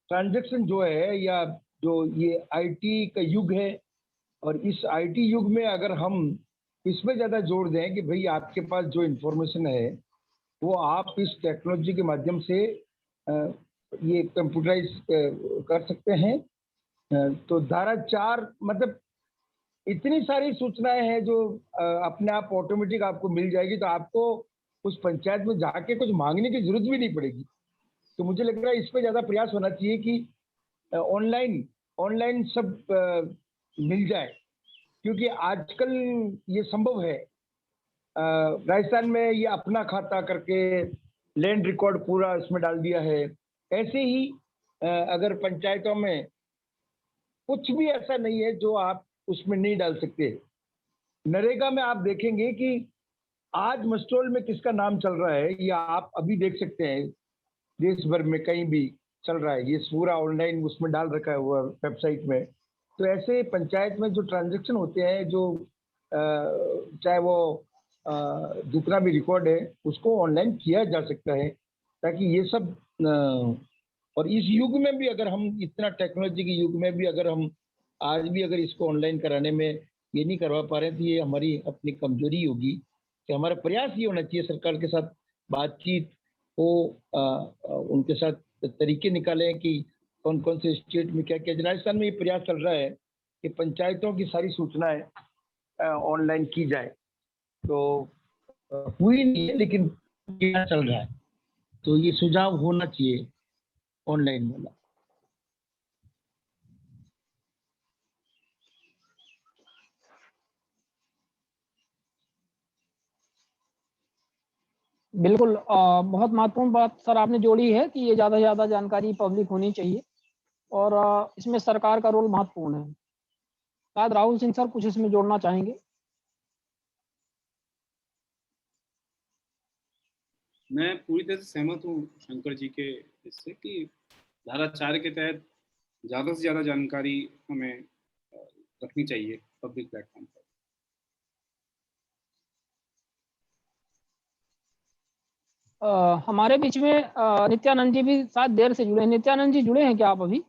Transaction जो है, या जो ये आईटी का युग है, और इस आईटी युग में अगर हम इसमें ज़्यादा जोर दें कि भाई आपके पास जो इन्फॉर्मेशन है वो आप इस टेक्नोलॉजी के माध्यम से ये कंप्यूटराइज कर सकते हैं। तो धारा 4 मतलब इतनी सारी सूचनाएं हैं जो अपने आप ऑटोमेटिक आपको मिल जाएगी, तो आपको उस पंचायत में जाके कुछ मांगने की जरूरत भी नहीं पड़ेगी। तो मुझे लग रहा है इस पे ज्यादा प्रयास होना चाहिए कि ऑनलाइन ऑनलाइन सब मिल जाए, क्योंकि आजकल ये संभव है। राजस्थान में ये अपना खाता करके लैंड रिकॉर्ड पूरा इसमें डाल दिया है। ऐसे ही अगर पंचायतों में कुछ भी ऐसा नहीं है जो आप उसमें नहीं डाल सकते। नरेगा में आप देखेंगे कि आज मस्टोल में किसका नाम चल रहा है, या आप अभी देख सकते हैं देश भर में कहीं भी चल रहा है, ये पूरा ऑनलाइन उसमें डाल रखा है हुआ वेबसाइट में। तो ऐसे पंचायत में जो ट्रांजैक्शन होते हैं, जो चाहे वो जितना भी रिकॉर्ड है उसको ऑनलाइन किया जा सकता है, ताकि ये सब और इस युग में भी अगर हम इतना टेक्नोलॉजी के युग में भी अगर हम आज भी अगर इसको ऑनलाइन कराने में ये नहीं करवा पा रहे, तो ये हमारी अपनी कमजोरी होगी। कि हमारा प्रयास ये होना चाहिए सरकार के साथ बातचीत हो, उनके साथ तरीके निकालें कि कौन कौन से स्टेट में क्या क्या। राजस्थान में ये प्रयास चल रहा है कि पंचायतों की सारी सूचनाएं ऑनलाइन की जाए। तो पूरी नहीं है लेकिन क्या चल रहा है, तो ये सुझाव होना चाहिए ऑनलाइन वाला। बिल्कुल, बहुत महत्वपूर्ण बात सर आपने जोड़ी है कि ये ज़्यादा से ज़्यादा जानकारी पब्लिक होनी चाहिए, और इसमें सरकार का रोल महत्वपूर्ण है। शायद राहुल सिंह सर कुछ इसमें जोड़ना चाहेंगे। मैं पूरी तरह से सहमत हूँ शंकर जी के इससे कि धारा 4 के तहत ज़्यादा से ज़्यादा जानकारी हमें रखनी चाहिए पब्लिक प्लेटफॉर्म पर। हमारे बीच में नित्यानंद जी भी शायद देर से जुड़े हैं। नित्यानंद जी जुड़े हैं क्या आप अभी?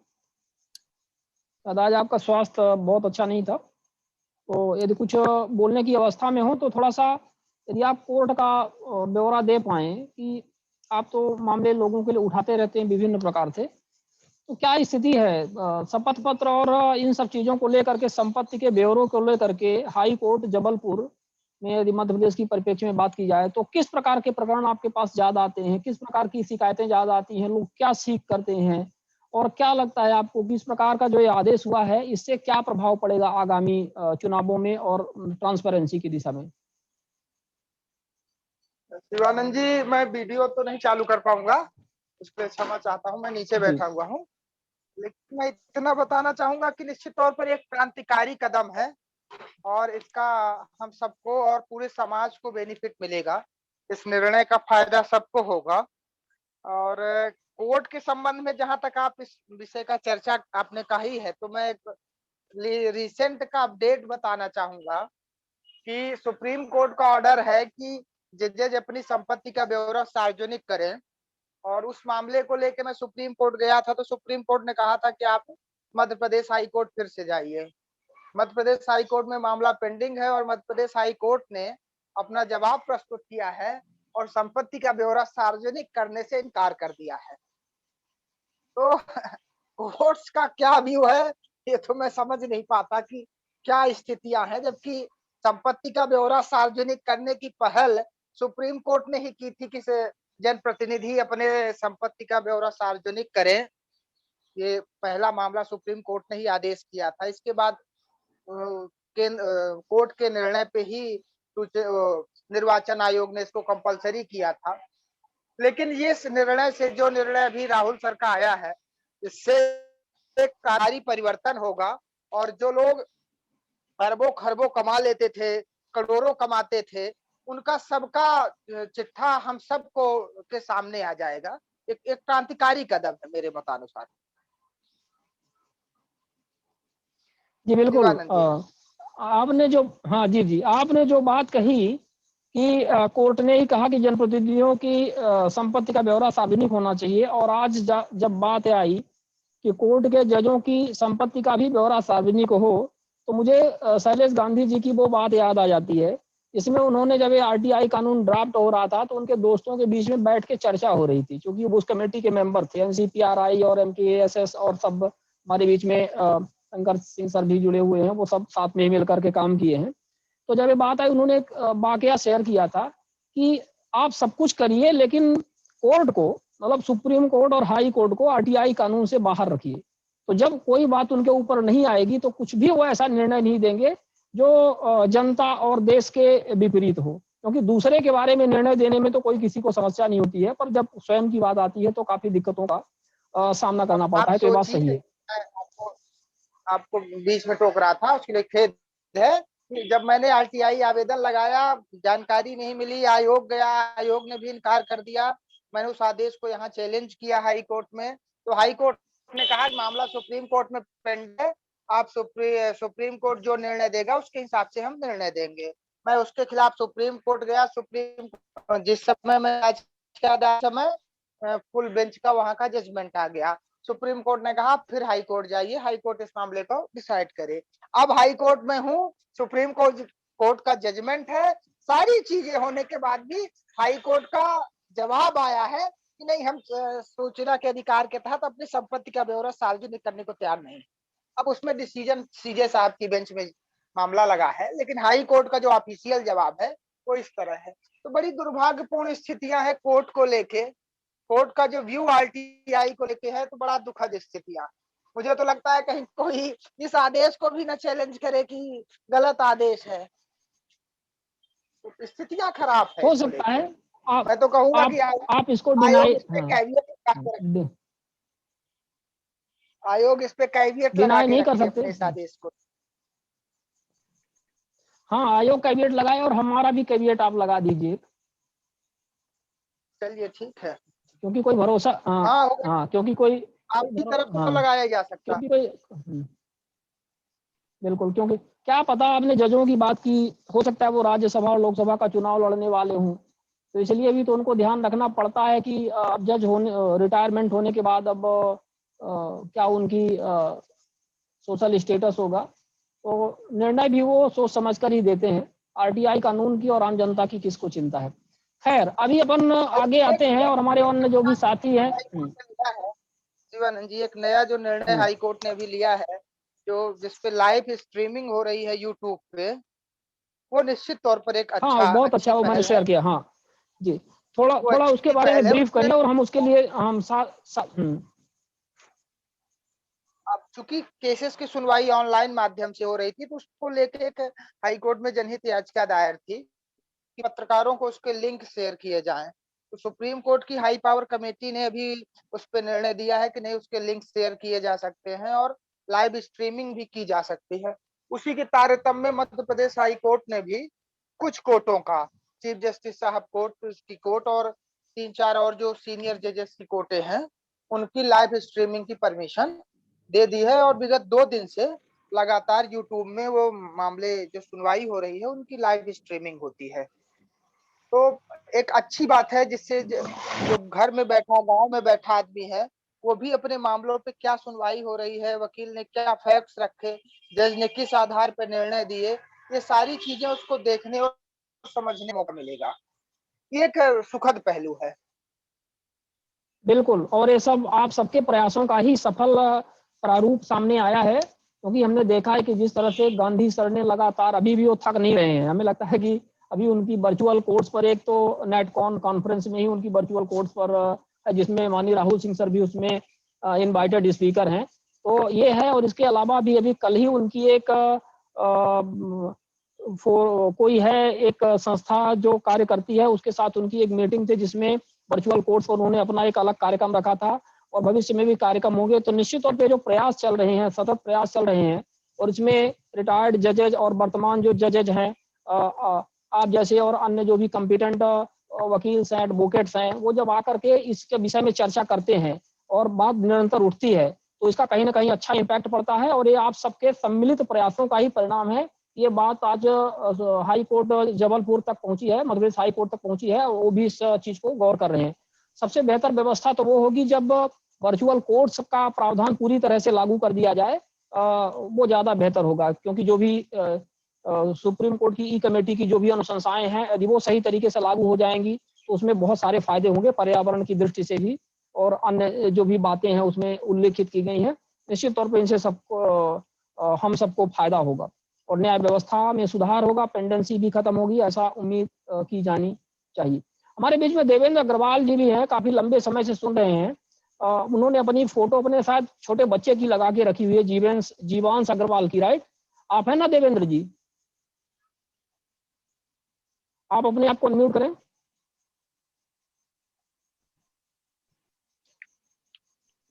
शायद आज आपका स्वास्थ्य बहुत अच्छा नहीं था, तो यदि कुछ बोलने की अवस्था में हो तो थोड़ा सा यदि आप कोर्ट का ब्यौरा दे पाएँ कि आप तो मामले लोगों के लिए उठाते रहते हैं विभिन्न प्रकार से, तो क्या स्थिति है शपथ पत्र और इन सब चीज़ों को लेकर के, संपत्ति के ब्यौरों को लेकर के हाई कोर्ट जबलपुर में यदि मध्य प्रदेश की परिप्रेक्ष्य में बात की जाए तो किस प्रकार के प्रकरण आपके पास ज़्यादा आते हैं? किस प्रकार की शिकायतें ज़्यादा आती हैं? लोग क्या सीख करते हैं? और क्या लगता है आपको कि इस प्रकार का जो ये आदेश हुआ है, इससे क्या प्रभाव पड़ेगा आगामी चुनावों में और ट्रांसपेरेंसी की दिशा में? शिवानंद जी, मैं वीडियो तो नहीं चालू कर पाऊंगा, उसके लिए क्षमा चाहता हूँ। मैं नीचे बैठा हुआ हूँ, लेकिन मैं इतना बताना चाहूंगा कि निश्चित तौर पर एक क्रांतिकारी कदम है और इसका हम सबको और पूरे समाज को बेनिफिट मिलेगा। इस निर्णय का फायदा सबको होगा। और कोर्ट के संबंध में जहां तक आप इस विषय का चर्चा आपने कही है, तो मैं एक रिसेंट का अपडेट बताना चाहूंगा कि सुप्रीम कोर्ट का ऑर्डर है कि जजेज अपनी संपत्ति का ब्यौरा सार्वजनिक करें। और उस मामले को लेकर मैं सुप्रीम कोर्ट गया था, तो सुप्रीम कोर्ट ने कहा था कि आप मध्य प्रदेश हाई कोर्ट फिर से जाइए। मध्य प्रदेश हाई कोर्ट में मामला पेंडिंग है और मध्य प्रदेश हाई कोर्ट ने अपना जवाब प्रस्तुत किया है और संपत्ति का ब्यौरा सार्वजनिक करने से इनकार कर दिया है। तो कोर्ट्स का क्या व्यू है ये तो मैं समझ नहीं पाता कि क्या स्थितियां हैं, जबकि संपत्ति का ब्यौरा सार्वजनिक करने की पहल सुप्रीम कोर्ट ने ही की थी कि जनप्रतिनिधि अपने संपत्ति का ब्यौरा सार्वजनिक करें। ये पहला मामला सुप्रीम कोर्ट ने ही आदेश किया था। इसके बाद कोर्ट के निर्णय पे ही निर्वाचन आयोग ने इसको कंपलसरी किया था। लेकिन ये निर्णय से, जो निर्णय अभी राहुल सर का आया है, इससे एक कारी परिवर्तन होगा और जो लोग अरबों खरबों कमा लेते थे, करोड़ों कमाते थे, उनका सबका चिट्ठा हम सबको के सामने आ जाएगा। एक क्रांतिकारी कदम है मेरे मतानुसार। जी बिल्कुल। आपने जो, हाँ जी, आपने जो बात कही कि कोर्ट ने ही कहा कि जनप्रतिनिधियों की संपत्ति का ब्यौरा सार्वजनिक होना चाहिए, और आज जब बात आई कि कोर्ट के जजों की संपत्ति का भी ब्यौरा सार्वजनिक हो, तो मुझे शैलेश गांधी जी की वो बात याद आ जाती है। इसमें उन्होंने, जब ये आरटीआई कानून ड्राफ्ट हो रहा था, तो उनके दोस्तों के बीच में बैठ के चर्चा हो रही थी, क्योंकि वो उस कमेटी के मेंबर थे, एनसीपीआरआई और एमकेएसएस और सब हमारे बीच में शंकर सिंह सर भी जुड़े हुए हैं, वो सब साथ में मिल करके काम किए हैं। तो जब ये बात आई, उन्होंने एक वाकया शेयर किया था कि आप सब कुछ करिए, लेकिन कोर्ट को, मतलब सुप्रीम कोर्ट और हाई कोर्ट को आरटीआई कानून से बाहर रखिए। तो जब कोई बात उनके ऊपर नहीं आएगी, तो कुछ भी वो ऐसा निर्णय नहीं देंगे जो जनता और देश के विपरीत हो, क्योंकि दूसरे के बारे में निर्णय देने में तो कोई किसी को समस्या नहीं होती है, पर जब स्वयं की बात आती है तो काफी दिक्कतों का सामना करना पड़ता है। तो ये बात सही है। आपको बीच में टोक रहा था, उसके लिए खेद है। जब मैंने आरटीआई आवेदन लगाया, जानकारी नहीं मिली, आयोग गया, आयोग ने भी इनकार कर दिया। मैंने उस आदेश को यहाँ चैलेंज किया हाई कोर्ट में, तो हाई कोर्ट ने कहा मामला सुप्रीम कोर्ट में पेंड है, आप सुप्रीम कोर्ट जो निर्णय देगा उसके हिसाब से हम निर्णय देंगे। मैं उसके खिलाफ सुप्रीम कोर्ट गया। सुप्रीम जिस समय मैं आज का समय फुल बेंच का वहां का जजमेंट आ गया। सुप्रीम कोर्ट ने कहा फिर हाई कोर्ट जाइए, हाई कोर्ट इस मामले को डिसाइड करे। अब हाई कोर्ट में हूँ, सुप्रीम कोर्ट का जजमेंट है, सारी चीजें होने के बाद भी हाई कोर्ट का जवाब आया है कि नहीं, हम सूचना के अधिकार के तहत अपनी संपत्ति का ब्यौरा सार्वजनिक करने को तैयार नहीं। अब उसमें डिसीजन सीजे साहब की बेंच में मामला लगा है, लेकिन हाई कोर्ट का जो ऑफिशियल जवाब है वो इस तरह है। तो बड़ी दुर्भाग्यपूर्ण स्थितियां हैं कोर्ट को लेके। कोर्ट का जो व्यू आरटीआई को लेके है, तो बड़ा दुखद स्थितियां। मुझे तो लगता है कहीं कोई इस आदेश को भी न चैलेंज करे कि गलत आदेश है। तो स्थितियां खराब है। हो सकता है। मैं तो कहूंगा कि आप इसको डिनाई, आयोग इस पे कैवियट लगा के नहीं कर रखे सकते इस आदेश को। हाँ, आयोग कैवियट लगाए, और हमारा भी कैवियट आप लगा दीजिए। चलिए ठीक है, क्योंकि कोई भरोसा, हाँ, क्योंकि कोई आपकी तरफ से तो लगाया जा सकता, क्योंकि कोई, बिल्कुल, क्योंकि क्या पता, आपने जजों की बात की, हो सकता है वो राज्यसभा और लोकसभा का चुनाव लड़ने वाले हों, तो इसलिए भी तो उनको ध्यान रखना पड़ता है कि अब जज होने, रिटायरमेंट होने के बाद अब क्या उनकी सोशल स्टेटस होगा। तो निर्णय भी वो सोच समझ कर ही देते हैं। आरटीआई कानून की और आम जनता की किसको चिंता है। खैर, अभी अपन आगे आते हैं, और हमारे अन्य जो भी साथी हैं। शिवानंद जी, एक नया जो निर्णय हाई कोर्ट ने अभी लिया है, जो जिसपे लाइव स्ट्रीमिंग हो रही है यूट्यूब पे, वो निश्चित तौर पर एक अच्छा, हाँ, बहुत अच्छा, वो मैंने शेयर किया। हाँ जी, थोड़ा उसके बारे में ब्रीफ करें, और हम उसके लिए हम अब चूंकि केसेस की सुनवाई ऑनलाइन माध्यम से हो रही थी, तो उसको लेके एक हाई कोर्ट में जनहित याचिका दायर थी कि पत्रकारों को उसके लिंक शेयर किए जाएं। तो सुप्रीम कोर्ट की हाई पावर कमेटी ने अभी उस पर निर्णय दिया है कि नहीं, उसके लिंक शेयर किए जा सकते हैं और लाइव स्ट्रीमिंग भी की जा सकती है। उसी के तारतम्य में मध्य प्रदेश हाई कोर्ट ने भी कुछ कोर्टों का, चीफ जस्टिस साहब कोर्ट की कोर्ट और 3-4 और जो सीनियर जजेस की कोर्टें हैं, उनकी लाइव स्ट्रीमिंग की परमिशन दे दी है। और विगत 2 दिन से लगातार यूट्यूब में वो मामले जो सुनवाई हो रही है, उनकी लाइव स्ट्रीमिंग होती है। तो एक अच्छी बात है, जिससे जो घर में बैठा, गांव में बैठा आदमी है, वो भी अपने मामलों पे क्या सुनवाई हो रही है, वकील ने क्या फैक्ट्स रखे, जज ने किस आधार पर निर्णय दिए, ये सारी चीजें उसको देखने और समझने मौका मिलेगा। ये एक सुखद पहलू है। बिल्कुल, और ये सब आप सबके प्रयासों का ही सफल प्रारूप सामने आया है, क्योंकि हमने देखा है कि जिस तरह से गांधी सर ने लगातार, अभी भी वो थक नहीं रहे हैं। हमें लगता है कि अभी उनकी वर्चुअल कोर्ट्स पर, एक तो नेटकॉन कॉन्फ्रेंस में ही उनकी वर्चुअल कोर्ट्स पर, जिसमें माननीय राहुल सिंह सर भी उसमें इनवाइटेड स्पीकर हैं, तो ये है। और इसके अलावा भी अभी कल ही उनकी एक कोई है, एक संस्था जो कार्य करती है, उसके साथ उनकी एक मीटिंग थी, जिसमें वर्चुअल कोर्स पर उन्होंने अपना एक अलग कार्यक्रम रखा था, और भविष्य में भी कार्यक्रम होंगे। तो निश्चित तौर पे जो प्रयास चल रहे हैं, सतत प्रयास चल रहे हैं, और इसमें रिटायर्ड जजेज और वर्तमान जो जजेज हैं, आप जैसे और अन्य जो भी कॉम्पिटेंट वकील हैं, एडवोकेट्स हैं, वो जब आकर के इसके विषय में चर्चा करते हैं और बात निरंतर उठती है, तो इसका कहीं ना कहीं अच्छा इम्पैक्ट पड़ता है। और ये आप सबके सम्मिलित प्रयासों का ही परिणाम है ये बात आज हाई कोर्ट जबलपुर तक पहुंची है, मध्य प्रदेश हाई कोर्ट तक पहुंची है, वो भी इस चीज को गौर कर रहे हैं। सबसे बेहतर व्यवस्था तो वो होगी जब वर्चुअल कोर्ट्स का प्रावधान पूरी तरह से लागू कर दिया जाए, वो ज्यादा बेहतर होगा, क्योंकि जो भी सुप्रीम कोर्ट की ई कमेटी की जो भी अनुशंसाएं हैं, यदि वो सही तरीके से लागू हो जाएंगी तो उसमें बहुत सारे फायदे होंगे, पर्यावरण की दृष्टि से भी, और अन्य जो भी बातें हैं उसमें उल्लेखित की गई हैं, निश्चित तौर पर इनसे सबको हम सबको फायदा होगा और न्याय व्यवस्था में सुधार होगा, पेंडेंसी भी खत्म होगी, ऐसा उम्मीद की जानी चाहिए। हमारे बीच में देवेंद्र अग्रवाल जी भी हैं, काफी लंबे समय से सुन रहे हैं। उन्होंने अपनी फोटो अपने साथ छोटे बच्चे की लगा के रखी हुई है, जीवांश अग्रवाल की, राइट? आप है ना देवेंद्र जी? आप अपने आप को अनम्यूट करें।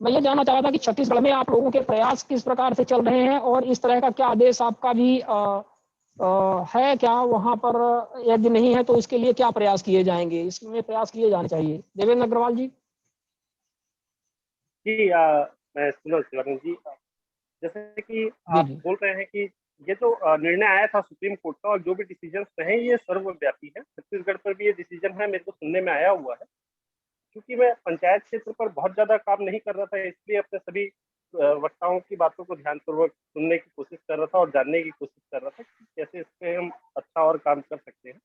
मैं ये जानना चाह रहा था कि छत्तीसगढ़ में आप लोगों के प्रयास किस प्रकार से चल रहे हैं और इस तरह का क्या आदेश आपका भी है क्या वहां पर? यदि नहीं है तो इसके लिए क्या प्रयास किए जाएंगे? इसमें प्रयास किए जाने चाहिए। देवेंद्र अग्रवाल जी। जी मैं सुनो शिवानंद जी, जैसे कि आप जी बोल रहे हैं कि ये जो निर्णय आया था सुप्रीम कोर्ट का और जो भी डिसीजन रहे ये सर्वव्यापी है। छत्तीसगढ़ पर भी ये डिसीजन है, मेरे को सुनने में आया हुआ है। क्योंकि मैं पंचायत क्षेत्र पर बहुत ज्यादा काम नहीं कर रहा था, इसलिए अपने सभी वक्ताओं की बातों को ध्यानपूर्वक सुनने की कोशिश कर रहा था और जानने की कोशिश कर रहा था कि कैसे इस पे हम अच्छा और काम कर सकते हैं।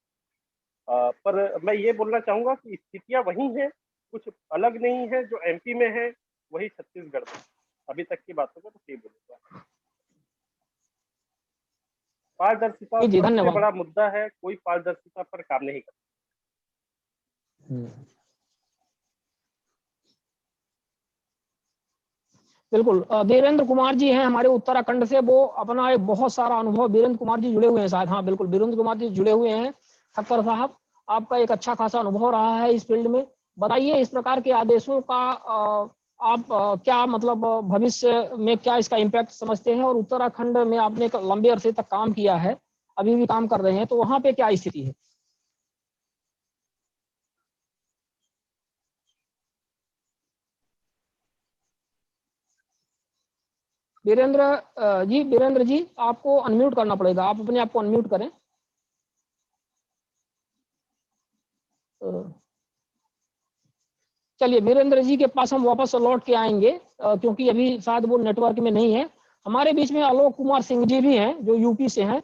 पर मैं ये बोलना चाहूंगा कि स्थितियां वही हैं, कुछ अलग नहीं है। जो एमपी में है वही छत्तीसगढ़ में अभी तक की बातों को तो सही बोलूंगा। पारदर्शिता जी, सबसे धन्यवाद। बड़ा मुद्दा है, कोई पारदर्शिता पर काम नहीं करता। बिल्कुल। वीरेंद्र कुमार जी हैं हमारे उत्तराखंड से, वो अपना एक बहुत सारा अनुभव, वीरेंद्र कुमार जी जुड़े हुए हैं शायद, हाँ बिल्कुल वीरेंद्र कुमार जी जुड़े हुए हैं। ठक्कर साहब, आपका एक अच्छा खासा अनुभव रहा है इस फील्ड में, बताइए इस प्रकार के आदेशों का आप क्या मतलब भविष्य में क्या इसका इम्पैक्ट समझते हैं? और उत्तराखंड में आपने लंबे अरसे तक काम किया है, अभी भी काम कर रहे हैं, तो वहां पे क्या स्थिति है? वीरेंद्र जी आपको अनम्यूट करना पड़ेगा, आप अपने आप को अनम्यूट करें। चलिए वीरेंद्र जी के पास हम वापस लौट के आएंगे, क्योंकि अभी शायद वो नेटवर्क में नहीं है। हमारे बीच में आलोक कुमार सिंह जी भी हैं जो यूपी से हैं,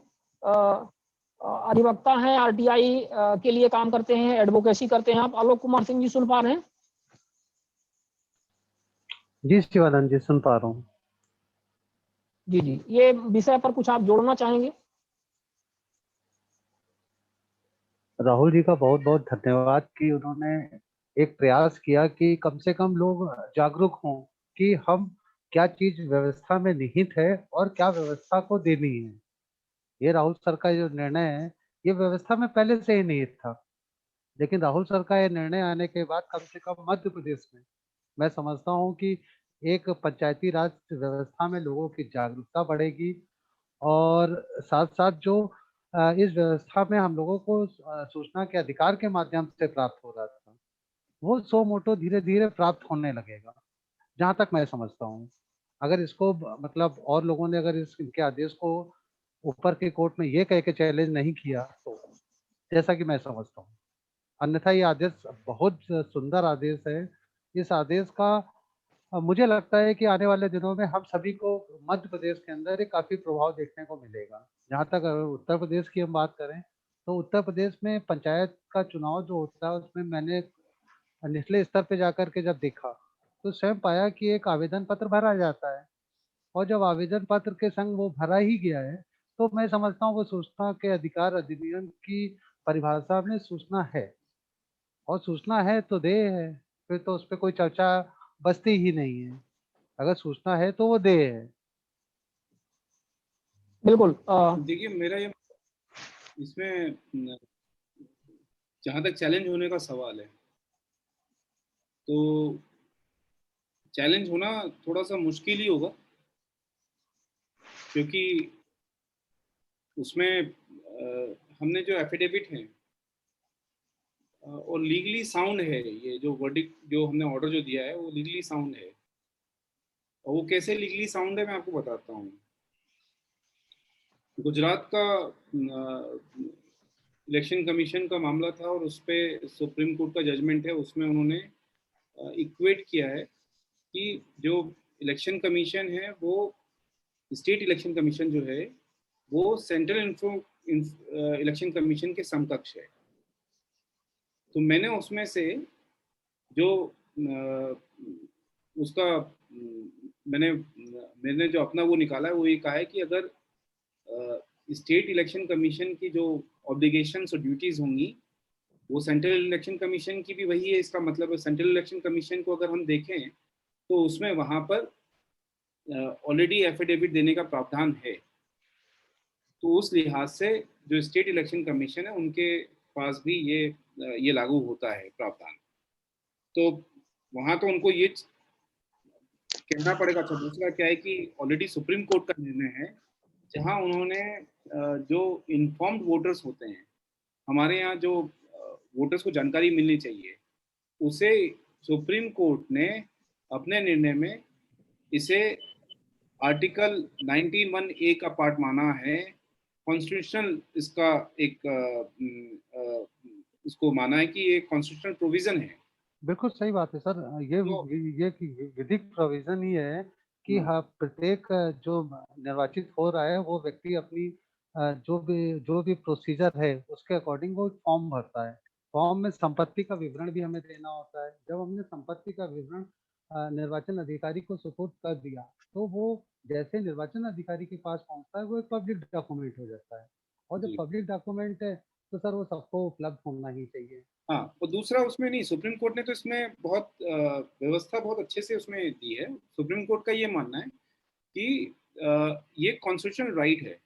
अधिवक्ता हैं, आरटीआई के लिए काम करते हैं, एडवोकेसी करते हैं। आप आलोक कुमार सिंह जी सुन पा रहे हैं? जी शिवानंद जी, सुन पा रहा हूँ। जी जी, ये विषय पर कुछ आप जोड़ना चाहेंगे? राहुल जी का बहुत बहुत धन्यवाद कि उन्होंने एक प्रयास किया कि कम से कम लोग जागरूक हों कि हम क्या चीज व्यवस्था में निहित है और क्या व्यवस्था को देनी है। ये राहुल सर का जो निर्णय है ये व्यवस्था में पहले से ही निहित था, लेकिन राहुल सर का ये निर्णय आने के बाद कम से कम मध्य प्रदेश में मैं समझता हूँ कि एक पंचायती राज व्यवस्था में लोगों की जागरूकता बढ़ेगी और साथ साथ जो इस व्यवस्था में हम लोगों को सूचना के अधिकार के माध्यम से प्राप्त हो रहा था वो सो मोटो धीरे धीरे प्राप्त होने लगेगा, जहां तक मैं समझता हूँ। अगर इसको मतलब और लोगों ने अगर इनके आदेश को ऊपर के कोर्ट में ये कह के चैलेंज नहीं किया तो जैसा कि मैं समझता हूँ, अन्यथा ये आदेश बहुत सुंदर आदेश है। इस आदेश का मुझे लगता है कि आने वाले दिनों में हम सभी को मध्य प्रदेश के अंदर एक काफी प्रभाव देखने को मिलेगा। जहाँ तक अगर उत्तर प्रदेश की हम बात करें तो उत्तर प्रदेश में पंचायत का चुनाव जो होता है उसमें मैंने निचले स्तर पे जाकर के जब देखा तो स्वयं पाया कि एक आवेदन पत्र भरा जाता है और जब आवेदन पत्र के संग वो भरा ही गया है तो मैं समझता हूँ वो सूचना के अधिकार अधिनियम की परिभाषा में सूचना है और सूचना है तो दे है, फिर तो उस पर कोई चर्चा बचती ही नहीं है। अगर सूचना है तो वो दे है। बिल्कुल। देखिए मेरा ये इसमें जहाँ तक चैलेंज होने का सवाल है, तो चैलेंज होना थोड़ा सा मुश्किल ही होगा, क्योंकि उसमें हमने जो एफिडेविट है और लीगली साउंड है, ये जो वर्डिक्ट जो हमने ऑर्डर जो दिया है वो लीगली साउंड है। और वो कैसे लीगली साउंड है मैं आपको बताता हूँ। गुजरात का इलेक्शन कमीशन का मामला था और उस पे सुप्रीम कोर्ट का जजमेंट है, उसमें उन्होंने इक्वेट किया है कि जो इलेक्शन कमीशन है वो स्टेट इलेक्शन कमीशन जो है वो सेंट्रल इलेक्शन कमीशन के समकक्ष है। तो मैंने उसमें से जो उसका मैंने जो अपना वो निकाला है वो ये कहा है कि अगर स्टेट इलेक्शन कमीशन की जो ऑब्लिगेशंस और ड्यूटीज होंगी वो सेंट्रल इलेक्शन कमीशन की भी वही है। इसका मतलब है सेंट्रल इलेक्शन कमीशन को अगर हम देखें तो उसमें वहां पर ऑलरेडी एफिडेविट देने का प्रावधान है। तो उस लिहाज से जो स्टेट इलेक्शन कमीशन है उनके पास भी ये लागू होता है प्रावधान। तो वहां तो उनको ये कहना पड़ेगा। अच्छा, दूसरा क्या है कि ऑलरेडी सुप्रीम कोर्ट का निर्णय है जहां उन्होंने जो इन्फॉर्म्ड वोटर्स होते हैं, हमारे यहाँ जो वोटर्स को जानकारी मिलनी चाहिए, उसे सुप्रीम कोर्ट ने अपने निर्णय में इसे आर्टिकल 91A का पार्ट माना है। कॉन्स्टिट्यूशनल इसका एक इसको माना है कि ये कॉन्स्टिट्यूशनल प्रोविजन है। बिल्कुल सही बात है सर। ये तो ये विधिक प्रोविजन ही है कि हाँ, प्रत्येक जो निर्वाचित हो रहा है वो व्यक्ति अपनी जो भी प्रोसीजर है उसके अकॉर्डिंग वो फॉर्म भरता है। फॉर्म में संपत्ति का विवरण भी हमें देना होता है। जब हमने संपत्ति का विवरण निर्वाचन अधिकारी को सुपुर्द कर दिया तो वो जैसे निर्वाचन अधिकारी के पास पहुंचता है वो एक पब्लिक डॉक्यूमेंट हो जाता है। और जब पब्लिक डॉक्यूमेंट है तो सर वो सबको उपलब्ध होना ही चाहिए। हाँ, और दूसरा उसमें नहीं, सुप्रीम कोर्ट ने तो इसमें बहुत व्यवस्था बहुत अच्छे से उसमें दी है। सुप्रीम कोर्ट का ये मानना है कि ये कॉन्स्टिट्यूशनल राइट है।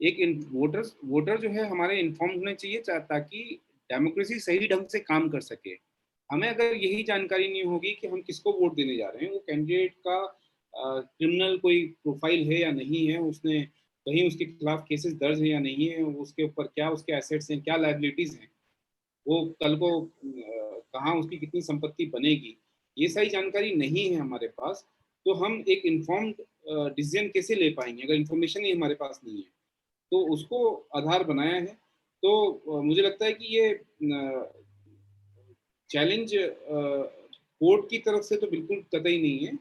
एक वोटर जो है हमारे इन्फॉर्म होने चाहिए ताकि डेमोक्रेसी सही ढंग से काम कर सके। हमें अगर यही जानकारी नहीं होगी कि हम किसको वोट देने जा रहे हैं, वो कैंडिडेट का क्रिमिनल कोई प्रोफाइल है या नहीं है, उसने कहीं उसके खिलाफ केसेस दर्ज है या नहीं है, उसके ऊपर क्या उसके एसेट्स हैं, क्या लायबिलिटीज हैं, वो कल को कहाँ उसकी कितनी संपत्ति बनेगी, ये सारी जानकारी नहीं है हमारे पास। तो हम एक इन्फॉर्म्ड डिसीजन कैसे ले पाएंगे अगर इन्फॉर्मेशन ही हमारे पास नहीं है। तो उसको आधार बनाया है। तो मुझे लगता है कि ये चैलेंज कोर्ट की तरफ से तो बिल्कुल कतई नहीं है।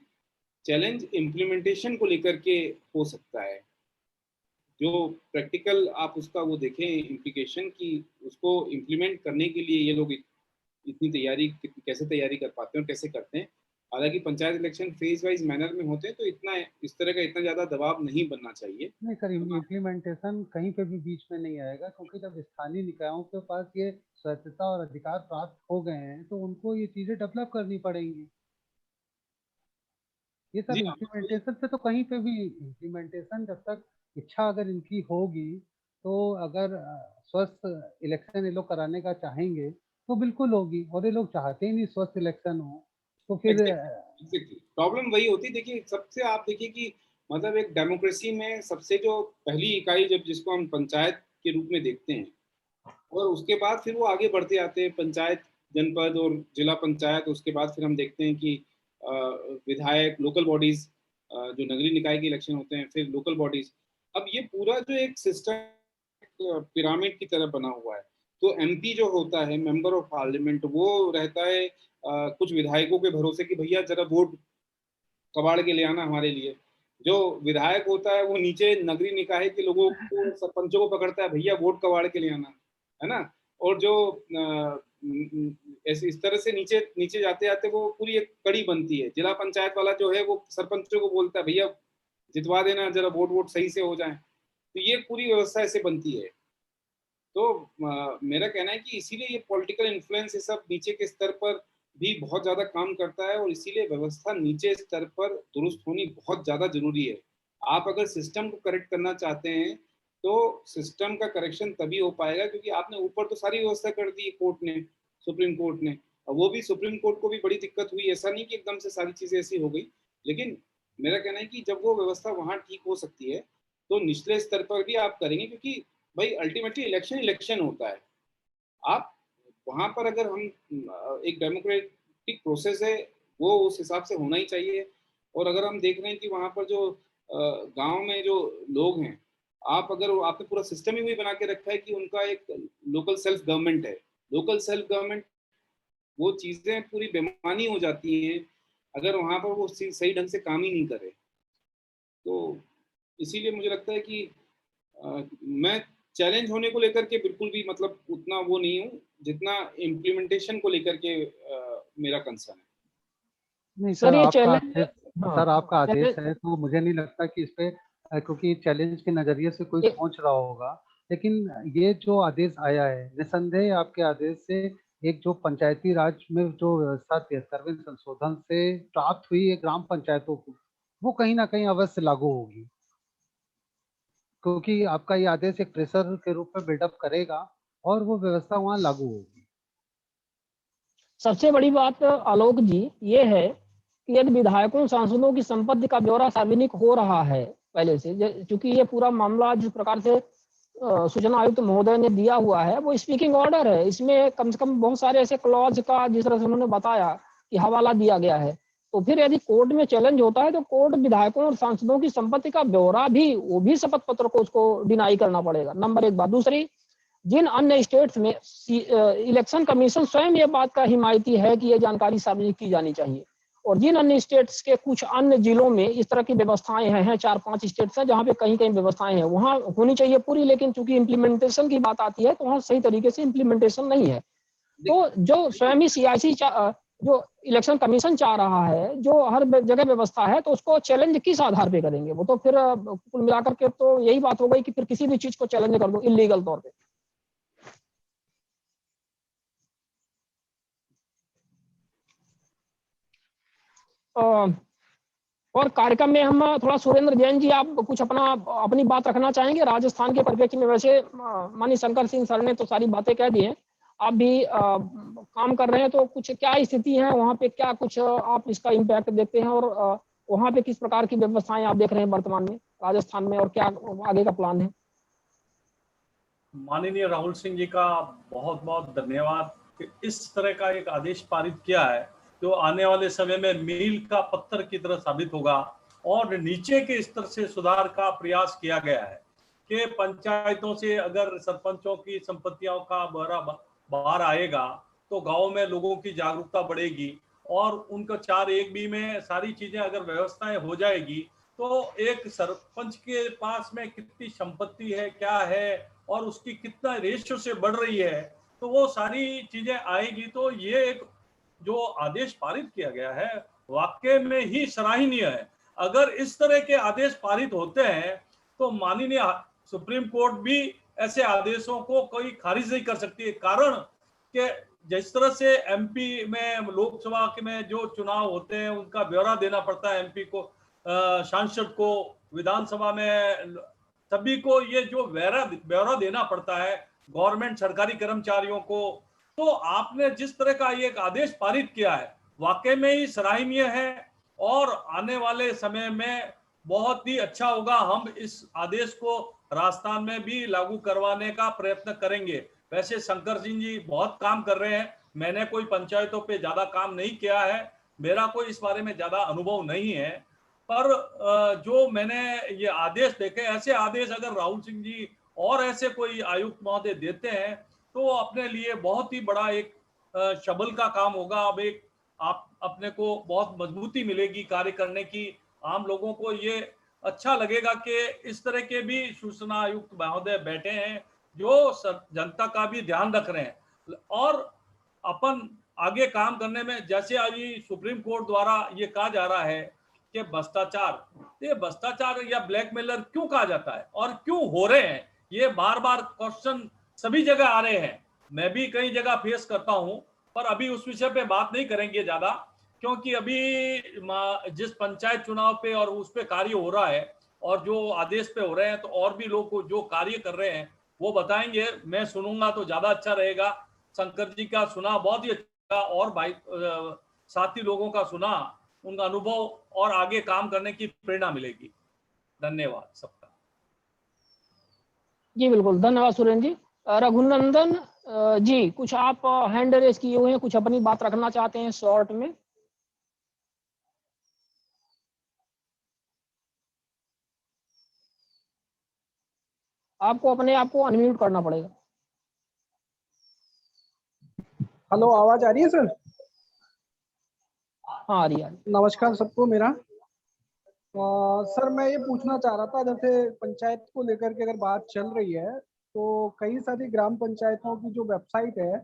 चैलेंज इम्प्लीमेंटेशन को लेकर के हो सकता है। जो प्रैक्टिकल आप उसका वो देखें इम्प्लीकेशन की, उसको इम्प्लीमेंट करने के लिए ये लोग इतनी तैयारी कैसे तैयारी कर पाते हैं और कैसे करते हैं। हालांकि panchayat election phase wise manner में होते हैं तो इतना इस तरह का इतना ज्यादा दबाव नहीं बनना चाहिए। नहीं सर, इम्प्लीमेंटेशन कहीं पे भी बीच में नहीं आएगा क्योंकि जब स्थानीय निकायों के पास ये स्वायत्तता और अधिकार प्राप्त हो गए हैं तो उनको ये चीजें डेवलप करनी पड़ेंगी। ये सब जी हाँ, इम्प्लीमेंटेशन पे तो कहीं पे भी इम्प्लीमेंटेशन जब तक इच्छा अगर इनकी होगी तो अगर स्वस्थ इलेक्शन ये लोग कराने का चाहेंगे तो बिल्कुल होगी। और ये लोग चाहते ही नहीं स्वस्थ इलेक्शन हो तो फिर एग्जैक्टली प्रॉब्लम वही होती है। देखिए, सबसे आप देखिए कि मतलब एक डेमोक्रेसी में सबसे जो पहली इकाई जब जिसको हम पंचायत के रूप में देखते हैं और उसके बाद फिर वो आगे बढ़ते आते हैं पंचायत, जनपद और जिला पंचायत। उसके बाद फिर हम देखते हैं कि विधायक, लोकल बॉडीज, जो नगरीय निकाय के इलेक्शन होते हैं, फिर लोकल बॉडीज। अब ये पूरा जो एक सिस्टम पिरामिड की तरह बना हुआ है। तो एमपी जो होता है, मेंबर ऑफ पार्लियामेंट, वो रहता है कुछ विधायकों के भरोसे कि भैया जरा वोट कबाड़ के ले आना हमारे लिए। जो विधायक होता है वो नीचे नगरीय निकाय के लोगों को, सरपंचों को पकड़ता है, भैया वोट कबाड़ के ले आना, है ना। और जो ऐसे इस तरह से नीचे नीचे जाते जाते वो पूरी एक कड़ी बनती है। जिला पंचायत वाला जो है वो सरपंचों को बोलता है भैया जितवा देना, जरा वोट वोट सही से हो जाए। तो ये पूरी व्यवस्था ऐसे बनती है। तो मेरा कहना है कि इसीलिए ये पॉलिटिकल इन्फ्लुएंस ये सब नीचे के स्तर पर भी बहुत ज्यादा काम करता है और इसीलिए व्यवस्था नीचे स्तर पर दुरुस्त होनी बहुत ज्यादा जरूरी है। आप अगर सिस्टम को करेक्ट करना चाहते हैं तो सिस्टम का करेक्शन तभी हो पाएगा क्योंकि आपने ऊपर तो सारी व्यवस्था कर दी कोर्ट ने, सुप्रीम कोर्ट ने। और वो भी सुप्रीम कोर्ट को भी बड़ी दिक्कत हुई, ऐसा नहीं कि एकदम से सारी चीजें ऐसी हो गई। लेकिन मेरा कहना है कि जब वो व्यवस्था वहां ठीक हो सकती है तो निचले स्तर पर भी आप करेंगे क्योंकि भाई अल्टीमेटली इलेक्शन इलेक्शन होता है। आप वहां पर अगर हम एक डेमोक्रेटिक प्रोसेस है वो उस हिसाब से होना ही चाहिए। और अगर हम देख रहे हैं कि वहां पर जो गांव में जो लोग हैं, आप अगर आपने पूरा सिस्टम ही वही बना के रखा है कि उनका एक लोकल सेल्फ गवर्नमेंट है, लोकल सेल्फ गवर्नमेंट, वो चीजें पूरी बेमानी हो जाती हैं अगर वहां पर वो सही ढंग से काम ही नहीं करे। तो इसीलिए मुझे लगता है कि मैं चैलेंज होने को लेकर के बिल्कुल भी मतलब उतना वो नहीं हूँ जितना इम्प्लीमेंटेशन को लेकर के मेरा कंसर्न है। नहीं सर सर, ये आपका चैलेंज, आदेश, हाँ सर आपका आदेश चैलेंज, है तो मुझे नहीं लगता कि इस पे क्योंकि चैलेंज के नजरिए से कोई सोच रहा होगा, लेकिन ये जो आदेश आया है निसंदेह आपके आदेश से एक जो पंचायती राज में जो व्यवस्था 73वें संशोधन से प्राप्त हुई है ग्राम पंचायतों को, वो कहीं ना कहीं अवश्य लागू होगी, क्योंकि आपका ये आदेश एक प्रेशर के रूप में बिल्डअप करेगा और वो व्यवस्था वहाँ लागू होगी। सबसे बड़ी बात आलोक जी ये है कि यदि विधायकों सांसदों की संपत्ति का ब्यौरा सार्वजनिक हो रहा है पहले से, चूंकि ये पूरा मामला जिस प्रकार से सूचना आयुक्त महोदय ने दिया हुआ है वो स्पीकिंग ऑर्डर है, इसमें कम से कम बहुत सारे ऐसे क्लॉज का जिस तरह से उन्होंने बताया कि हवाला दिया गया है, तो फिर यदि कोर्ट में चैलेंज होता है तो कोर्ट विधायकों और सांसदों की संपत्ति का ब्यौरा भी, वो भी शपथ पत्र को उसको डिनाई करना पड़ेगा, नंबर एक बात। दूसरी, जिन अन्य स्टेट्स में इलेक्शन कमीशन स्वयं ये बात का हिमायती है कि ये जानकारी सार्वजनिक की जानी चाहिए, और जिन अन्य स्टेट्स के कुछ अन्य जिलों में इस तरह की व्यवस्थाएं हैं 4-5 स्टेट्स हैं जहां पे कहीं कहीं व्यवस्थाएं हैं, वहां होनी चाहिए पूरी, लेकिन चूंकि इम्प्लीमेंटेशन की बात आती है तो वहां सही तरीके से इम्प्लीमेंटेशन नहीं है। तो जो स्वयं ही सियासी जो इलेक्शन कमीशन चाह रहा है, जो हर जगह व्यवस्था है, तो उसको चैलेंज किस आधार पे करेंगे? वो तो फिर कुल मिलाकर के तो यही बात हो गई कि फिर किसी भी चीज को चैलेंज कर दो इलीगल तौर पे। और कार्यक्रम में हम थोड़ा, सुरेंद्र जैन जी आप कुछ अपनी बात रखना चाहेंगे राजस्थान के परिप्रेक्ष्य में? वैसे माननीय शंकर सिंह सर ने तो सारी बातें कह दी हैं, आप भी काम कर रहे हैं, तो कुछ क्या स्थिति है वहाँ पे, क्या कुछ आप इसका इम्पैक्ट देखते हैं, और वहाँ पे किस प्रकार की व्यवस्थाएं आप देख रहे हैं वर्तमान में राजस्थान में, और क्या आगे का प्लान है? माननीय राहुल सिंह जी का बहुत बहुत धन्यवाद कि इस तरह का एक आदेश पारित किया है जो आने वाले समय में मील का पत्थर की तरह साबित होगा, और नीचे के स्तर से सुधार का प्रयास किया गया है कि पंचायतों से अगर सरपंचों की संपत्तियों का ब्यौरा बाहर आएगा तो गांव में लोगों की जागरूकता बढ़ेगी, और उनका 4(1)(b) में सारी चीजें अगर व्यवस्थाएं हो जाएगी तो एक सरपंच के पास में कितनी संपत्ति है, क्या है, और उसकी कितना रेशियो से बढ़ रही है, तो वो सारी चीजें आएगी। तो ये एक जो आदेश पारित किया गया है वाकई में ही सराहनीय है। अगर इस तरह के आदेश पारित होते हैं तो माननीय सुप्रीम कोर्ट भी ऐसे आदेशों को कोई खारिज नहीं कर सकती है, कारण कि जिस तरह से एमपी में लोकसभा में जो चुनाव होते हैं उनका ब्यौरा देना पड़ता है एमपी को, सांसद को, विधानसभा में सभी को ये जो ब्यौरा देना पड़ता है, गवर्नमेंट सरकारी कर्मचारियों को, तो आपने जिस तरह का ये एक आदेश पारित किया है वाकई में ही सराहनीय है, और आने वाले समय में बहुत ही अच्छा होगा। हम इस आदेश को राजस्थान में भी लागू करवाने का प्रयत्न करेंगे। वैसे शंकर सिंह जी बहुत काम कर रहे हैं, मैंने कोई पंचायतों पे ज्यादा काम नहीं किया है, मेरा कोई इस बारे में ज्यादा अनुभव नहीं है, पर जो मैंने ये आदेश देखे, ऐसे आदेश अगर राहुल सिंह जी और ऐसे कोई आयुक्त महोदय देते हैं तो अपने लिए बहुत ही बड़ा एक शबल का काम होगा। अब एक आप अपने को बहुत मजबूती मिलेगी कार्य करने की, आम लोगों को ये अच्छा लगेगा कि इस तरह के भी सूचना आयुक्त महोदय बैठे हैं जो जनता का भी ध्यान रख रहे हैं, और अपन आगे काम करने में, जैसे अभी सुप्रीम कोर्ट द्वारा ये कहा जा रहा है कि भ्रष्टाचार, ये भ्रष्टाचार या ब्लैकमेलर क्यों कहा जाता है और क्यों हो रहे हैं, ये बार बार क्वेश्चन सभी जगह आ रहे हैं, मैं भी कई जगह फेस करता हूं, पर अभी उस विषय पे बात नहीं करेंगे ज्यादा, क्योंकि अभी जिस पंचायत चुनाव पे और उस पे कार्य हो रहा है और जो आदेश पे हो रहे हैं, तो और भी लोग जो कार्य कर रहे हैं वो बताएंगे, मैं सुनूंगा तो ज्यादा अच्छा रहेगा। शंकर जी का सुना बहुत ही अच्छा, और भाई साथी लोगों का सुना, उनका अनुभव और आगे काम करने की प्रेरणा मिलेगी। धन्यवाद सबका। जी बिल्कुल, धन्यवाद सुरेंद्र जी। रघुनंदन जी, कुछ आप हैंड रेज किए हुए हैं, कुछ अपनी बात रखना चाहते हैं शॉर्ट में? आपको अपने आप को अनम्यूट करना पड़ेगा। हेलो, आवाज आ रही है सर? हाँ आ रही है। नमस्कार सबको मेरा। सर मैं ये पूछना चाह रहा था, जैसे पंचायत को लेकर के अगर बात चल रही है तो कई सारी ग्राम पंचायतों की जो वेबसाइट है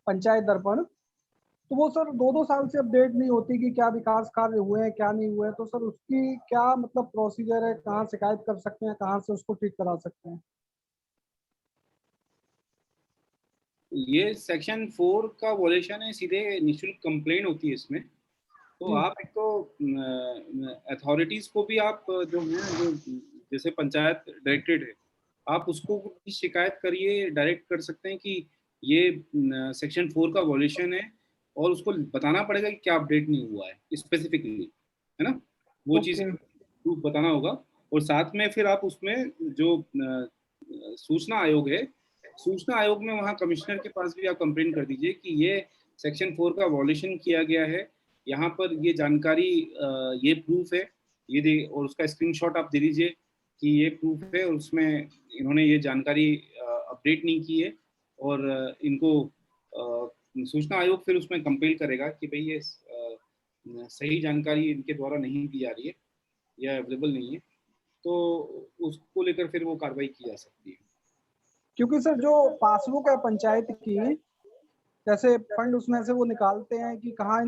पंचायत दर्पण, तो वो सर 2-2 साल से अपडेट नहीं होती कि क्या विकास कार्य हुए हैं क्या नहीं हुए हैं। तो सर उसकी क्या मतलब प्रोसीजर है, कहाँ शिकायत कर सकते हैं, कहाँ से उसको ठीक करा सकते हैं? ये सेक्शन 4 का वॉल्यूशन है, सीधे निःशुल्क कंप्लेंट होती है इसमें। तो आप एक तो अथॉरिटीज को भी आप जो है, जो जैसे पंचायत डायरेक्टरेट है, आप उसको भी शिकायत करिए, डायरेक्ट कर सकते हैं कि ये सेक्शन 4 का वॉल्यूशन है, और उसको बताना पड़ेगा कि क्या अपडेट नहीं हुआ है स्पेसिफिकली, है ना, वो चीज़ प्रूफ बताना होगा। और साथ में फिर आप उसमें जो सूचना आयोग है, सूचना आयोग में वहाँ कमिश्नर के पास भी आप कंप्लेंट कर दीजिए कि ये सेक्शन 4 का वॉल्यूशन किया गया है, यहाँ पर ये जानकारी, ये प्रूफ है, ये दे, और उसका स्क्रीनशॉट आप दे दीजिए कि ये प्रूफ है और उसमें इन्होंने ये जानकारी अपडेट नहीं की है, और इनको सूचना आयोग फिर उसमें कंपेल करेगा कि भाई ये सही जानकारी इनके द्वारा नहीं दी जा रही है या अवेलेबल नहीं है, तो उसको लेकर फिर वो कार्रवाई की जा सकती है। क्योंकि सर जो पासबुक है पंचायत की, जैसे फंड उसमें से वो निकालते हैं कि कहाँ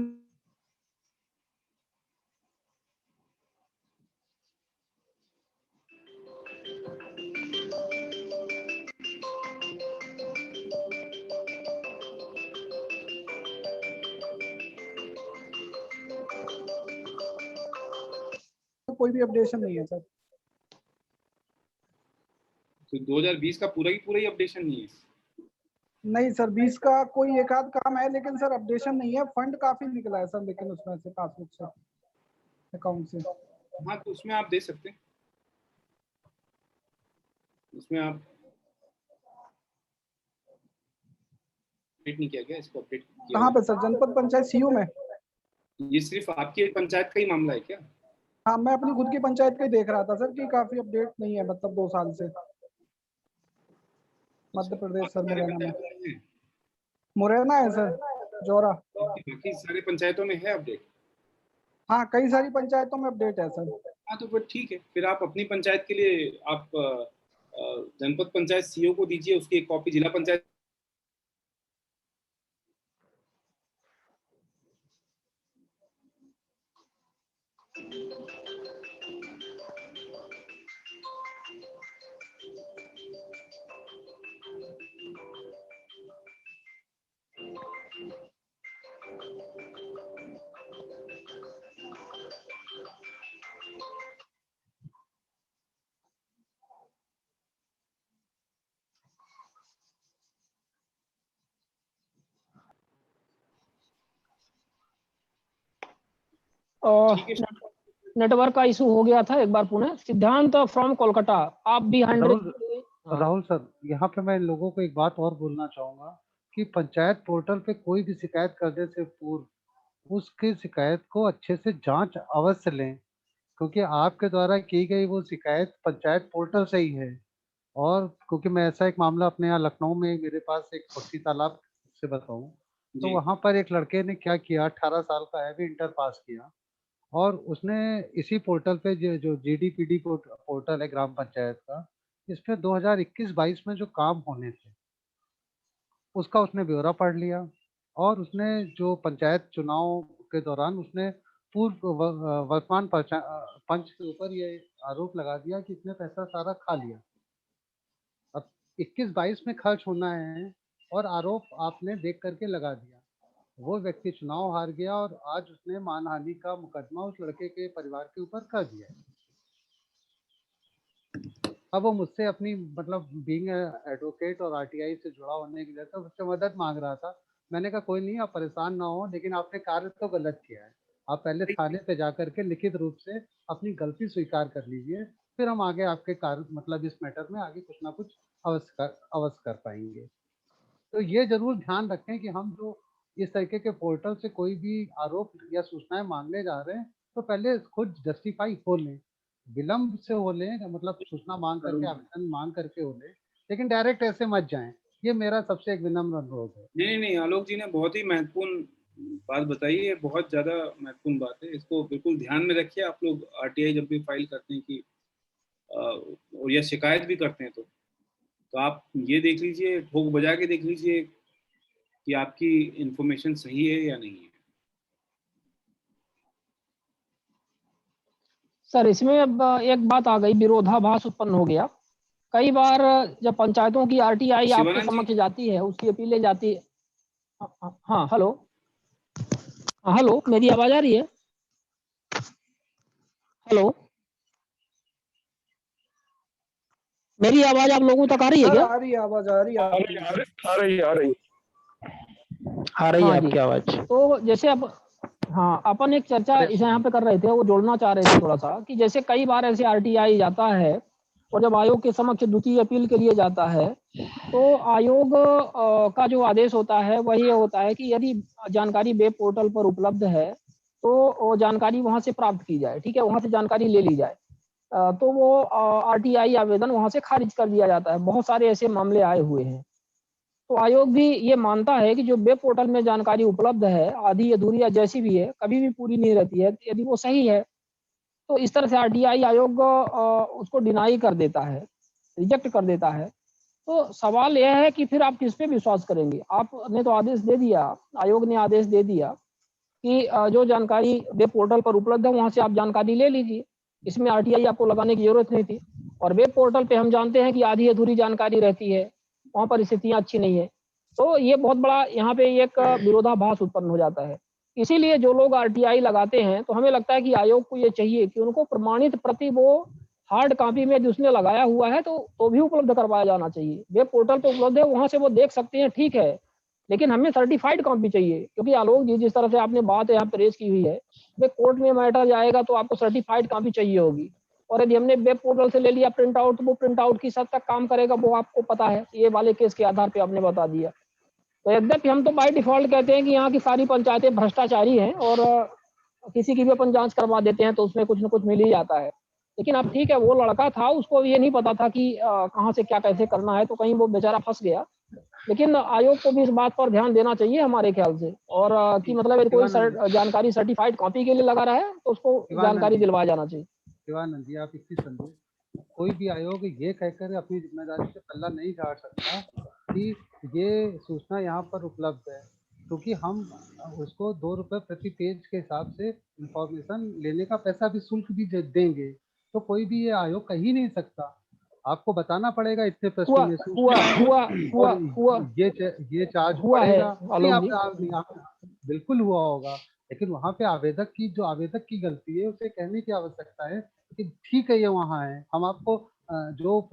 कोई भी अपडेशन नहीं है सर। तो 2020 का पूरा ही अपडेशन नहीं है? नहीं सर, 20 का कोई एक आध काम है, लेकिन सर अपडेशन नहीं है। फंड काफी निकला है सर, लेकिन उसमें से पासबुक से, अकाउंट से। हाँ, तो उसमें आप दे सकते हैं, उसमें आप अपडेट नहीं किया गया, इसको अपडेट किया कहाँ पे सर? जनपद पंचायत सीयू में? ये सिर्फ आपकी पंचायत का ही मामला है क्या? हाँ, मैं अपनी खुद की पंचायत का ही देख रहा था सर कि काफी अपडेट नहीं है, मतलब 2 साल से। मध्य प्रदेश सर, मुरैना में। मुरैना है सर, जोरा। बाकी सारे पंचायतों में है अपडेट? हाँ, कई सारी पंचायतों में अपडेट है सर। हाँ, तो फिर ठीक है, फिर आप अपनी पंचायत के लिए आप जनपद पंचायत सीओ को दीजिए, उसकी एक कॉपी जिला पंचायत नेटवर्क का इशू हो गया था एक बार पुनः। सिद्धांत फ्रॉम कोलकाता, आप भी 100। राहुल सर, यहाँ पे मैं लोगों को एक बात और बोलना चाहूंगा कि पंचायत पोर्टल पे कोई भी शिकायत करने से पूर्व उसकी शिकायत को अच्छे से जांच अवश्य लें, क्योंकि आपके द्वारा की गई वो शिकायत पंचायत पोर्टल से ही है। और क्योंकि मैं ऐसा एक मामला अपने यहाँ लखनऊ में मेरे पास एक खुर्सी तालाब से बताऊं, तो वहां पर एक लड़के ने क्या किया, 18 साल का है, भी इंटर पास किया, और उसने इसी पोर्टल पे जो जीडीपीडी पोर्टल है ग्राम पंचायत का, इसमें 2021-22 में जो काम होने थे उसका उसने ब्यौरा पढ़ लिया, और उसने जो पंचायत चुनाव के दौरान उसने पूर्व वर्तमान पंच के ऊपर ये आरोप लगा दिया कि इसने पैसा सारा खा लिया। अब 21-22 में खर्च होना है और आरोप आपने देख करके लगा दिया। वो व्यक्ति चुनाव हार गया और आज उसने मानहानि का मुकदमा उस लड़के के परिवार के ऊपर कर दिया है। अब वो मुझसे अपनी मतलब बीइंग एडवोकेट और आरटीआई से जुड़ा होने की वजह से उससे मदद मांग रहा था। मैंने कहा कोई नहीं, आप परेशान ना हो, लेकिन आपने कार्य तो गलत किया है। आप पहले थाने पे जा करके लिखित रूप से अपनी गलती स्वीकार कर लीजिए, फिर हम आगे आपके कार्य मतलब इस मैटर में आगे कुछ ना कुछ अवश्य कर पाएंगे। तो ये जरूर ध्यान रखें कि हम जो इस तरीके के पोर्टल से कोई भी आरोप या सूचनाएं मांगने जा रहे हैं तो पहले खुद जस्टिफाई हो लें विलंब से हो ले, मतलब सूचना मांग करके, आवेदन मांग करके हो ले, लेकिन डायरेक्ट ऐसे मत जाएं। ये मेरा सबसे एक विनम्र अनुरोध है। नहीं नहीं, आलोक जी ने बहुत ही महत्वपूर्ण बात बताई है, बहुत ज्यादा महत्वपूर्ण बात है, इसको बिल्कुल ध्यान में रखिए आप लोग आरटीआई जब भी फाइल करते हैं कि और या शिकायत भी करते हैं तो आप ये देख लीजिए, ठोक बजा के देख लीजिए कि आपकी इंफॉर्मेशन सही है या नहीं है। सर इसमें अब एक बात आ गई, विरोधाभास उत्पन्न हो गया। कई बार जब पंचायतों की आरटीआई आपके शिवानंद जी, समक्ष जाती है, उसकी अपीलें जाती है। हाँ हेलो, हाँ हेलो, मेरी आवाज आ रही है? हेलो, मेरी आवाज आप लोगों तक आ रही है सर क्या? आ रही है आवाज, आ रही है आपकी। आ रही है आपकी आवाज। तो जैसे अब हाँ, अपन एक चर्चा इस यहाँ पे कर रहे थे, वो जोड़ना चाह रहे थे थोड़ा सा, कि जैसे कई बार ऐसे आरटीआई जाता है और जब आयोग के समक्ष द्वितीय अपील के लिए जाता है, तो आयोग का जो आदेश होता है वही ये होता है कि यदि जानकारी वेब पोर्टल पर उपलब्ध है तो वो जानकारी वहां से प्राप्त की जाए, ठीक है, वहां से जानकारी ले ली जाए। तो वो आरटीआई आवेदन वहां से खारिज कर दिया जाता है। बहुत सारे ऐसे मामले आए हुए हैं। तो आयोग भी ये मानता है कि जो वेब पोर्टल में जानकारी उपलब्ध है, आधी अधूरी या जैसी भी है, कभी भी पूरी नहीं रहती है, यदि वो सही है तो इस तरह से आरटीआई आयोग उसको डिनाई कर देता है, रिजेक्ट कर देता है। तो सवाल यह है कि फिर आप किस पे विश्वास करेंगे? आपने तो आदेश दे दिया, आयोग ने आदेश दे दिया कि जो जानकारी वेब पोर्टल पर उपलब्ध है वहां से आप जानकारी ले लीजिए, इसमें आरटीआई आपको लगाने की जरूरत नहीं थी। और वेब पोर्टल पे हम जानते हैं कि आधी अधूरी जानकारी रहती है, वहां पर स्थितियां अच्छी नहीं है। तो ये बहुत बड़ा यहाँ पे एक विरोधाभास उत्पन्न हो जाता है। इसीलिए जो लोग आरटीआई लगाते हैं तो हमें लगता है कि आयोग को ये चाहिए कि उनको प्रमाणित प्रति वो हार्ड कॉपी में जिसने लगाया हुआ है तो भी उपलब्ध करवाया जाना चाहिए। वेब पोर्टल पे उपलब्ध है, वहां से वो देख सकते हैं, ठीक है, लेकिन हमें सर्टिफाइड कॉपी चाहिए। क्योंकि आलोक जी, जिस तरह से आपने बात यहाँ पे रेज की हुई है, वे कोर्ट में मैटर जाएगा तो आपको सर्टिफाइड कॉपी चाहिए होगी। और यदि हमने वेब पोर्टल से ले लिया प्रिंट आउट, तो वो प्रिंट आउट किस हद तक काम करेगा वो आपको पता है, ये वाले केस के आधार पे आपने बता दिया। तो यद्यपि हम तो बाय डिफॉल्ट कहते हैं कि यहाँ की सारी पंचायतें भ्रष्टाचारी हैं और किसी की भी अपन जांच करवा देते हैं तो उसमें कुछ न कुछ मिल ही जाता है। लेकिन अब ठीक है, वो लड़का था, उसको ये नहीं पता था कि कहाँ से क्या कैसे करना है, तो कहीं वो बेचारा फंस गया। लेकिन आयोग को भी इस बात पर ध्यान देना चाहिए हमारे ख्याल से, और कि मतलब यदि कोई जानकारी सर्टिफाइड कॉपी के लिए लगा रहा है तो उसको जानकारी दिलवाया जाना चाहिए। शिवानंद जी, आप इसकी समझे, कोई भी आयोग ये कहकर अपनी जिम्मेदारी से पल्ला नहीं झाड़ सकता कि ये सूचना यहाँ पर उपलब्ध है, क्योंकि हम उसको 2 रुपए प्रति पेज के हिसाब से इंफॉर्मेशन लेने का पैसा भी शुल्क भी देंगे, तो कोई भी ये आयोग कह ही नहीं सकता। आपको बताना पड़ेगा इतने पृष्ठों में ये चार्ज पड़ेगा। बिल्कुल हुआ होगा, लेकिन वहाँ पे आवेदक की गलती है, उसे कहने की आवश्यकता है कि ठीक है ये वहाँ है, हम आपको जो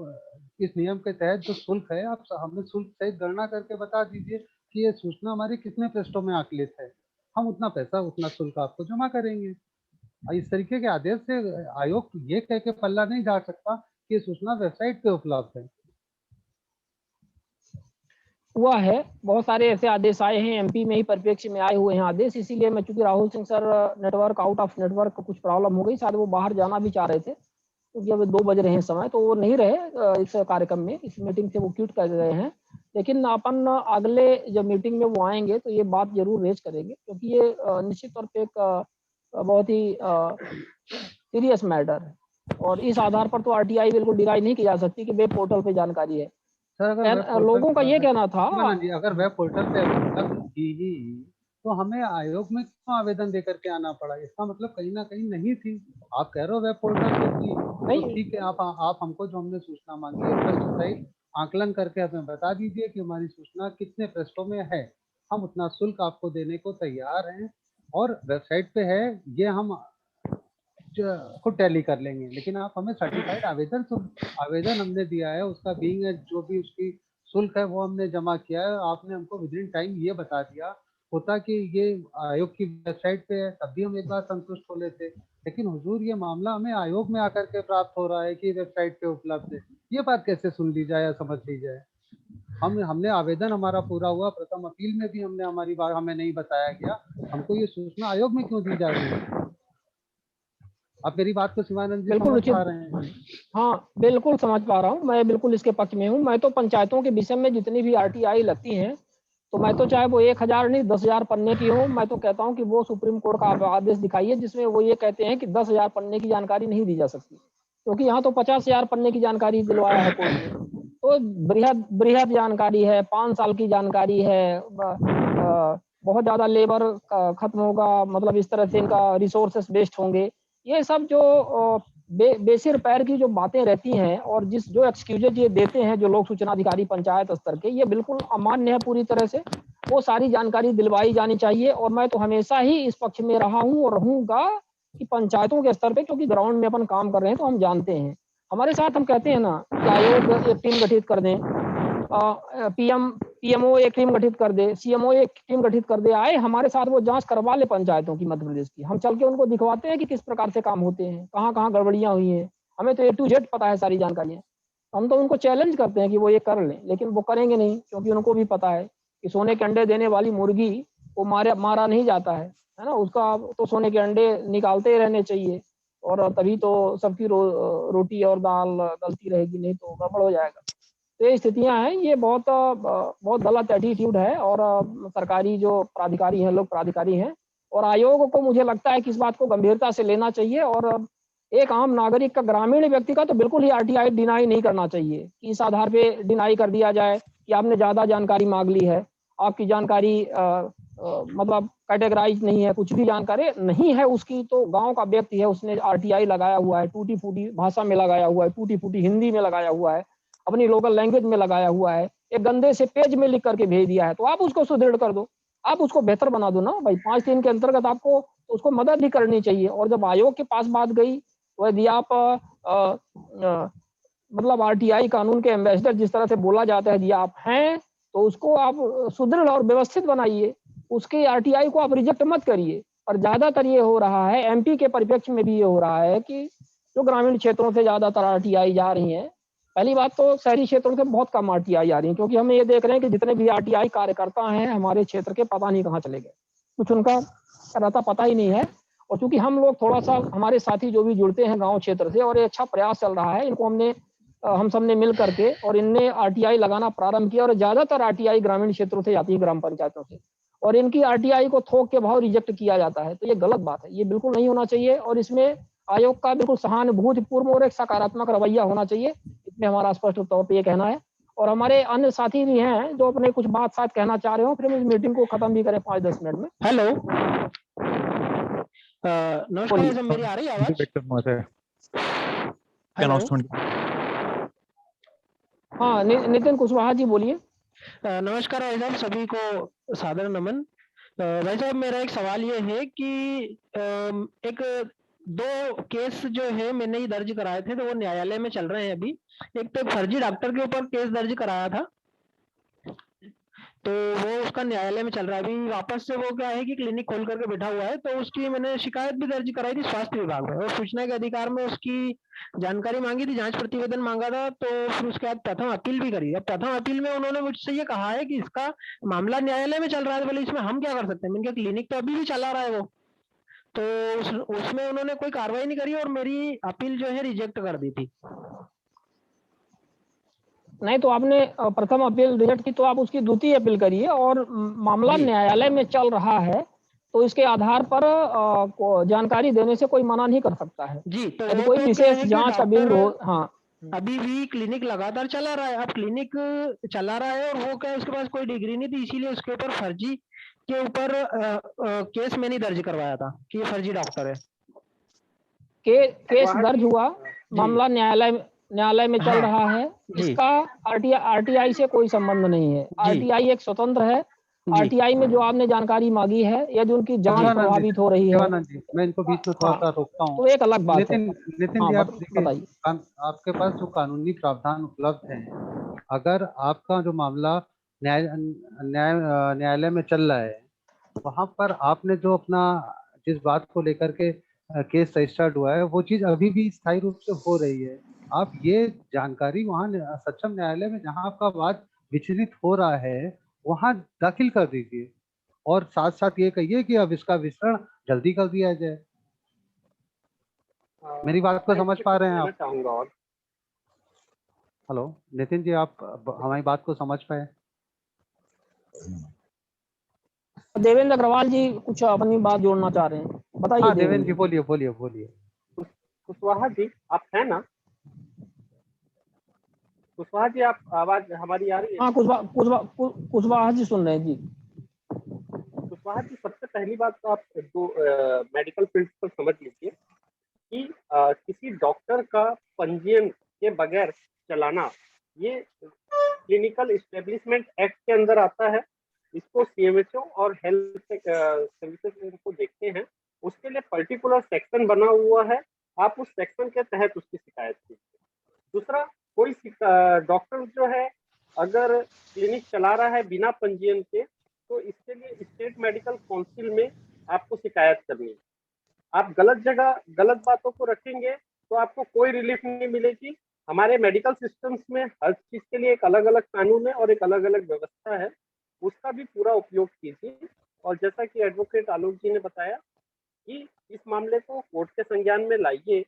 इस नियम के तहत जो शुल्क है आप हमें शुल्क सहित गणना करके बता दीजिए कि ये सूचना हमारी कितने पृष्ठों में आकलित है, हम उतना पैसा उतना शुल्क आपको जमा करेंगे। इस तरीके के आदेश से आयोग ये कह के पल्ला नहीं झाड़ सकता कि ये सूचना वेबसाइट पे उपलब्ध है। हुआ है, बहुत सारे ऐसे आदेश आए हैं, एमपी में ही परिप्रेक्ष्य में आए हुए हैं आदेश। इसीलिए मैं, चूंकि Rahul Singh sir network out of network कुछ प्रॉब्लम हो गई, शायद वो बाहर जाना भी चाह रहे थे, क्योंकि अभी 2 बज रहे हैं समय, तो वो नहीं रहे इस कार्यक्रम में, इस मीटिंग से वो क्यूट कर गए हैं। लेकिन अपन अगले जब मीटिंग में वो आएंगे तो ये बात जरूर रेज करेंगे, क्योंकि ये निश्चित तौर पे एक बहुत ही सीरियस मैटर है, और इस आधार पर तो आरटीआई बिल्कुल डिनाई नहीं की जा सकती कि वेब पोर्टल पे जानकारी है। सर, अगर लोगों का ये कहना था, अगर वेब पोर्टल पे उपलब्ध थी ही तो हमें आयोग में क्यों आवेदन देकर के आना पड़ा? इसका मतलब कहीं ना कहीं नहीं थी। आप कह रहे हो वेब पोर्टल पे थी, तो ठीक है, आप हमको जो हमने सूचना मांगी है पृष्ठ सहित आकलन करके हमें बता दीजिए कि हमारी सूचना कितने पृष्ठों में है, हम उतना शुल्क आपको देने को तैयार हैं और वेबसाइट पे है, ये हम खुद टैली कर लेंगे। लेकिन आप हमें सर्टिफाइड आवेदन हमने दिया है, उसका बीइंग जो भी उसकी शुल्क है वो हमने जमा किया है, आपने हमको विद इन टाइम ये बता दिया होता कि ये आयोग की वेबसाइट पे है, तब भी हम एक बार संतुष्ट हो लेते। लेकिन हुजूर, ये मामला हमें आयोग में आकर के प्राप्त हो रहा है कि वेबसाइट पे उपलब्ध है, ये बात कैसे सुन ली जाए या समझ ली जाए? हमने आवेदन हमारा पूरा हुआ, प्रथम अपील में भी हमने हमारी बात हमें नहीं बताया गया, हमको ये सूचना आयोग में क्यों दी जा रही है? आप मेरी बात को शिवानंद जी बिल्कुल समझ उचित। पा रहे हैं? हाँ बिल्कुल समझ पा रहा हूँ, मैं बिल्कुल इसके पक्ष में हूँ। मैं तो पंचायतों के विषय में जितनी भी आरटीआई लगती हैं, तो मैं तो चाहे वो 1000 नहीं 10,000 पन्ने की हो, मैं तो कहता हूँ कि वो सुप्रीम कोर्ट का आप आदेश दिखाइए जिसमें वो ये कहते हैं कि 10,000 पन्ने की जानकारी नहीं दी जा सकती, क्योंकि यहाँ तो 50,000 पन्ने की जानकारी दिलवाया है कोर्ट ने। तो बृहद बृहद जानकारी है, 5 साल की जानकारी है, बहुत ज्यादा लेबर खत्म होगा, मतलब इस तरह से इनका रिसोर्सेस वेस्ट होंगे। ये सब जो बेसिर पैर की जो बातें रहती हैं और जो एक्सक्यूजेज ये देते हैं जो लोक सूचना अधिकारी पंचायत स्तर के, ये बिल्कुल अमान्य है पूरी तरह से। वो सारी जानकारी दिलवाई जानी चाहिए, और मैं तो हमेशा ही इस पक्ष में रहा हूँ और रहूंगा कि पंचायतों के स्तर पे, क्योंकि ग्राउंड में अपन काम कर रहे हैं तो हम जानते हैं। हमारे साथ हम कहते हैं ना कि आयोग एक टीम गठित कर दें, पीएमओ एक टीम गठित कर दे, सीएमओ एक टीम गठित कर दे, आए हमारे साथ वो जांच करवा ले पंचायतों की, मध्य प्रदेश की। हम चल के उनको दिखवाते हैं कि किस प्रकार से काम होते हैं, कहाँ कहाँ गड़बड़ियां हुई हैं। हमें तो A to Z पता है सारी जानकारियां। हम तो उनको चैलेंज करते हैं कि वो ये कर लें, लेकिन वो करेंगे नहीं, क्योंकि उनको भी पता है कि सोने के अंडे देने वाली मुर्गी को मारा नहीं जाता है ना। उसका तो सोने के अंडे निकालते ही रहने चाहिए, और तभी तो सबकी रोटी और दाल गलती रहेगी, नहीं तो गड़बड़ हो जाएगा। तो ये स्थितियां हैं, ये बहुत गलत एटीट्यूड है। और सरकारी जो प्राधिकारी हैं, लोक प्राधिकारी हैं, और आयोग को मुझे लगता है कि इस बात को गंभीरता से लेना चाहिए। और एक आम नागरिक का, ग्रामीण व्यक्ति का तो बिल्कुल ही आरटीआई डिनाई नहीं करना चाहिए कि इस आधार पे डिनाई कर दिया जाए कि आपने ज्यादा जानकारी मांग ली है, आपकी जानकारी मतलब कैटेगराइज नहीं है, कुछ भी जानकारी नहीं है उसकी। तो गांव का व्यक्ति है, उसने आरटीआई लगाया हुआ है, टूटी फूटी भाषा में लगाया हुआ है, टूटी फूटी हिंदी में लगाया हुआ है, अपनी लोकल लैंग्वेज में लगाया हुआ है, एक गंदे से पेज में लिख करके भेज दिया है, तो आप उसको सुदृढ़ कर दो, आप उसको बेहतर बना दो ना भाई। 5 दिन के अंतर्गत आपको उसको मदद भी करनी चाहिए। और जब आयोग के पास बात गई, तो यदि आप मतलब आरटीआई कानून के एम्बेसडर जिस तरह से बोला जाता है यदि आप हैं, तो उसको आप सुदृढ़ और व्यवस्थित बनाइए, उसके आरटीआई को आप रिजेक्ट मत करिए। और ज्यादातर ये हो रहा है, एमपी के परिप्रेक्ष्य में भी ये हो रहा है कि जो ग्रामीण क्षेत्रों से ज्यादातर आरटीआई जा रही हैं। पहली बात तो शहरी क्षेत्रों से बहुत कम आरटीआई आ रही है, क्योंकि हम ये देख रहे हैं कि जितने भी आरटीआई कार्यकर्ता हैं हमारे क्षेत्र के, पता नहीं कहाँ चले गए, कुछ उनका रहता पता ही नहीं है। और चूंकि हम लोग थोड़ा सा, हमारे साथी जो भी जुड़ते हैं गांव क्षेत्र से, और ये अच्छा प्रयास चल रहा है, इनको हम सब ने मिल करके और इनने आरटीआई लगाना प्रारंभ किया। और ज्यादातर आरटीआई ग्रामीण क्षेत्रों से आती है, ग्राम पंचायतों से, और इनकी आरटीआई को थोक के भाव रिजेक्ट किया जाता है। तो ये गलत बात है, ये बिल्कुल नहीं होना चाहिए। और इसमें आयोग का बिल्कुल सहानुभूतिपूर्ण और एक सकारात्मक रवैया होना चाहिए, इसमें हमारा स्पष्ट तौर पर ये कहना है। और हमारे अन्य साथी भी हैं जो अपने कुछ बात साथ कहना चाह रहे हो, फिर हम इस मीटिंग को खत्म भी करें 5-10 मिनट में। हेलो, नमस्कार, जब मेरी आ रही है आवाज? हाँ, नितिन कुशवाहा जी बोलिए। नमस्कार भाई साहब, सभी को सादर नमन। भाई साहब, मेरा एक सवाल ये है कि एक 2 केस जो है मैंने ही दर्ज कराए थे, तो वो न्यायालय में चल रहे हैं अभी। एक तो फर्जी डॉक्टर के ऊपर केस दर्ज कराया था, तो वो उसका न्यायालय में चल रहा है अभी। वापस से वो क्या है कि क्लिनिक खोल करके बैठा हुआ है, तो उसकी मैंने शिकायत भी दर्ज कराई थी स्वास्थ्य विभाग में, और सूचना के अधिकार में उसकी जानकारी मांगी थी, जांच प्रतिवेदन मांगा था। तो फिर उसके बाद प्रथम अपील भी करी। अब प्रथम अपील में उन्होंने मुझसे ये कहा है कि इसका मामला न्यायालय में चल रहा है, बोले इसमें हम क्या कर सकते हैं। मैंने कहा क्लिनिक तो अभी भी चला रहा है वो, तो उसमें उन्होंने कोई कार्रवाई नहीं करी और मेरी अपील जो है रिजेक्ट कर दी थी। नहीं, तो आपने प्रथम अपील रिजेक्ट की, तो आप उसकी द्वितीय अपील करिए। और मामला न्यायालय में चल रहा है, तो इसके आधार पर जानकारी देने से कोई मना नहीं कर सकता है जी। तो यदि कोई विशेष जांच अभिन्न हो। हाँ, अभी भी क्लिनिक लगातार चला रहा है। अब क्लिनिक चला रहा है और वो क्या, उसके पास कोई डिग्री नहीं थी, इसीलिए उसके ऊपर फर्जी के ऊपर केस मैंने दर्ज करवाया था कि ये फर्जी डॉक्टर है। केस दर्ज हुआ, मामला न्यायालय में चल रहा है। इसका आरटीआई से कोई संबंध नहीं है। आरटीआई एक स्वतंत्र है। आरटीआई में जो आपने जानकारी मांगी है, यदि उनकी जांच प्रभावित हो रही है, मैं इनको बीच में थोड़ा सा रोकता हूँ, तो एक अलग बात है। नितिन जी, आप देखिए, आपके पास जो कानूनी प्रावधान उपलब्ध है, अगर आपका जो मामला न्यायालय में चल रहा है, वहां पर आपने जो अपना जिस बात को लेकर के केस रजिस्टर्ड हुआ है, वो चीज अभी भी स्थायी रूप से हो रही है। आप ये जानकारी वहां सक्षम न्यायालय में जहां आपका वाद विचलित हो रहा है, वहां दाखिल कर दीजिए, और साथ साथ ये कहिए कि अब इसका विस्तरण जल्दी कर दिया जाए। मेरी बात को मैं समझ इसमें पा कुछ रहे हैं कहना आप? चाहूंगा और हेलो नितिन जी, आप हमारी बात को समझ पाए? देवेंद्र अग्रवाल जी कुछ अपनी बात जोड़ना चाह रहे हैं, बताइए हाँ देवेंद्र देवेंद्र जी, जी। बोलिए बोलिए बोलिए। कुशवाहा जी आप हैं ना? कुशवाहा जी आप आवाज हमारी आ रही है? हाँ, कुशवाहा जी सुन रहे हैं जी। कुशवाहा जी, सबसे पहली बात तो आप दो मेडिकल फील्ड पर समझ लीजिए कि किसी डॉक्टर का पंजीयन के बगैर चलाना ये क्लिनिकल इस्टेब्लिशमेंट एक्ट के अंदर आता है। इसको सीएमएचओ और हेल्थ सर्विसेज इनको देखते हैं, उसके लिए पर्टिकुलर सेक्शन बना हुआ है, आप उस सेक्शन के तहत उसकी शिकायत कीजिए। दूसरा, कोई डॉक्टर जो है अगर क्लिनिक चला रहा है बिना पंजीयन के, तो इसके लिए स्टेट मेडिकल काउंसिल में आपको शिकायत करनी है। आप गलत जगह गलत बातों को रखेंगे तो आपको कोई रिलीफ नहीं मिलेगी। हमारे मेडिकल सिस्टम्स में हर चीज के लिए एक अलग अलग कानून है और एक अलग अलग व्यवस्था है, उसका भी पूरा उपयोग कीजिए। और जैसा कि एडवोकेट आलोक जी ने बताया कि इस मामले को कोर्ट के संज्ञान में लाइए,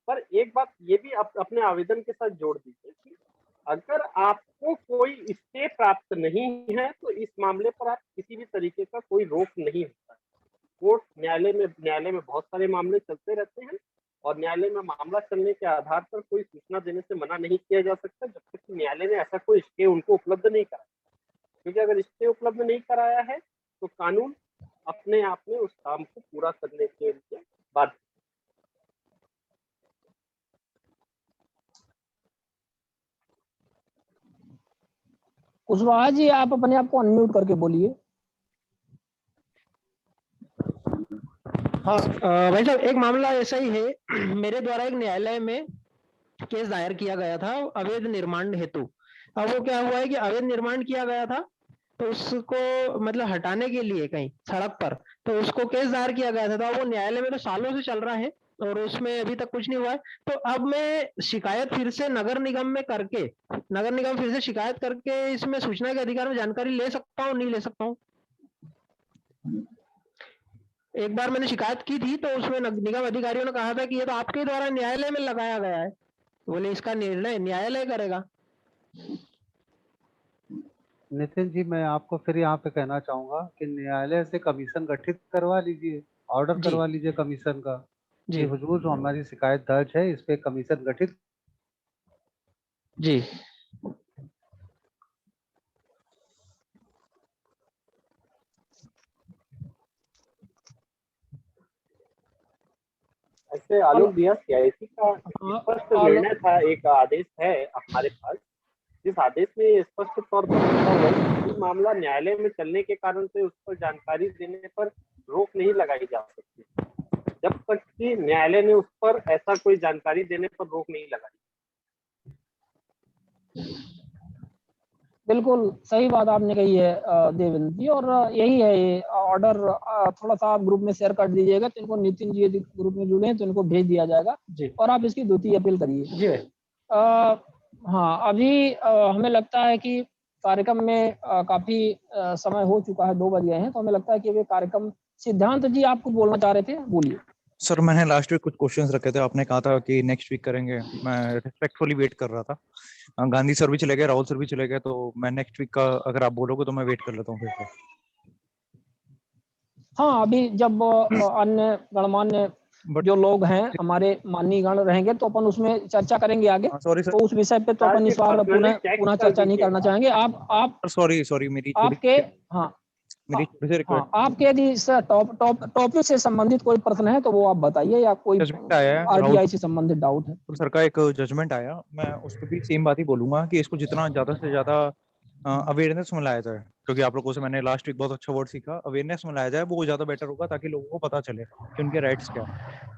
पर एक बात ये भी अपने आवेदन के साथ जोड़ दीजिए कि अगर आपको कोई स्टे प्राप्त नहीं है तो इस मामले पर आप किसी भी तरीके का कोई रोक नहीं होता है। कोर्ट न्यायालय में बहुत सारे मामले चलते रहते हैं और न्यायालय में मामला चलने के आधार पर कोई सूचना देने से मना नहीं किया जा सकता जब तक कि न्यायालय ने ऐसा कोई स्टे उनको उपलब्ध नहीं कराया। क्योंकि अगर स्टे उपलब्ध नहीं कराया है तो कानून अपने आप में उस काम को पूरा करने के लिए बाध्य। कुशवाहा जी आप अपने आप को अनम्यूट करके बोलिए। हाँ भाई साहब, एक मामला ऐसा ही है। मेरे द्वारा एक न्यायालय में केस दायर किया गया था अवैध निर्माण हेतु। अब वो क्या हुआ है कि अवैध निर्माण किया गया था तो उसको मतलब हटाने के लिए कहीं सड़क पर, तो उसको केस दायर किया गया था। तो वो न्यायालय में तो सालों से चल रहा है और उसमें अभी तक कुछ नहीं हुआ है। तो अब मैं शिकायत फिर से नगर निगम में करके, नगर निगम फिर से शिकायत करके इसमें सूचना के अधिकार में जानकारी ले सकता हूँ, नहीं ले सकता हूँ? एक बार मैंने शिकायत की थी तो उसमें निगम अधिकारियों ने कहा था कि ये तो आपके द्वारा न्यायालय में लगाया गया है। बोले इसका निर्णय न्यायालय करेगा। नितिन जी, मैं आपको फिर यहाँ पे कहना चाहूंगा कि न्यायालय से कमीशन गठित करवा लीजिए, ऑर्डर जी करवा लीजिए कमीशन का कि जी हुजूर जो हमारी शिकायत दर्ज है इस पे कमीशन गठित। जी ऐसे आलोक दिया सीआईसी का स्पष्ट निर्णय था, एक आदेश है हमारे पास, जिस आदेश में स्पष्ट तौर पर लिखा हुआ है कि मामला न्यायालय में चलने के कारण से उस पर जानकारी देने पर रोक नहीं लगाई जा सकती जब तक कि न्यायालय ने उस पर ऐसा कोई जानकारी देने पर रोक नहीं लगाई। बिल्कुल सही बात आपने कही है देवेंद्र जी, और यही है ये ऑर्डर। थोड़ा सा आप ग्रुप में शेयर कर दीजिएगा, तो इनको नितिन जी यदि ग्रुप में जुड़े हैं तो इनको भेज दिया जाएगा जी और आप इसकी द्वितीय अपील करिए। जी हाँ, अभी हमें लगता है कि कार्यक्रम में काफी समय हो चुका है, 2 बज गए हैं, तो हमें लगता है कि ये कार्यक्रम, सिद्धांत जी आप कुछ बोलना चाह रहे थे, बोलिए। सर मैंने लास्ट वीक कुछ क्वेश्चंस रखे थे, आपने कहा था कि नेक्स्ट वीक करेंगे, मैं रिस्पेक्टफुली वेट कर रहा था। गांधी सर भी चले गए, राहुल सर भी चले गए, तो मैं नेक्स्ट वीक का अगर आप बोलोगे तो मैं वेट कर लेता हूँ फिर से। हाँ, अभी जब अन्य गणमान्य जो लोग हैं हमारे माननीय गण रहेंगे तो अपन उसमें चर्चा करेंगे आगे। सॉरी सर, तो उस विषय पे तो अपन इस बार पुनः चर्चा नहीं करना चाहेंगे। आप सॉरी मेरी आपके मेरी छोटी सी रिक्वेस्ट, आपके यदि इस टॉपिक से संबंधित कोई प्रश्न है तो वो आप बताइए, या कोई जजमेंट आया है आरटीआई से संबंधित डाउट है तो सर का एक जजमेंट आया, मैं उस पर भी सेम बात ही बोलूंगा कि इसको जितना ज्यादा से ज्यादा अवेयरनेस में लाया जाए, क्योंकि आप लोगों से मैंने लास्ट वीक बहुत अच्छा वर्ड सीखा, अवेयरनेस में लाया जाए, वो ज्यादा बेटर होगा ताकि लोगों को पता चले कि उनके राइट्स क्या है।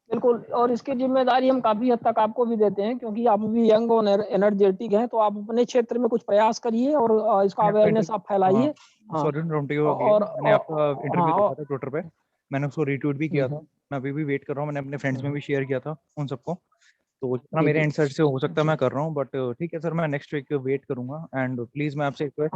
बिल्कुल, और इसकी जिम्मेदारी हम काफी हद तक आपको भी देते हैं, क्योंकि आप भी यंग और एनर्जेटिक हैं, तो आप अपने क्षेत्र में कुछ प्रयास करिए और इसका अवेयरनेस आप फैलाइए। सॉरी और मैंने आपका इंटरव्यू देखा था ट्विटर पे, मैंने उसको रीट्वीट भी किया था, मैं अभी भी वेट कर रहा हूँ, मैंने अपने फ्रेंड्स में भी शेयर किया था उन सबको, तो जितना मेरे एंड साइड से हो सकता है मैं कर रहा हूँ, बट ठीक है सर, मैं नेक्स्ट वीक वेट करूंगा। एंड प्लीज मैं आपसे रिक्वेस्ट,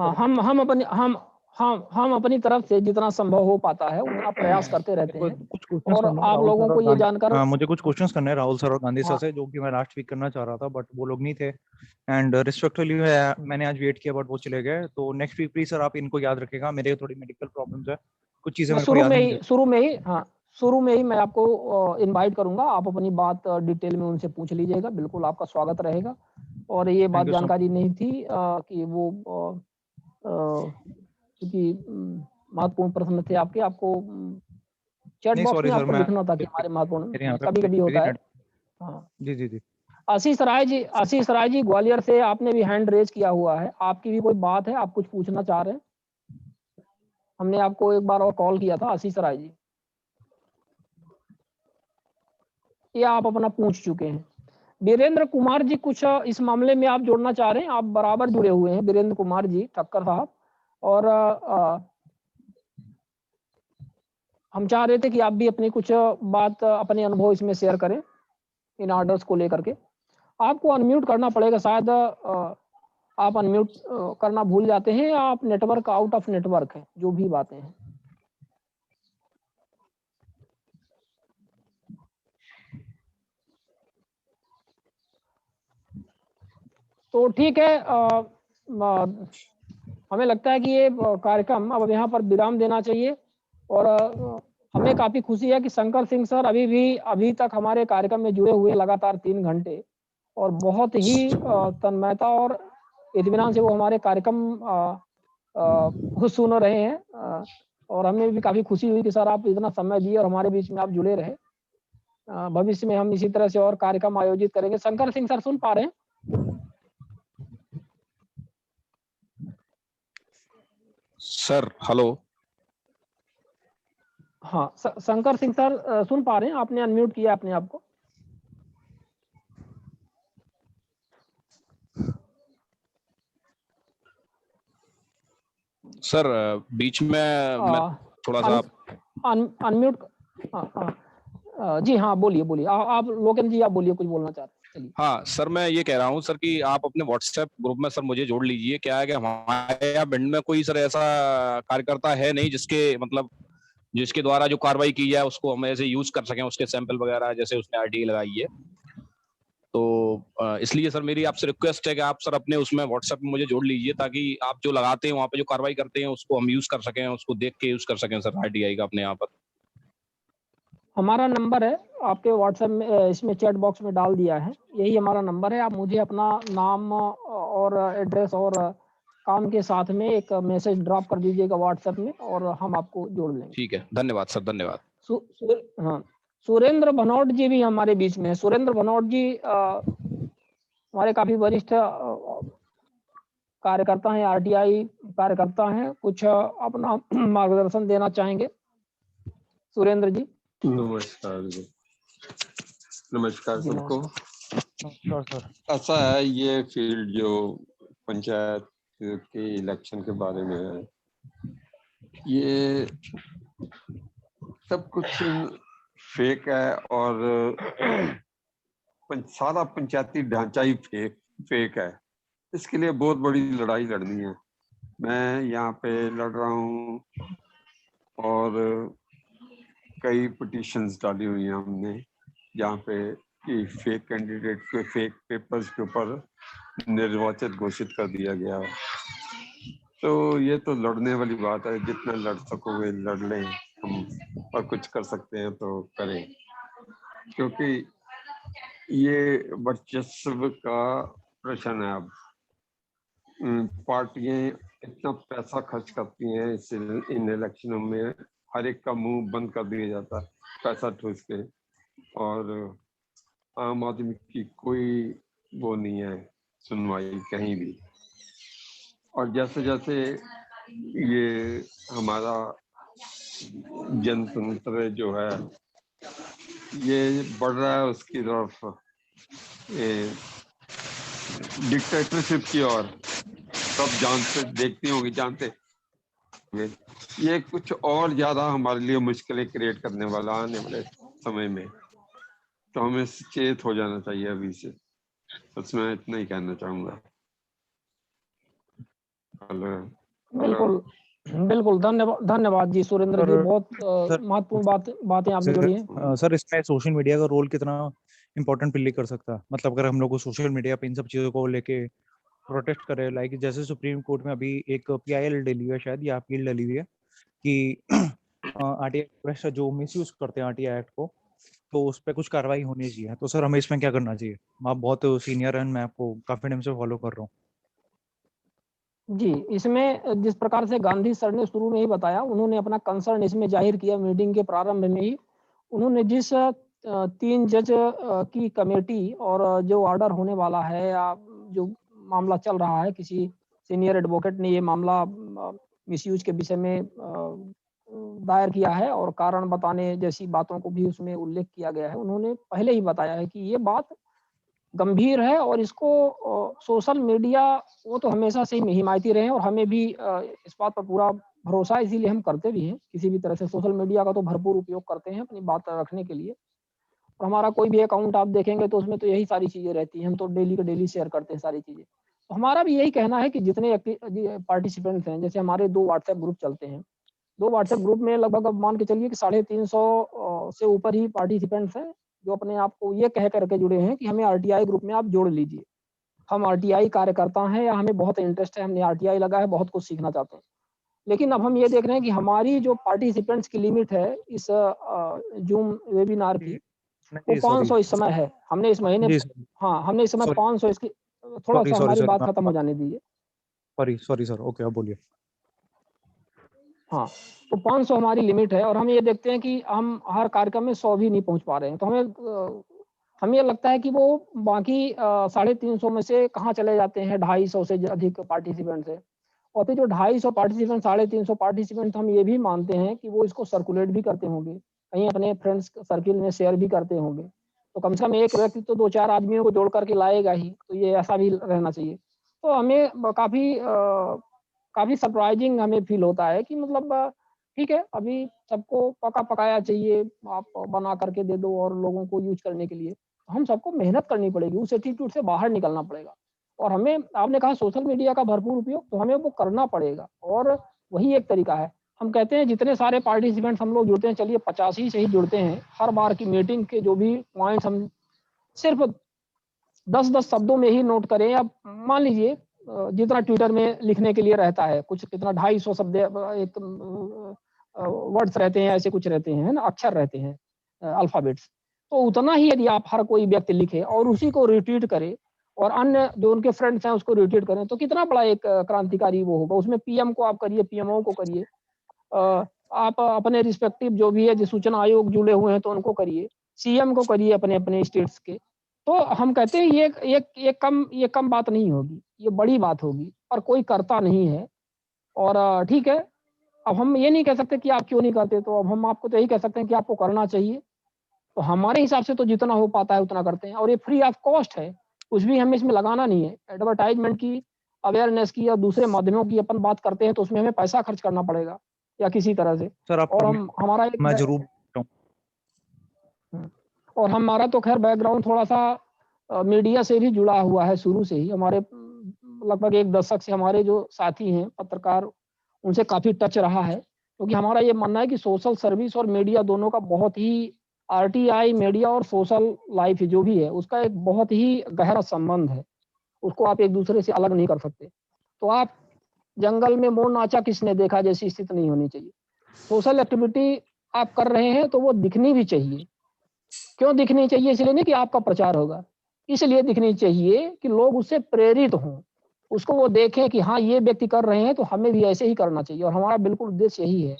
हम अपनी तरफ से जितना संभव हो पाता है उतना प्रयास करते रहते हैं, कुछ क्वेश्चंस और करने हैं आप राहुल लोगों सर को और ये गांधी। जानकर हाँ, मुझे कुछ क्वेश्चंस करने हैं राहुल सर और गांधी सर हाँ से, जो कि मैं लास्ट वीक करना चाह रहा था बट वो लोग नहीं थे, एंड रिस्पेक्टफुली मैंने आज वेट किया बट वो चले गए। तो नेक्स्ट वीक प्लीज सर आप इनको याद रखेगा, मेरे थोड़ी मेडिकल प्रॉब्लम्स है, कुछ चीजें मैं मेरे को याद नहीं रहती। शुरू में ही मैं आपको इनवाइट करूंगा, आप अपनी बात डिटेल में उनसे पूछ लीजिएगा, बिल्कुल आपका स्वागत रहेगा। और ये बात थैंक यू सो जानकारी नहीं थी कि वो क्योंकि महत्वपूर्ण प्रश्न थे आपके, आपको चैट नहीं, बॉक्स सॉरी में सर, आपको मैं लिखना था कि हमारे मेरे महत्वपूर्ण, यहाँ पे कभी कभी मेरी होता है। नेट। हाँ, जी जी जी। आशीष राय जी ग्वालियर से आपने भी हैंड रेज किया हुआ है, आपकी भी कोई बात है, आप कुछ पूछना चाह रहे हैं? हमने आपको एक बार और कॉल किया था आशीष राय जी, ये आप अपना पूछ चुके हैं। वीरेंद्र कुमार जी कुछ इस मामले में आप जोड़ना चाह रहे हैं? आप बराबर जुड़े हुए हैं वीरेंद्र कुमार जी ठक्कर साहब, और हम चाह रहे थे कि आप भी अपनी कुछ बात, अपने अनुभव इसमें शेयर करें इन ऑर्डर्स को लेकर के। आपको अनम्यूट करना पड़ेगा शायद, आप अनम्यूट करना भूल जाते हैं, या आप नेटवर्क आउट ऑफ नेटवर्क है, जो भी बातें हैं। तो ठीक है, हमें लगता है कि ये कार्यक्रम अब यहाँ पर विराम देना चाहिए, और हमें काफी खुशी है कि शंकर सिंह सर अभी तक हमारे कार्यक्रम में जुड़े हुए लगातार 3 घंटे, और बहुत ही तन्मयता और इत्मीनान से वो हमारे कार्यक्रम को सुन रहे हैं, और हमें भी काफी खुशी हुई कि सर आप इतना समय दिए और हमारे बीच में आप जुड़े रहे। भविष्य में हम इसी तरह से और कार्यक्रम आयोजित करेंगे। शंकर सिंह सर सुन पा रहे हैं? Sir hello. हाँ, शंकर सिंह सर सुन पा रहे हैं? आपने अनम्यूट किया अपने आप को। सर बीच में मैं थोड़ा सा अनम्यूट। जी हाँ, बोलिए आप लोकेन जी, आप बोलिए, कुछ बोलना चाहते हैं? चलिए। हाँ सर, मैं ये कह रहा हूँ सर कि आप अपने व्हाट्सएप ग्रुप में सर मुझे जोड़ लीजिए। क्या है कि हमारे यहाँ भिंड में कोई सर ऐसा कार्यकर्ता है नहीं जिसके द्वारा जो कार्रवाई की जाए उसको हम ऐसे यूज कर सकें, उसके सैंपल वगैरह, जैसे उसने आरटीआई लगाई है। तो इसलिए सर मेरी आपसे रिक्वेस्ट है कि आप सर अपने उसमें व्हाट्सएप में मुझे जोड़ लीजिए, ताकि आप जो लगाते हैं वहाँ पे जो कार्रवाई करते हैं उसको हम यूज कर सकें, उसको देख के यूज कर सकें सर आरटीआई का अपने यहाँ पर। हमारा नंबर है आपके व्हाट्सएप में, इसमें चैट बॉक्स में डाल दिया है, यही हमारा नंबर है। आप मुझे अपना नाम और एड्रेस और काम के साथ में एक मैसेज ड्रॉप कर दीजिएगा व्हाट्सएप में, और हम आपको जोड़ लेंगे। ठीक है, धन्यवाद सर, धन्यवाद। हाँ, सुरेंद्र भनौट जी भी हमारे बीच में है। सुरेंद्र भनौट जी हमारे काफी वरिष्ठ कार्यकर्ता हैं, आरटीआई कार्यकर्ता हैं, कुछ अपना मार्गदर्शन देना चाहेंगे सुरेंद्र जी? नमस्कार सबको। नमस्कार सर। ऐसा है, ये फील्ड जो पंचायत के इलेक्शन के बारे में है, ये सब कुछ फेक है, और सारा पंचायती ढांचा ही फेक है। इसके लिए बहुत बड़ी लड़ाई लड़नी है। मैं यहाँ पे लड़ रहा हूँ, और कई पिटीशंस डाली हुई हैं हमने, जहाँ पे कि फेक कैंडिडेट के फेक पेपर्स के ऊपर निर्वाचित घोषित कर दिया गया। तो ये तो लड़ने वाली बात है, जितना लड़ सकोगे लड़ लें हम, और कुछ कर सकते हैं तो करें, क्योंकि ये वर्चस्व का प्रश्न है। अब पार्टियां इतना पैसा खर्च करती हैं इन इलेक्शनों में, हर एक का मुंह बंद कर दिया जाता है पैसा ठूस के, और आम आदमी की कोई वो नहीं है सुनवाई कहीं भी। और जैसे जैसे ये हमारा जनतंत्र जो है ये बढ़ रहा है उसकी तरफ, डिक्टेटरशिप की ओर, सब जानते ये कुछ और ज्यादा हमारे लिए मुश्किलें क्रिएट करने वाला आने वाले समय में। तो हमें सचेत हो जाना चाहिए अभी से। बस मैं इतना ही कहना चाहूंगा। बिल्कुल बिल्कुल, धन्यवाद जी सुरेंद्र जी, बहुत सर महत्वपूर्ण बातें आपने जोड़ी हैं। सर इसमें सोशल मीडिया का रोल कितना इम्पोर्टेंट प्ले कर सकता है? मतलब अगर हम लोग को सोशल मीडिया पे इन सब चीजों को लेके प्रोटेस्ट करे, लाइक जैसे सुप्रीम कोर्ट में अभी एक PIL डली हुई है, शायद या अपील डली हुई है कि RTI जो मिसयूज करते हैं RTI एक्ट को, तो उस पर कुछ कार्रवाई होनी चाहिए। तो सर हमें इसमें क्या करना चाहिए? आप बहुत सीनियर हैं, मैं आपको काफी टाइम से फॉलो कर रहा हूँ। जी, इसमें जिस प्रकार से गांधी सर ने शुरू में ही बताया, उन्होंने अपना कंसर्न इसमें जाहिर किया मीटिंग के प्रारंभ में ही। उन्होंने जिस 3 जज की कमेटी और जो ऑर्डर होने वाला है या जो मामला चल रहा है, किसी सीनियर एडवोकेट ने ये मामला मिसयूज के विषय में दायर किया है और कारण बताने जैसी बातों को भी उसमें उल्लेख किया गया है। उन्होंने पहले ही बताया है कि ये बात गंभीर है और इसको सोशल मीडिया वो तो हमेशा से ही हिमायती रहे हैं और हमें भी इस बात पर पूरा भरोसा है, इसीलिए हम करते भी हैं। किसी भी तरह से सोशल मीडिया का तो भरपूर उपयोग करते हैं अपनी बात रखने के लिए। और हमारा कोई भी अकाउंट आप देखेंगे तो उसमें तो यही सारी चीज़ें रहती हैं, हम तो डेली के डेली शेयर करते हैं सारी चीज़ें। तो हमारा भी यही कहना है कि जितने पार्टिसिपेंट्स हैं, जैसे हमारे 2 व्हाट्सएप ग्रुप चलते हैं, 2 व्हाट्सएप ग्रुप में लगभग अब मान के चलिए कि 350 से ऊपर ही पार्टिसिपेंट्स हैं, जो अपने आप को ये कह करके जुड़े हैं कि हमें RTI ग्रुप में आप जोड़ लीजिए। हम RTI कार्यकर्ता हैं या हमें बहुत इंटरेस्ट है, हमने RTI लगा है, बहुत कुछ सीखना चाहते हैं। लेकिन अब हम ये देख रहे हैं कि हमारी जो पार्टिसिपेंट्स की लिमिट है इस ज़ूम वेबिनार की, वो 500 इस समय है। हमने इस महीने हाँ, हमने इस समय 500 इसकी थोड़ा-सा हमारी बात खत्म हो जाने दीजिए। सॉरी सर, ओके आप बोलिए। हाँ, तो 500 हमारी लिमिट है और हम ये देखते हैं कि हम हर कार्यक्रम में 100 भी नहीं पहुँच पा रहे हैं। तो हमें ये लगता है कि वो बाकी 350 में से कहाँ चले जाते हैं 250 से अधिक पार्टिसिपेंट्स हैं। और फिर जो 250 पार्टिसिपेंट 350 पार्टिसिपेंट हम ये भी मानते हैं कि वो इसको सर्कुलेट भी करते होंगे, कहीं अपने फ्रेंड्स सर्किल में शेयर भी करते होंगे। तो कम से कम एक व्यक्ति तो 2-4 आदमियों को जोड़ करके लाएगा ही, तो ये ऐसा भी रहना चाहिए। तो हमें काफ़ी सरप्राइजिंग हमें फील होता है कि मतलब ठीक है, अभी सबको पका-पकाया चाहिए, आप बना करके दे दो और लोगों को यूज़ करने के लिए। हम सबको मेहनत करनी पड़ेगी, उस एटीट्यूड से बाहर निकलना पड़ेगा। और हमें आपने कहा सोशल मीडिया का भरपूर उपयोग, तो हमें वो करना पड़ेगा और वही एक तरीका है। हम कहते हैं जितने सारे पार्टिसिपेंट्स हम लोग जुड़ते हैं, चलिए 85 से ही जुड़ते हैं। हर बार की मीटिंग के जो भी पॉइंट्स हम सिर्फ 10-10 शब्दों में ही नोट करें या मान लीजिए जितना ट्विटर में लिखने के लिए रहता है, कुछ कितना 250 शब्द एक वर्ड्स रहते हैं, ऐसे कुछ रहते हैं, है ना? अक्षर रहते हैं, अल्फाबेट्स। तो उतना ही यदि आप हर कोई व्यक्ति लिखे और उसी को रिट्वीट करे और अन्य जो उनके फ्रेंड्स हैं उसको रिट्वीट करें, तो कितना बड़ा एक क्रांतिकारी वो होगा। उसमें पीएम को आप करिए, पीएमओ को करिए, आप अपने रिस्पेक्टिव जो भी है, जो सूचना आयोग जुड़े हुए हैं तो उनको करिए, सीएम को करिए अपने-अपने स्टेट्स के। तो हम कहते हैं ये कम बात नहीं होगी, ये बड़ी बात होगी, पर कोई करता नहीं है। और ठीक है, अब हम ये नहीं कह सकते कि आप क्यों नहीं करते, तो अब हम आपको तो यही कह सकते हैं कि आपको करना चाहिए। तो हमारे हिसाब से तो जितना हो पाता है उतना करते हैं और ये फ्री ऑफ कॉस्ट है, कुछ भी हमें इसमें लगाना नहीं है। एडवर्टाइज़मेंट की, अवेयरनेस की या दूसरे माध्यमों की अपन बात करते हैं तो उसमें हमें पैसा खर्च करना पड़ेगा या किसी तरह से। सर आप और हम हमारा एक मैं जरूर और हमारा तो खैर बैकग्राउंड थोड़ा-सा मीडिया से भी जुड़ा हुआ है शुरू से ही। हमारे लगभग 1 दशक से हमारे जो साथी हैं पत्रकार, उनसे काफ़ी टच रहा है। क्योंकि हमारा ये मानना है कि सोशल सर्विस और मीडिया दोनों का बहुत ही RTI मीडिया और सोशल लाइफ जो भी है, उसका एक बहुत ही गहरा संबंध है। उसको आप एक-दूसरे से अलग नहीं कर सकते। तो आप जंगल में मोर नाचा किसने देखा जैसी स्थिति नहीं होनी चाहिए। सोशल एक्टिविटी आप कर रहे हैं तो वो दिखनी भी चाहिए। क्यों दिखनी चाहिए? इसलिए नहीं कि आपका प्रचार होगा, इसलिए दिखनी चाहिए कि लोग उससे प्रेरित हों। उसको वो देखें कि हाँ, ये व्यक्ति कर रहे हैं तो हमें भी ऐसे ही करना चाहिए और हमारा बिल्कुल उद्देश्य यही है।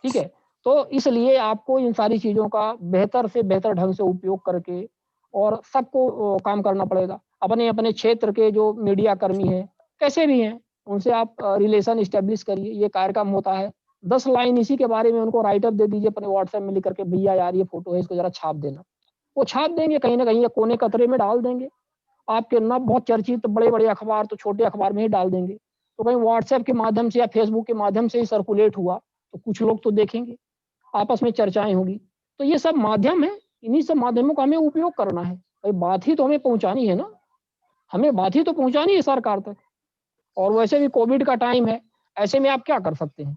ठीक है? तो इसलिए आपको इन सारी चीज़ों का बेहतर से बेहतर ढंग से उपयोग करके और सबको काम करना पड़ेगा। अपने-अपने क्षेत्र के जो मीडिया कर्मी हैं, कैसे भी हैं, उनसे आप रिलेशन एस्टेब्लिश करिए। ये कार्यक्रम होता है, 10 लाइन इसी के बारे में उनको राइट अप दे दीजिए अपने व्हाट्सएप में लिख कर के, भैया यार ये फ़ोटो है, इसको ज़रा छाप देना। वो छाप देंगे कहीं न कहीं या कोने-कतरे में डाल देंगे। आपके ना बहुत चर्चित बड़े-बड़े अखबार तो छोटे अखबार में ही डाल देंगे। तो कहीं व्हाट्सएप के माध्यम से या फेसबुक के माध्यम से ही सर्कुलेट हुआ, तो कुछ लोग तो देखेंगे, आपस में चर्चाएँ होंगी। तो ये सब माध्यम है, इन्हीं सब माध्यमों का हमें उपयोग करना है। भाई बात ही तो हमें पहुँचानी है ना, हमें बात ही तो पहुँचानी है सरकार तक। और वैसे भी कोविड का टाइम है, ऐसे में आप क्या कर सकते हैं?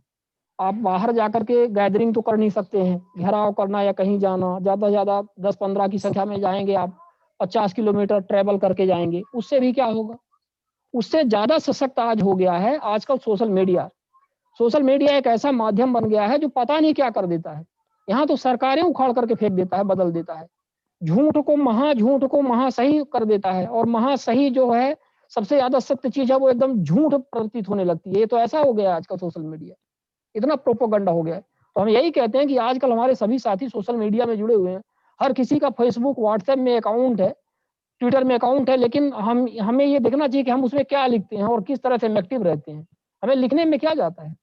आप बाहर जाकर के गैदरिंग तो कर नहीं सकते हैं, घेराव करना या कहीं जाना, ज़्यादा से ज़्यादा 10-15 की संख्या में जाएँगे आप, 50 किलोमीटर ट्रैवल करके जाएँगे, उससे भी क्या होगा? उससे ज़्यादा सशक्त आज हो गया है आजकल सोशल मीडिया। सोशल मीडिया एक ऐसा माध्यम बन गया है जो पता नहीं क्या कर देता है। यहाँ तो सरकारें उखाड़ करके फेंक देता है, बदल देता है। झूठ को महासही कर देता है और महासही जो है सबसे ज़्यादा सत्य चीज़ है वो एकदम झूठ प्रतीत होने लगती है। ये तो ऐसा हो गया है आज का सोशल मीडिया, इतना प्रोपेगेंडा हो गया है। तो हम यही कहते हैं कि आजकल हमारे सभी साथी सोशल मीडिया में जुड़े हुए हैं। हर किसी का फेसबुक, व्हाट्सएप में अकाउंट है, ट्विटर में अकाउंट है, लेकिन हमें ये देखना चाहिए कि हम उसमें क्या लिखते हैं और किस तरह से हम एक्टिव रहते हैं। हमें लिखने में क्या जाता है?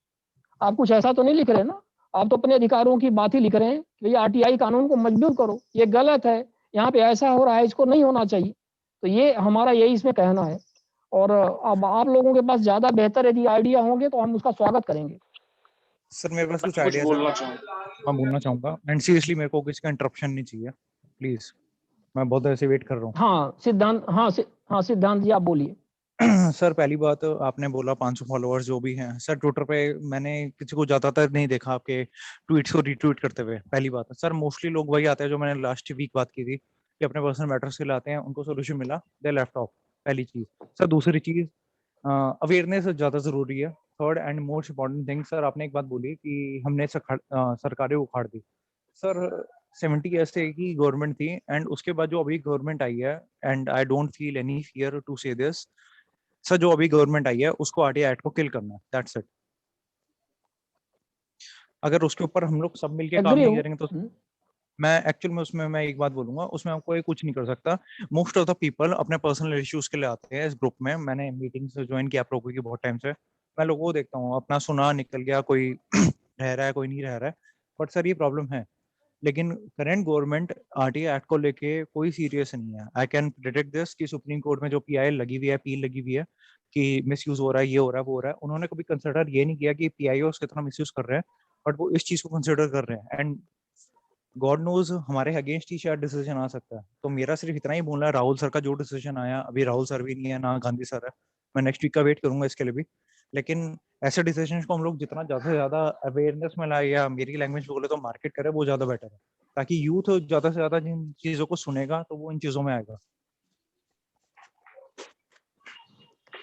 आप कुछ ऐसा तो नहीं लिख रहे ना? आप तो अपने अधिकारों की बात ही लिख रहे हैं कि भैया आरटीआई कानून को मजबूर करो, ये गलत है, यहाँ पे ऐसा हो रहा है, इसको नहीं होना चाहिए। तो ये हमारा यही इसमें कहना है। और अब आप लोगों के पास ज़्यादा बेहतर यदि आइडिया होंगे तो हम उसका स्वागत करेंगे। सर मेरे पास कुछ आइडिया मैं बोलना चाहूंगा एंड सीरियसली मेरे को किसी का इंटरप्शन नहीं चाहिए प्लीज, मैं बहुत देर से वेट कर रहा हूँ। सिद्धांत जी आप बोलिए। सर पहली बात आपने बोला 500 फॉलोअर्स जो भी हैं सर ट्विटर पे मैंने किसी को ज्यादातर नहीं देखा आपके ट्वीट्स को रीट्वीट करते हुए। पहली बात सर मोस्टली लोग वही आते हैं जो मैंने लास्ट वीक बात की थी कि अपने पर्सनल मैटर्स के लिए आते हैं, उनको सोल्यूशन मिला, दे लेफ्ट ऑफ। पहली चीज सर। दूसरी चीज अवेयरनेस ज्यादा जरूरी है। Third and most important thing sir, आपने एक बात बोली कि हमने सरकारें उखाड़ दी। सर 70 ऐसे की गवर्नमेंट थी एंड उसके बाद जो अभी गवर्नमेंट आई है, and I don't feel any fear to say this sir, जो अभी गवर्नमेंट आई है उसको आरटीआई एक्ट को किल करना है, दैट्स इट। अगर उसके ऊपर हम लोग सब मिलके काम नहीं करेंगे तो मैं एक्चुअल में उसमें मैं एक बात बोलूंगा, उसमें हम कोई कुछ नहीं कर सकता। मोस्ट ऑफ द पीपल अपने पर्सनल इश्यूज के लिए आते हैं इस ग्रुप में। मैंने मीटिंग्स ज्वाइन किया आप लोगों की बहुत टाइम से, मैं लोगों को देखता हूँ अपना सुना निकल गया, कोई रह रहा है कोई नहीं रह रहा है। बट सर ये प्रॉब्लम है, लेकिन करंट गवर्नमेंट आरटीआई एक्ट को लेके कोई सीरियस नहीं है। आई कैन प्रेडिक्ट दिस कि सुप्रीम कोर्ट में जो पीआई लगी हुई है, अपील लगी हुई है कि मिसयूज हो रहा है, ये हो रहा है, वो हो रहा है, उन्होंने कभी कंसिडर ये नहीं किया कि पीआईओस कितना मिसयूज कर रहे हैं, बट वो इस चीज को कंसिडर कर रहे हैं। एंड गॉड नोज हमारे अगेंस्ट ही शायद डिसीजन आ सकता है। तो मेरा सिर्फ इतना ही बोलना है, राहुल सर का जो डिसीजन आया, अभी राहुल सर भी नहीं है ना गांधी सर है, मैं नेक्स्ट वीक का वेट करूंगा इसके लिए भी। लेकिन ऐसे डिसीजन को हम लोग जितना ज्यादा से ज्यादा अवेयरनेस में लाए, या मेरी लैंग्वेज बोले तो मार्केट करे, वो ज्यादा बेटर है, ताकि यूथ ज्यादा से ज्यादा जिन चीजों को सुनेगा तो वो इन चीजों में आएगा।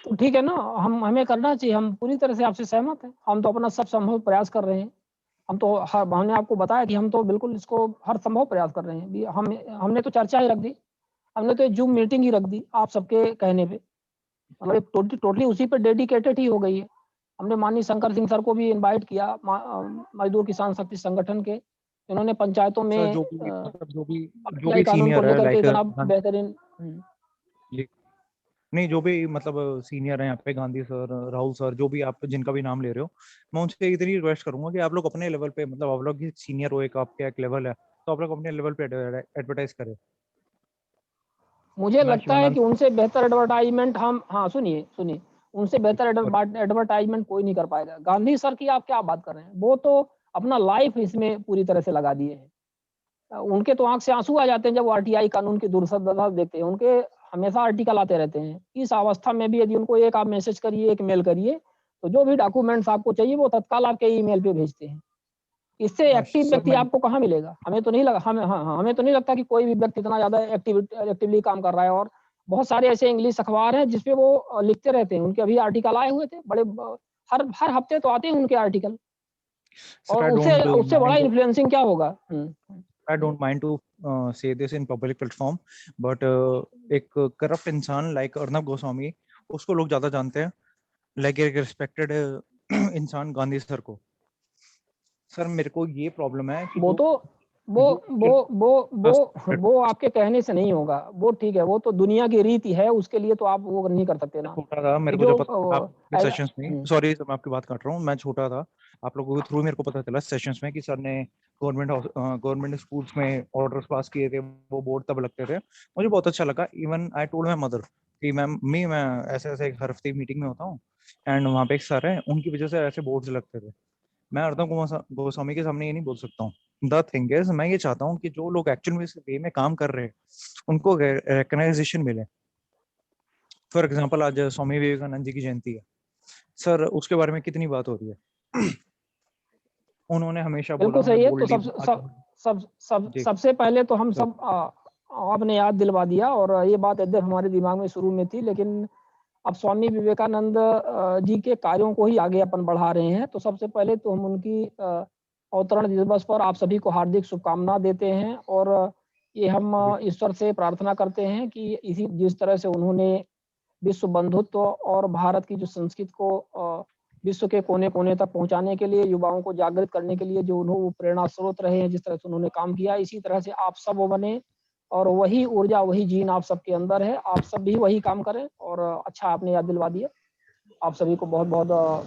तो ठीक है ना, हमें करना चाहिए, हम पूरी तरह से आपसे सहमत हैं। हम तो अपना सब संभव प्रयास कर रहे हैं। हम तो हमने आपको बताया कि हम तो बिल्कुल इसको हर संभव प्रयास कर रहे हैं। हमने तो चर्चा ही रख दी, हमने तो जूम मीटिंग ही रख दी आप सबके कहने पे, मतलब टोटली उसी पे डेडिकेटेड ही हो गई है। हमने माननीय शंकर सिंह सर को भी इनवाइट किया, मजदूर किसान शक्ति संगठन के, इन्होंने पंचायतों में जो भी कानून को लेकर के इतना बेहतरीन नहीं, जो भी मतलब सीनियर है यहाँ पे, गांधी सर, राहुल सर, जो भी आप जिनका भी नाम ले रहे हो, मैं उनसे इतनी रिक्वेस्ट करूंगा कि आप लोग अपने लेवल पे, मतलब आप लोग सीनियर हो, एक आपका एक लेवल है, तो आप लोग अपने लेवल पे एडवर्टाइज करें। मुझे लगता है कि उनसे बेहतर एडवर्टाइजमेंट हम सुनिए उनसे बेहतर एडवर्टाइजमेंट कोई नहीं कर पाएगा। गांधी सर की आप क्या बात कर रहे हैं, वो तो अपना लाइफ इसमें पूरी तरह से लगा दिए हैं। उनके तो आंख से आंसू आ जाते हैं जब आरटीआई कानून की दुर्दशा देखते हैं। उनके हमेशा आर्टिकल आते रहते हैं। इस अवस्था में भी यदि उनको एक आप मैसेज करिए, एक मेल करिए, तो जो भी डॉक्यूमेंट्स आपको चाहिए वो तत्काल आपके ईमेल पे भेजते हैं। इससे एक्टिव व्यक्ति आपको कहाँ मिलेगा? हमें तो नहीं लगा, हमें तो नहीं लगता कि कोई भी व्यक्ति इतना ज्यादा एक्टिवली काम कर रहा है। और बहुत सारे ऐसे इंग्लिश अखबार हैं जिसपे वो लिखते रहते हैं, उनके अभी आर्टिकल आए हुए थे बड़े, हर हफ्ते तो आते हैं उनके आर्टिकल, और उससे बड़ा इन्फ्लुएंसिंग क्या होगा। I don't mind to say this in public platform, but एक करप्ट इंसान लाइक अर्नब गोस्वामी, उसको लोग ज्यादा जानते हैं, लाइक एक रिस्पेक्टेड इंसान गांधी सर को। सर मेरे को ये प्रॉब्लम है कि वो आपके कहने से नहीं होगा, वो ठीक है, वो तो दुनिया की रीति है, उसके लिए तो आप वो नहीं कर सकते ना। छोटा था मेरे को पता सेशंस में, सॉरी सर मैं आपकी बात काट रहा हूँ, मैं छोटा था, आप लोगों के थ्रू मेरे को पता चला सेशंस में कि सर ने गवर्नमेंट स्कूल्स में ऑर्डर्स पास किए थे, वो बोर्ड तब लगते थे, मुझे बहुत अच्छा लगा। Even I told my mother कि मैं ऐसे एक हर हफ्ते मीटिंग में होता हूँ एंड वहाँ पे एक सर है, उनकी वजह से ऐसे बोर्ड्स लगते थे। मैं अर्नब गोस्वामी के सामने ये नहीं बोल सकता हूँ। द थिंग इज, मैं ये चाहता हूँ कि जो लोग एक्चुअल में इस वे में काम कर रहे हैं उनको रिकग्नाइजेशन मिले। फॉर एग्जाम्पल आज स्वामी विवेकानंद जी की जयंती है, सर उसके बारे में कितनी बात हो रही है? उन्होंने हमेशा बिल्कुल बोला सही है। तो बोल्डली जी सबसे पहले तो हम सर सब आपने याद दिलवा दिया, और ये बात एकदम हमारे दिमाग में शुरू में थी, लेकिन अब स्वामी विवेकानंद जी के कार्यों को ही आगे अपन बढ़ा रहे हैं। तो सबसे पहले तो हम उनकी अवतरण दिवस पर आप सभी को हार्दिक शुभकामना देते हैं, और ये हम ईश्वर से प्रार्थना करते हैं कि इसी जिस तरह से उन्होंने विश्व बंधुत्व और भारत की जो संस्कृति को विश्व के कोने-कोने तक पहुंचाने के लिए, युवाओं को जागृत करने के लिए जो वो प्रेरणा स्रोत रहे हैं, जिस तरह से उन्होंने काम किया, इसी तरह से आप सब वो बने और वही ऊर्जा, वही जीन आप सबके अंदर है। आप सब भी वही काम करें, और अच्छा आपने याद दिलवा दिया। आप सभी को बहुत-बहुत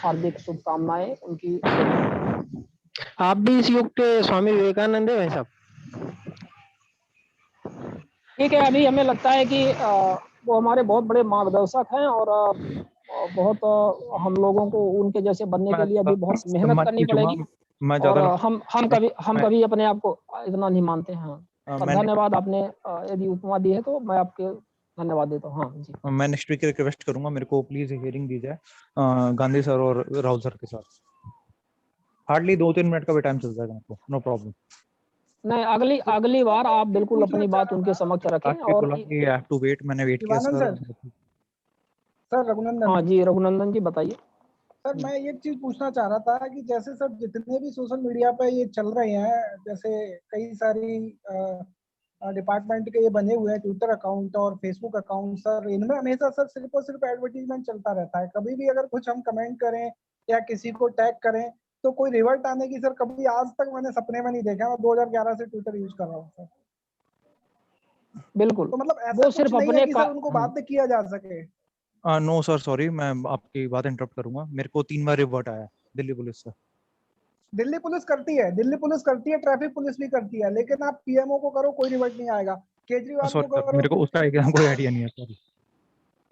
हार्दिक शुभकामनाएं उनकी। आप भी इस युग के स्वामी विवेकानंद है भाई साहब? ठीक है, अभी हमें लगता है कि वो हमारे बहुत बड़े मार्गदर्शक हैं, और बहुत हम लोगों को उनके जैसे बनने के लिए अभी बहुत मेहनत मत करनी पूछूंगा, पड़ेगी, मैं और ज्यादा हम कभी अपने आप को इतना नहीं मानते हैं। और मैंने धन्यवाद, आपने यदि उपमा दी है तो मैं आपके धन्यवाद देता हूँ। हाँ जी, मैं नेक्स्ट वीक रिक्वेस्ट करूंगा, मेरे को प्लीज हियरिंग दी जाए गांधी सर और राहुल सर के साथ। हार्डली 2-3 मिनट का भी टाइम चल जाएगा आपको, नो प्रॉब्लम। नहीं, अगली बार आप बिल्कुल अपनी बात उनके समक्ष रखें। और यू हैव टू वेट, मैंने वेट किया शिवानंद सर। सर रघुनंदन। हाँ जी, रघुनंदन जी बताइए। सर मैं एक चीज पूछना चाह रहा था कि जैसे सर जितने भी सोशल मीडिया पे ये चल रहे हैं, जैसे कई सारी डिपार्टमेंट के ये बने हुए हैं ट्विटर अकाउंट और फेसबुक अकाउंट, सर इनमें हमेशा सर सिर्फ और सिर्फ एडवर्टीजमेंट चलता रहता है। कभी भी अगर कुछ हम कमेंट करें या किसी को टैग करें तो कोई रिवर्ट आने की सर कभी आज तक मैंने सपने में नहीं देखा। मैं 2011 से ट्विटर यूज कर रहा हूँ सर। बिल्कुल, तो मतलब ऐसा वो कुछ सिर्फ नहीं है अपने कि सर उनको बाध्य किया जा सके। नो सर, सॉरी, मैं आपकी बात इंटरप्ट करूंगा। मेरे को 3 बार रिवर्ट आया दिल्ली पुलिस से। दिल्ली पुलिस करती है, ट्रैफिक पुलिस भी करती है, लेकिन आप पीएमओ को करो कोई रिवर्ट नहीं आएगा। केजरीवाल को सॉरी सर, करो, मेरे को उसका एकदम कोई आइडिया नहीं है, सॉरी।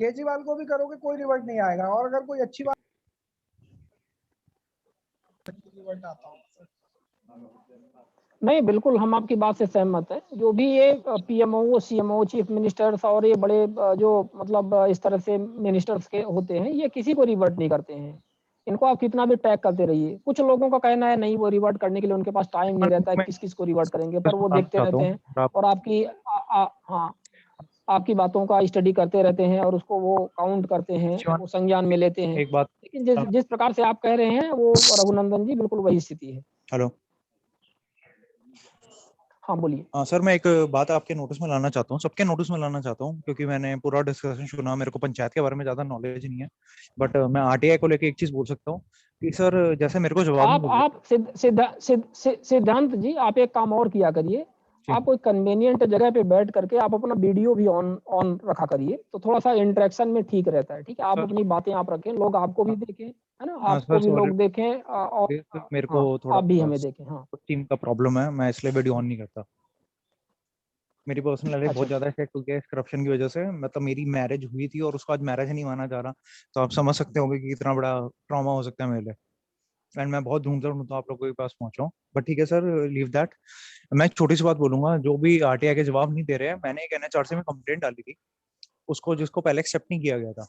केजरीवाल को भी करोगे कोई रिवर्ट नहीं आएगा। और अगर कोई अच्छी बात रिवर्ट आता हो। नहीं, बिल्कुल हम आपकी बात से सहमत हैं। जो भी ये पीएमओ, सीएमओ, चीफ मिनिस्टर्स और ये बड़े जो मतलब इस तरह से मिनिस्टर्स के होते हैं, ये किसी को रिवर्ट नहीं करते हैं। इनको आप कितना भी टैग करते रहिए। कुछ लोगों का कहना है नहीं, वो रिवर्ट करने के लिए उनके पास टाइम नहीं रहता है, मैं किस-किस को रिवर्ट करेंगे, पर वो बताना देखते चाहता रहते हूँ हैं और आपकी हाँ, आपकी बातों का स्टडी करते रहते हैं और उसको वो काउंट करते हैं, वो संज्ञान में लेते हैं। एक बात, लेकिन जिस प्रकार से आप कह रहे हैं, वो रघुनंदन जी बिल्कुल वही स्थिति है। हेलो। हाँ, बोलिए। सर मैं एक बात आपके नोटिस में लाना चाहता हूँ, सबके नोटिस में लाना चाहता हूँ, क्योंकि मैंने पूरा डिस्कशन सुना। मेरे को पंचायत के बारे में ज्यादा नॉलेज नहीं है, बट मैं आरटीआई को लेके एक चीज बोल सकता हूँ कि सर जैसे मेरे को जवाब आप सिद्धांत जी, आप एक काम और किया करिए। आप कोई कन्वीनियंट जगह पे बैठ करके आप अपना वीडियो भी ऑन रखा करिए, तो थोड़ा सा इंटरेक्शन में ठीक रहता है। ठीक है, आप अपनी बातें आप रखें, लोग आपको भी देखें, है ना, आपको भी लोग देखें, और मेरे को थोड़ा आप भी हमें देखें। हाँ, टीम का प्रॉब्लम है, मैं इसलिए वीडियो ऑन नहीं करता। मेरी पर्सनल लाइफ बहुत ज्यादा इफेक्ट हो गया इस करप्शन की वजह से। मतलब मेरी मैरिज हुई थी और उसका आज मैरिज नहीं माना जा रहा, तो आप समझ सकते होंगे कि कितना बड़ा ट्रॉमा हो सकता है मेरे लिए। एंड मैं बहुत ढूंढता आप लोगों के पास पहुंचा हूँ, बट ठीक है सर, लीव दैट। मैं एक छोटी सी बात बोलूंगा, जो भी आरटीआई के जवाब नहीं दे रहे हैं, मैंने एक एनएचआरसी में कंप्लेंट डाली थी उसको, जिसको पहले एक्सेप्ट नहीं किया गया था।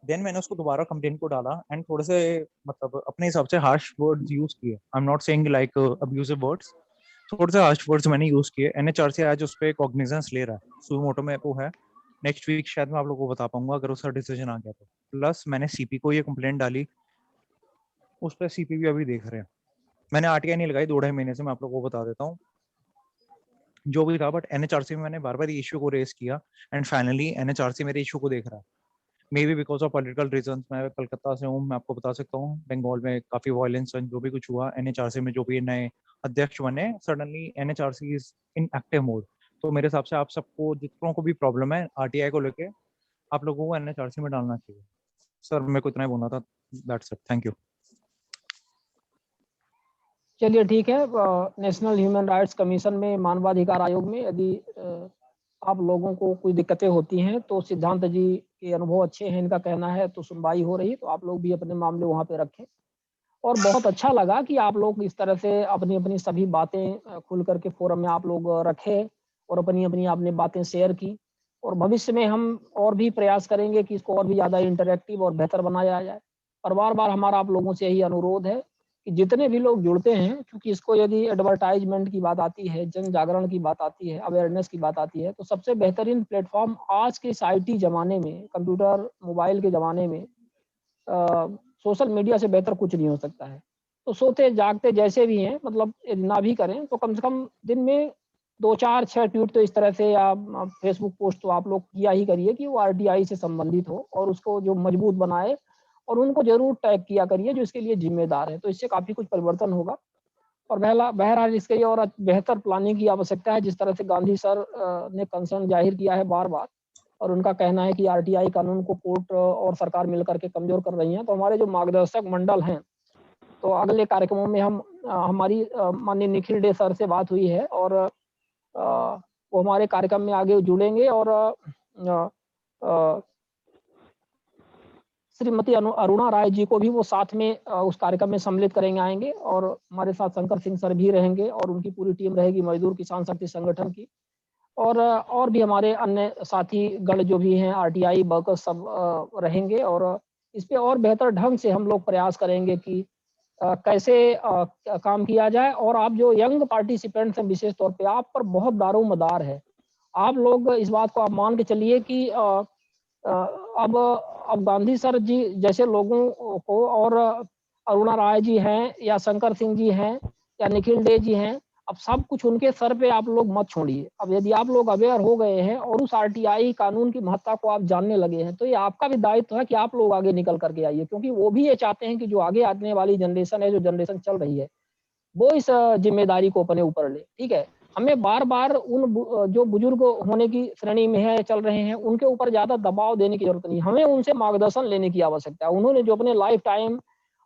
देन मैंने उसको दोबारा कंप्लेंट को डाला एंड थोड़े से मतलब अपने हिसाब से हार्श वर्ड्स यूज किए। I am not saying like abusive words, थोड़े से हार्श वर्ड्स मैंने यूज किए। एनएचआरसी आज उस पर कॉग्निजेंस ले रहा है, सुई मोटो में वो है। नेक्स्ट वीक शायद मैं आप लोगों को बता पाऊंगा अगर उसका डिसीजन आ गया तो। प्लस मैंने सीपी को ये कंप्लेंट डाली, उस पर सीपी भी अभी देख रहे हैं। मैंने आरटीआई नहीं लगाई 2-2.5 महीने से, मैं आप लोगों को बता देता हूँ जो भी था। बट एनएचआरसी में मैंने बार बार इशू को रेज किया एंड फाइनली एनएचआरसी मेरे इशू को देख रहा है। May be because of political reasons. मैं कलकत्ता से हूँ, मैं आपको बता सकता हूँ बंगाल में काफी वायलेंस जो भी कुछ हुआ, एनएचआरसी में जो भी नए अध्यक्ष बने, suddenly NHRC is in active mode. तो मेरे हिसाब से आप सबको जितनों को भी प्रॉब्लम है आरटीआई को लेके, आप लोगों को एनएचआरसी में डालना चाहिए। सर मेरे को इतना ही बोलना था, दैट्स इट, थैंक यू। चलिए ठीक है। नेशनल ह्यूमन राइट्स कमीशन में, मानवाधिकार आयोग में यदि आप लोगों को कोई दिक्कतें होती हैं तो सिद्धांत जी के अनुभव अच्छे हैं, इनका कहना है तो सुनवाई हो रही है, तो आप लोग भी अपने मामले वहाँ पे रखें। और बहुत अच्छा लगा कि आप लोग इस तरह से अपनी अपनी सभी बातें खुल करके फोरम में आप लोग रखे और अपनी अपनी आपने बातें शेयर की। और भविष्य में हम और भी प्रयास करेंगे कि इसको और भी ज़्यादा इंटरैक्टिव और बेहतर बनाया जाए। और बार-बार हमारा आप लोगों से यही अनुरोध है कि जितने भी लोग जुड़ते हैं, क्योंकि इसको यदि एडवर्टाइजमेंट की बात आती है, जन जागरण की बात आती है, अवेयरनेस की बात आती है, तो सबसे बेहतरीन प्लेटफ़ॉर्म आज के इस आईटी ज़माने में, कंप्यूटर, मोबाइल के ज़माने में सोशल मीडिया से बेहतर कुछ नहीं हो सकता है। तो सोते-जागते जैसे भी हैं, मतलब यदि ना भी करें तो कम से कम दिन में 2, 4, 6 ट्वीट तो इस तरह से या फेसबुक पोस्ट तो आप लोग किया ही करिए कि वो आरटीआई से संबंधित हो और उसको जो मजबूत बनाए, और उनको ज़रूर टैग किया करिए जो इसके लिए ज़िम्मेदार है। तो इससे काफ़ी कुछ परिवर्तन होगा। और बहरहाल इसके लिए और बेहतर प्लानिंग की आवश्यकता है। जिस तरह से गांधी सर ने कंसर्न जाहिर किया है बार-बार, और उनका कहना है कि आरटीआई कानून को कोर्ट और सरकार मिलकर के कमज़ोर कर रही हैं। तो हमारे जो मार्गदर्शक मंडल हैं, तो अगले कार्यक्रमों में हम हमारी माननीय निखिल डे सर से बात हुई है, और वो हमारे कार्यक्रम में आगे जुड़ेंगे, और श्रीमती अरुणा राय जी को भी वो साथ में उस कार्यक्रम में सम्मिलित करेंगे, आएँगे, और हमारे साथ शंकर सिंह सर भी रहेंगे और उनकी पूरी टीम रहेगी मज़दूर किसान शक्ति संगठन की। और भी हमारे अन्य साथी गण जो भी हैं, आरटीआई वर्कर्स सब रहेंगे, और इस पे और बेहतर ढंग से हम लोग प्रयास करेंगे कि कैसे काम किया जाए। और आप जो यंग पार्टिसिपेंट्स हैं, विशेष तौर पे आप पर बहुत दारोमदार है। आप लोग इस बात को आप मान के चलिए कि अब गांधी सर जी जैसे लोगों को, और अरुणा राय जी हैं या शंकर सिंह जी हैं या निखिल डे जी हैं, अब सब कुछ उनके सर पे आप लोग मत छोड़िए। अब यदि आप लोग अवेयर हो गए हैं और उस आरटीआई कानून की महत्ता को आप जानने लगे हैं, तो ये आपका भी दायित्व है कि आप लोग आगे निकल करके आइए, क्योंकि वो भी ये चाहते हैं कि जो आगे आने वाली जनरेशन है, जो जनरेशन चल रही है, वो इस जिम्मेदारी को अपने ऊपर ले। ठीक है, हमें बार-बार जो बुजुर्ग होने की श्रेणी में है, चल रहे हैं, उनके ऊपर ज़्यादा दबाव देने की ज़रूरत नहीं है। हमें उनसे मार्गदर्शन लेने की आवश्यकता है। उन्होंने जो अपने लाइफ टाइम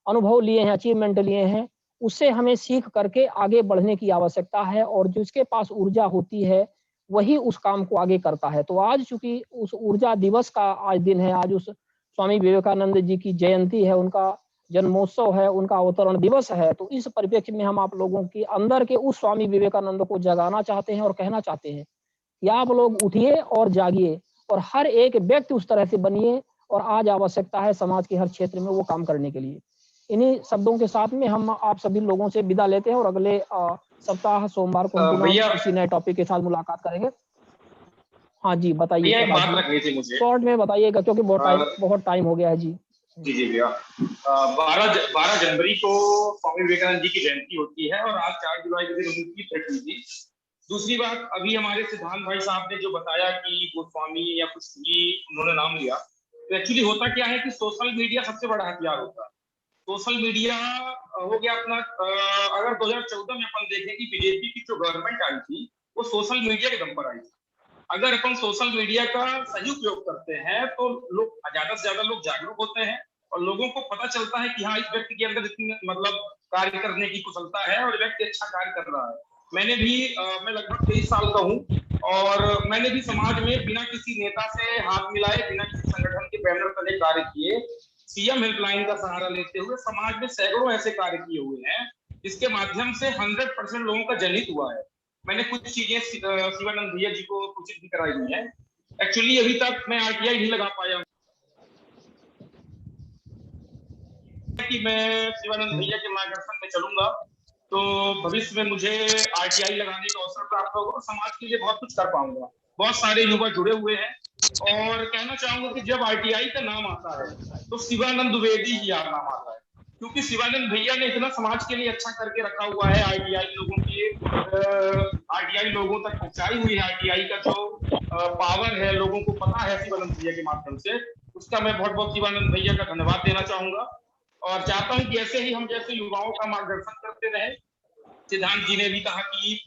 अनुभव लिए हैं, अचीवमेंट लिए हैं, उससे हमें सीख करके आगे बढ़ने की आवश्यकता है, और जिसके पास ऊर्जा होती है, वही उस काम को आगे करता है। तो आज चूँकि उस ऊर्जा दिवस का आज दिन है, आज उस स्वामी विवेकानंद जी की जयंती है, उनका जन्मोत्सव है, उनका अवतरण दिवस है, तो इस परिप्रेक्ष्य में हम आप लोगों के अंदर के उस स्वामी विवेकानंद को जगाना चाहते हैं और कहना चाहते हैं कि आप लोग उठिए और जागिए, और हर एक व्यक्ति उस तरह से बनिए, और आज आवश्यकता है समाज के हर क्षेत्र में वो काम करने के लिए। इन्हीं शब्दों के साथ में हम आप सभी लोगों से विदा लेते हैं, और अगले सप्ताह सोमवार को हम पुनः किसी नए टॉपिक के साथ मुलाकात करेंगे। हाँ जी, बताइए। एक बात रखनी थी मुझे, शॉर्ट में बताइएगा, क्योंकि बहुत टाइम हो गया है जी। जी भैया, 12 जनवरी को स्वामी विवेकानंद जी की जयंती होती है, और आज 4 जुलाई के दिन उनकी डेथ हुई थी। दूसरी बात, अभी हमारे सिद्धांत भाई साहब ने जो बताया कि गोस्वामी या कुछ भी उन्होंने नाम लिया, तो एक्चुअली होता क्या है कि सोशल मीडिया सबसे बड़ा हथियार होता है। सोशल मीडिया हो गया अपना, अगर 2014 में अपन देखें कि बीजेपी की जो गवर्नमेंट आई थी, वो सोशल मीडिया के दम पर आई थी। अगर अपन सोशल मीडिया का सही उपयोग करते हैं, तो लोग ज्यादा से ज्यादा लोग जागरूक होते हैं, और लोगों को पता चलता है कि हाँ, इस व्यक्ति के अंदर इतनी मतलब कार्य करने की कुशलता है, और व्यक्ति अच्छा कार्य कर रहा है। मैंने भी मैं लगभग 23 साल का हूँ, और मैंने भी समाज में बिना किसी नेता से हाथ मिलाए, बिना किसी संगठन के बैनर तले कार्य किए, सीएम हेल्पलाइन का सहारा लेते हुए समाज में सैकड़ों ऐसे कार्य किए हुए हैं, जिसके माध्यम से 100% लोगों का जनहित हुआ है। मैंने कुछ चीजें शिवानंद भैया जी को सूचित भी कराई हुई है। एक्चुअली अभी तक मैं आरटीआई नहीं लगा पाया हूँ, कि मैं शिवानंद भैया के मार्गदर्शन में चलूंगा, तो भविष्य में मुझे आरटीआई लगाने का अवसर प्राप्त होगा, और समाज के लिए बहुत कुछ कर पाऊंगा। बहुत सारे युवा जुड़े हुए हैं, और कहना चाहूंगा कि जब आरटीआई का नाम आता है, तो शिवानंद द्विवेदी ही नाम आता है, क्योंकि शिवानंद भैया ने इतना समाज के लिए अच्छा करके रखा हुआ है। आरटीआई लोगों तक पहुंचाई हुई है। आरटीआई का जो पावर है, लोगों को पता है शिवानंद भैया के माध्यम से। उसका मैं बहुत बहुत शिवानंद भैया का धन्यवाद देना चाहूंगा, और चाहता हूं कि ऐसे ही हम जैसे युवाओं का मार्गदर्शन करते रहे। सिद्धांत जी ने भी कहा कि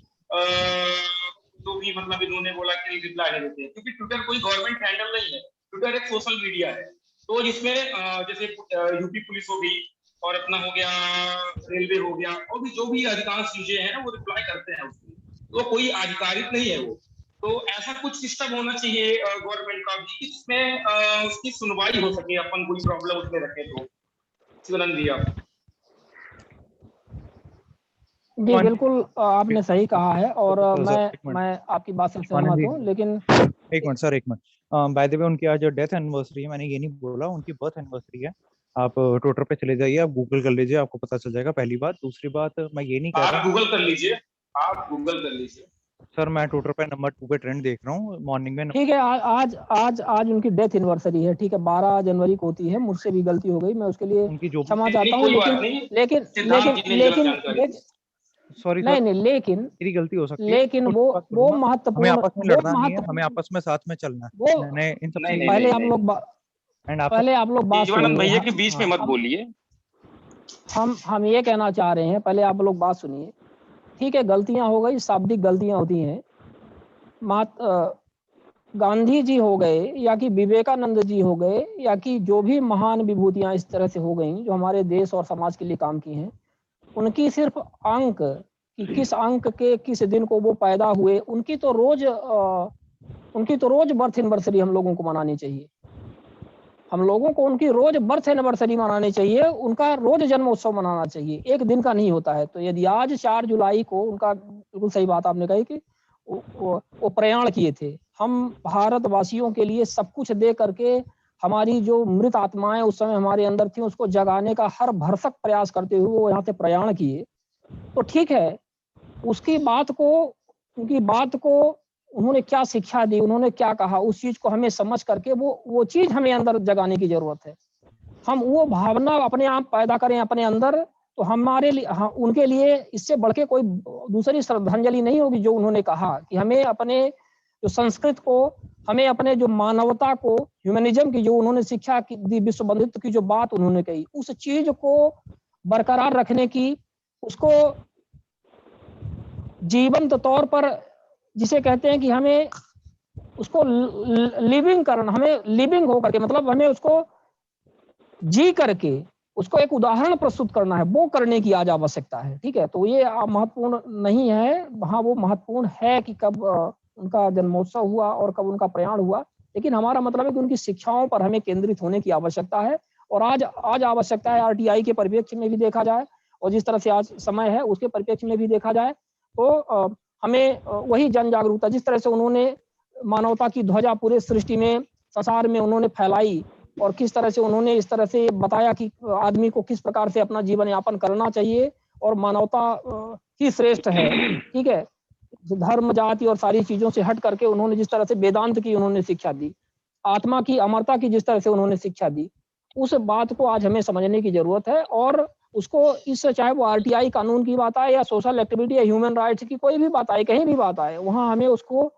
जो भी मतलब इन्होंने बोला कि रिप्लाई नहीं देते, क्योंकि ट्विटर कोई गवर्नमेंट हैंडल नहीं है, ट्विटर एक सोशल मीडिया है। तो जिसमें जैसे यूपी पुलिस हो गई, और अपना हो गया रेलवे हो गया, और भी जो भी अधिकांश चीजें हैं ना, वो रिप्लाई करते हैं उसमें, तो कोई आधिकारिक नहीं है वो। तो ऐसा कुछ सिस्टम होना चाहिए गवर्नमेंट का भी, जिसमें उसकी सुनवाई हो सके, अपन कोई प्रॉब्लम उसमें रखे तो। शिवानंद भैया। जी बिल्कुल, आपने सही कहा है और एक मिनट। मैं आपकी बात से शिवानंद सहमत जी, हूँ, लेकिन एक मिनट सर, एक मिनट। बाय द वे उनकी आज डेथ एनिवर्सरी है, मैंने ये नहीं बोला, उनकी बर्थ एनिवर्सरी है। आप ट्विटर पे चले जाइए, आप गूगल कर लीजिए, आपको पता चल जाएगा। पहली बात। दूसरी बात, मैं ये नहीं कह आप रहा गूगल कर लीजिए, आप गूगल कर लीजिए। सर, मैं ट्विटर पे नंबर 2 पे ट्रेंड देख रहा हूँ मॉर्निंग में। ठीक है, आज उनकी डेथ एनिवर्सरी है, ठीक है, 12 जनवरी को होती है, मुझसे भी गलती हो गई, मैं उसके लिए उनकी जो भी क्षमा नहीं, चाहता हूँ, कोई बात लेकिन नहीं, लेकिन सिद्धांत लेकिन जी ने गलत लेकिन जानकारी दी। सॉरी नहीं सर, नहीं, लेकिन मेरी गलती हो सकती है। लेकिन कुछ वो बात वो करूंगा। हमें महत्वपूर्ण आपस में वो लड़ना नहीं है, हमें महत्वपूर्ण आपस में साथ में चलना है। वो मैंने इन सब नहीं, चीजों पहले आप नहीं, लोग एंड आप पहले आप लोग बात शिवानंद सुनिए। भैया के बीच में मत हम बोलिए। हम ये कहना चाह रहे हैं, पहले आप लोग बात सुनिए। ठीक है, गलतियां हो गई, शाब्दिक गलतियां होती हैं। गांधी जी हो गए या कि विवेकानंद जी हो गए या कि जो भी महान विभूतियां इस तरह से हो गई जो हमारे देश और समाज के लिए काम की हैं, उनकी सिर्फ अंक कि किस अंक के किस दिन को वो पैदा हुए, उनकी तो रोज बर्थ एनिवर्सरी हम लोगों को मनानी चाहिए। हम लोगों को उनकी रोज बर्थ एनिवर्सरी मनानी चाहिए, उनका रोज जन्मोत्सव मनाना चाहिए, एक दिन का नहीं होता है। तो यदि आज 4 जुलाई को उनका, बिल्कुल सही बात आपने कही कि वो प्रयाण किए थे, हम भारतवासियों के लिए सब कुछ दे करके हमारी जो मृत आत्माएं उस समय हमारे अंदर थी उसको जगाने का हर भरसक प्रयास करते हुए वो यहाँ से प्रयाण किए। तो ठीक है, उसकी बात को, उनकी बात को उन्होंने क्या शिक्षा दी, उन्होंने क्या कहा, उस चीज को हमें समझ करके वो चीज हमें अंदर जगाने की जरूरत है। हम वो भावना अपने आप पैदा करें अपने अंदर, तो हमारे लिए, उनके लिए इससे बढ़ के कोई दूसरी श्रद्धांजलि नहीं होगी। जो उन्होंने कहा कि हमें अपने जो संस्कृत को, हमें अपने जो मानवता को, ह्यूमनिज्म की जो उन्होंने शिक्षा दी, विश्व बंधुत्व की जो बात उन्होंने कही, उस चीज को बरकरार रखने की, उसको जीवंत तौर पर, जिसे कहते हैं कि हमें उसको लिविंग करना, हमें लिविंग होकर के, मतलब हमें उसको जी करके उसको एक उदाहरण प्रस्तुत करना है, वो करने की आज आवश्यकता है। ठीक है, तो ये महत्वपूर्ण नहीं है, वहाँ वो महत्वपूर्ण है कि कब उनका जन्मोत्सव हुआ और कब उनका प्रयाण हुआ, लेकिन हमारा मतलब है कि उनकी शिक्षाओं पर हमें केंद्रित होने की आवश्यकता है। और आज आवश्यकता है आरटीआई के परिप्रेक्ष्य में भी देखा जाए और जिस तरह से आज समय है उसके परिप्रेक्ष्य में भी देखा जाए, तो हमें वही जन जागरूकता, जिस तरह से उन्होंने मानवता की ध्वजा पूरे सृष्टि में, संसार में उन्होंने फैलाई और किस तरह से उन्होंने इस तरह से बताया कि आदमी को किस प्रकार से अपना जीवन यापन करना चाहिए और मानवता ही श्रेष्ठ है। ठीक है, धर्म जाति और सारी चीजों से हट करके उन्होंने जिस तरह से वेदांत की उन्होंने शिक्षा दी, आत्मा की अमरता की जिस तरह से उन्होंने शिक्षा दी, उस बात को आज हमें समझने की जरूरत है। और उसको, इस चाहे वो आरटीआई कानून की बात आए या सोशल एक्टिविटी या ह्यूमन राइट्स की कोई भी बात आए, कहीं भी बात आए, वहां हमें उसको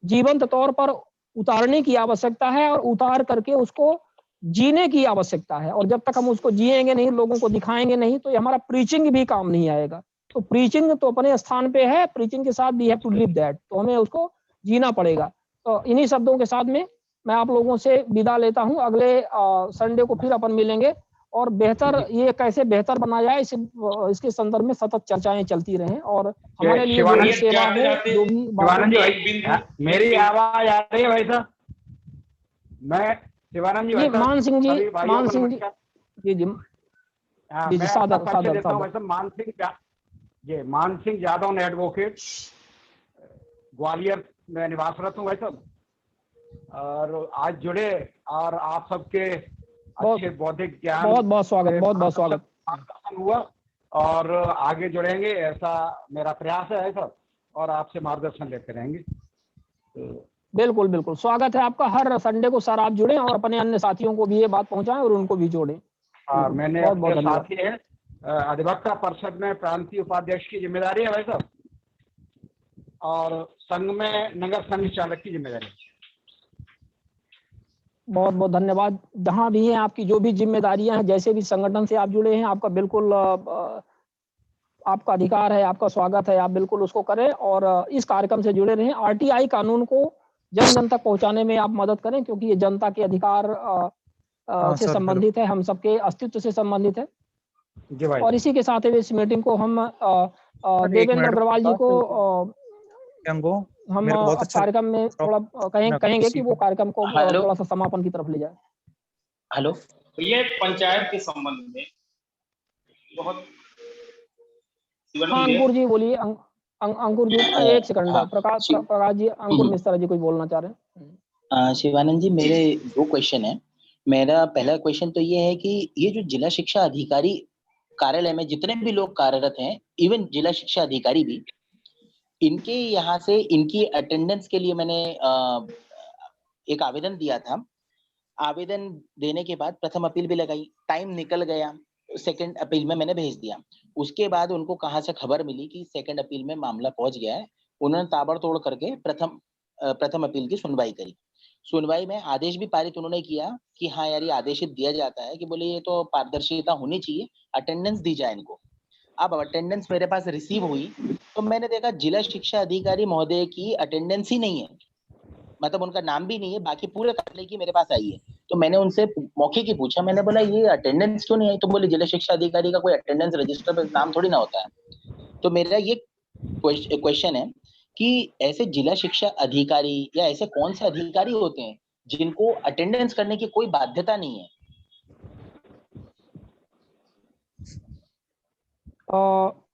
जीवंत तौर पर उतारने की आवश्यकता है और उतार करके उसको जीने की आवश्यकता है। और जब तक हम उसको जिएंगे नहीं, लोगों को दिखाएंगे नहीं, तो हमारा प्रीचिंग भी काम नहीं आएगा। तो प्रीचिंग तो अपने स्थान पे है, प्रीचिंग के साथ we have to live that, तो हमें उसको जीना पड़ेगा। तो इन्हीं शब्दों के साथ में मैं आप लोगों से विदा लेता हूं। अगले संडे को फिर अपन मिलेंगे और बेहतर, ये कैसे बेहतर बनाया जाए इसके संदर्भ में सतत चर्चाएं चलती रहें। और हमारे लिए जो भी सेवा हो, जो भी मेरी आवाज आ रही है भाई साहब? मैं शिवानंद जी, मान सिंह जी, मान सिंह जी, जी जी मैं सादर आपका परिचय देता हूं भाई साहब। मान सिंह यादव एडवोकेट, ग्वालियर में निवासरत हूँ भाई साहब, और आज जुड़े और आप सबके अच्छे बौद्धिक ज्ञान, बहुत बहुत स्वागत, बहुत बहुत स्वागत हुआ और आगे जुड़ेंगे ऐसा मेरा प्रयास है सर, और आपसे मार्गदर्शन लेते रहेंगे। बिल्कुल बिल्कुल स्वागत है आपका। हर संडे को सर आप जुड़े और अपने अन्य साथियों को भी ये बात पहुंचाएं और उनको भी जोड़ें। मैंने बहुत बहुत धन्यवाद। साथी है अधिवक्ता परिषद में प्रांतीय उपाध्यक्ष की जिम्मेदारी है भाई साहब, और संघ में नगर संघ चालक की जिम्मेदारी। बहुत बहुत धन्यवाद। जहां भी हैं आपकी जो भी जिम्मेदारियां हैं, जैसे भी संगठन से आप जुड़े हैं, आपका बिल्कुल आपका अधिकार है, आपका स्वागत है, आप बिल्कुल उसको करें और इस कार्यक्रम से जुड़े रहें। आरटीआई कानून को जन जन तक पहुंचाने में आप मदद करें, क्योंकि ये जनता के अधिकार से संबंधित है, हम सबके अस्तित्व से संबंधित है। और इसी के साथ इस मीटिंग को हम देवेंद्र अग्रवाल जी को हम कार्यक्रम में थोड़ा कहेंगे कि वो कार्यक्रम को थोड़ा सा समापन की तरफ ले जाए। हेलो, तो ये पंचायत के संबंध में बहुत हाँ अंकुर जी बोलिए। अंकुर जी एक सेकंड, हाँ, प्रकाश जी, अंकुर मिश्रा जी कुछ बोलना चाह रहे हैं। शिवानंद जी, मेरे 2 क्वेश्चन है। मेरा पहला क्वेश्चन तो ये है कि ये जो जिला शिक्षा अधिकारी कार्यालय में जितने भी लोग कार्यरत हैं, इवन जिला शिक्षा अधिकारी भी, इनके यहाँ से इनकी अटेंडेंस के लिए मैंने एक आवेदन दिया था। आवेदन देने के बाद प्रथम अपील भी लगाई, टाइम निकल गया, सेकंड अपील में मैंने भेज दिया। उसके बाद उनको कहाँ से खबर मिली कि सेकंड अपील में मामला पहुंच गया है, उन्होंने ताबड़तोड़ करके प्रथम अपील की सुनवाई करी। सुनवाई में आदेश भी पारित उन्होंने किया कि हाँ यार, ये आदेशित दिया जाता है कि बोले ये तो पारदर्शिता होनी चाहिए, अटेंडेंस दी जाए इनको। अब अटेंडेंस मेरे पास रिसीव हुई तो मैंने देखा जिला शिक्षा अधिकारी महोदय की अटेंडेंस ही नहीं है, मतलब उनका नाम भी नहीं है, बाकी पूरे कार्यालय की मेरे पास आई है। तो मैंने उनसे मौके की पूछा, मैंने बोला ये अटेंडेंस क्यों नहीं आई? तो बोले जिला शिक्षा अधिकारी का कोई अटेंडेंस रजिस्टर पर नाम थोड़ी ना होता है। तो मेरा ये क्वेश्चन है कि ऐसे जिला शिक्षा अधिकारी या ऐसे कौन से अधिकारी होते हैं जिनको अटेंडेंस करने की कोई बाध्यता नहीं है?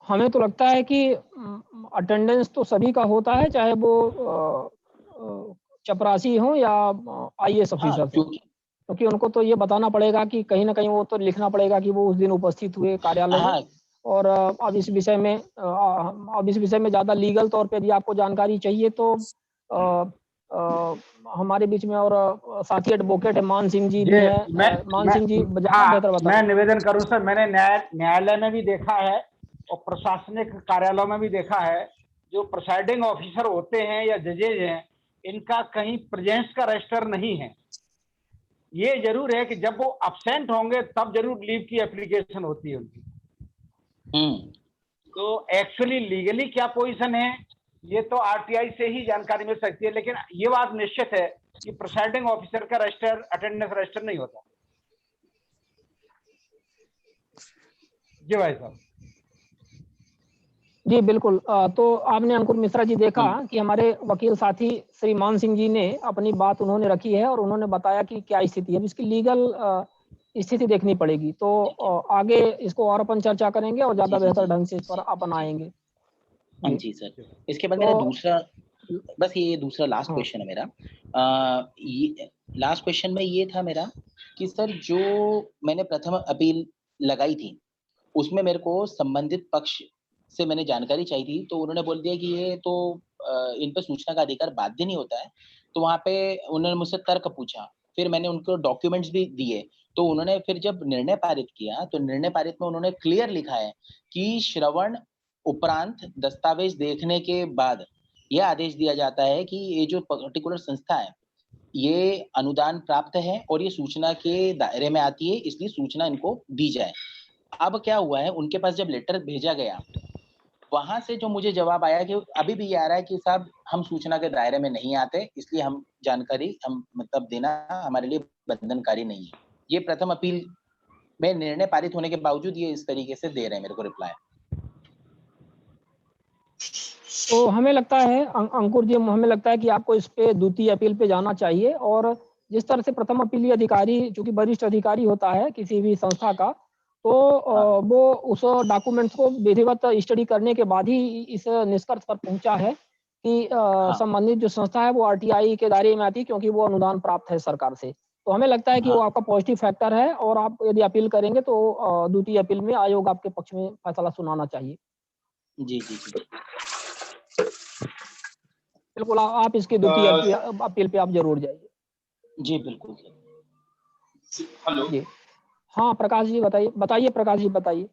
हमें तो लगता है कि अटेंडेंस तो सभी का होता है, चाहे वो चपरासी हो या IAS ऑफिसर हो, क्योंकि उनको तो ये बताना पड़ेगा कि कहीं ना कहीं वो तो लिखना पड़ेगा कि वो उस दिन उपस्थित हुए कार्यालय में। और अब इस विषय में ज्यादा लीगल तौर पे यदि आपको जानकारी चाहिए तो हमारे बीच में और साथी एडवोकेट है मान सिंह जी भी है। मान सिंह जी बेहतर बताएं। मैं निवेदन करूं सर, मैंने न्यायालय में भी देखा है और प्रशासनिक कार्यालयों में भी देखा है, जो प्रिसाइडिंग ऑफिसर होते हैं या जजेज हैं, इनका कहीं प्रेजेंस का रजिस्टर नहीं है। ये जरूर है कि जब वो अब्सेंट होंगे तब जरूर लीव की एप्लीकेशन होती है उनकी। तो एक्चुअली लीगली क्या पोजीशन है ये तो RTI से ही जानकारी मिल सकती है, लेकिन ये बात निश्चित है कि प्रिसाइडिंग ऑफिसर का रजिस्टर, अटेंडेंस रजिस्टर नहीं होता। जी भाई साहब। जी बिल्कुल। तो आपने अंकुर मिश्रा जी देखा कि हमारे वकील साथी श्री मान सिंह जी ने अपनी बात उन्होंने रखी है और उन्होंने बताया कि क्या स्थिति है। इसकी लीगल स्थिति देखनी पड़ेगी, तो आगे इसको और अपन चर्चा करेंगे और ज्यादा बेहतर ढंग से इस पर अपन आएंगे। जी सर। इसके बाद मेरा दूसरा, बस ये दूसरा लास्ट क्वेश्चन है मेरा। ये लास्ट क्वेश्चन में ये था मेरा कि सर जो मैंने प्रथम अपील लगाई थी उसमें मेरे को संबंधित पक्ष से मैंने जानकारी चाहिए थी, तो उन्होंने बोल दिया कि ये तो इन पर सूचना का अधिकार बाध्य नहीं होता है। तो वहां पे उन्होंने मुझसे तर्क पूछा, फिर मैंने उनको डॉक्यूमेंट्स भी दिए। तो उन्होंने फिर जब निर्णय पारित किया तो निर्णय पारित में उन्होंने क्लियर लिखा है कि श्रवण उपरांत दस्तावेज देखने के बाद यह आदेश दिया जाता है कि ये जो पर्टिकुलर संस्था है ये अनुदान प्राप्त है और ये सूचना के दायरे में आती है, इसलिए सूचना इनको दी जाए। अब क्या हुआ है, उनके पास जब लेटर भेजा गया वहां से जो मुझे जवाब आया कि अभी भी ये आ रहा है कि साहब हम सूचना के दायरे में नहीं आते, इसलिए हम जानकारी मतलब देना हमारे लिए बंधनकारी नहीं है। ये प्रथम अपील में निर्णय पारित होने के बावजूद ये इस तरीके से दे रहे हैं मेरे को रिप्लाई। तो हमें लगता है अंकुर जी, हमें लगता है कि आपको इस पे द्वितीय अपील पे जाना चाहिए। और जिस तरह से प्रथम अपीली अधिकारी चूंकि वरिष्ठ अधिकारी होता है किसी भी संस्था का, तो वो उस डॉक्यूमेंट्स को विधिवत स्टडी करने के बाद ही इस निष्कर्ष पर पहुंचा है कि संबंधित जो संस्था है वो RTI के दायरे में आती है, क्योंकि वो अनुदान प्राप्त है सरकार से। तो हमें लगता है कि वो आपका पॉजिटिव फैक्टर है और आप यदि अपील करेंगे तो द्वितीय अपील में आयोग आपके पक्ष में फैसला सुनाना चाहिए। जी जी जी बिल्कुल, आप इसके द्वितीय अपील पे आप जरूर जाइए। जी बिल्कुल। हेलो जी हाँ प्रकाश जी बताइए प्रकाश जी बताइए।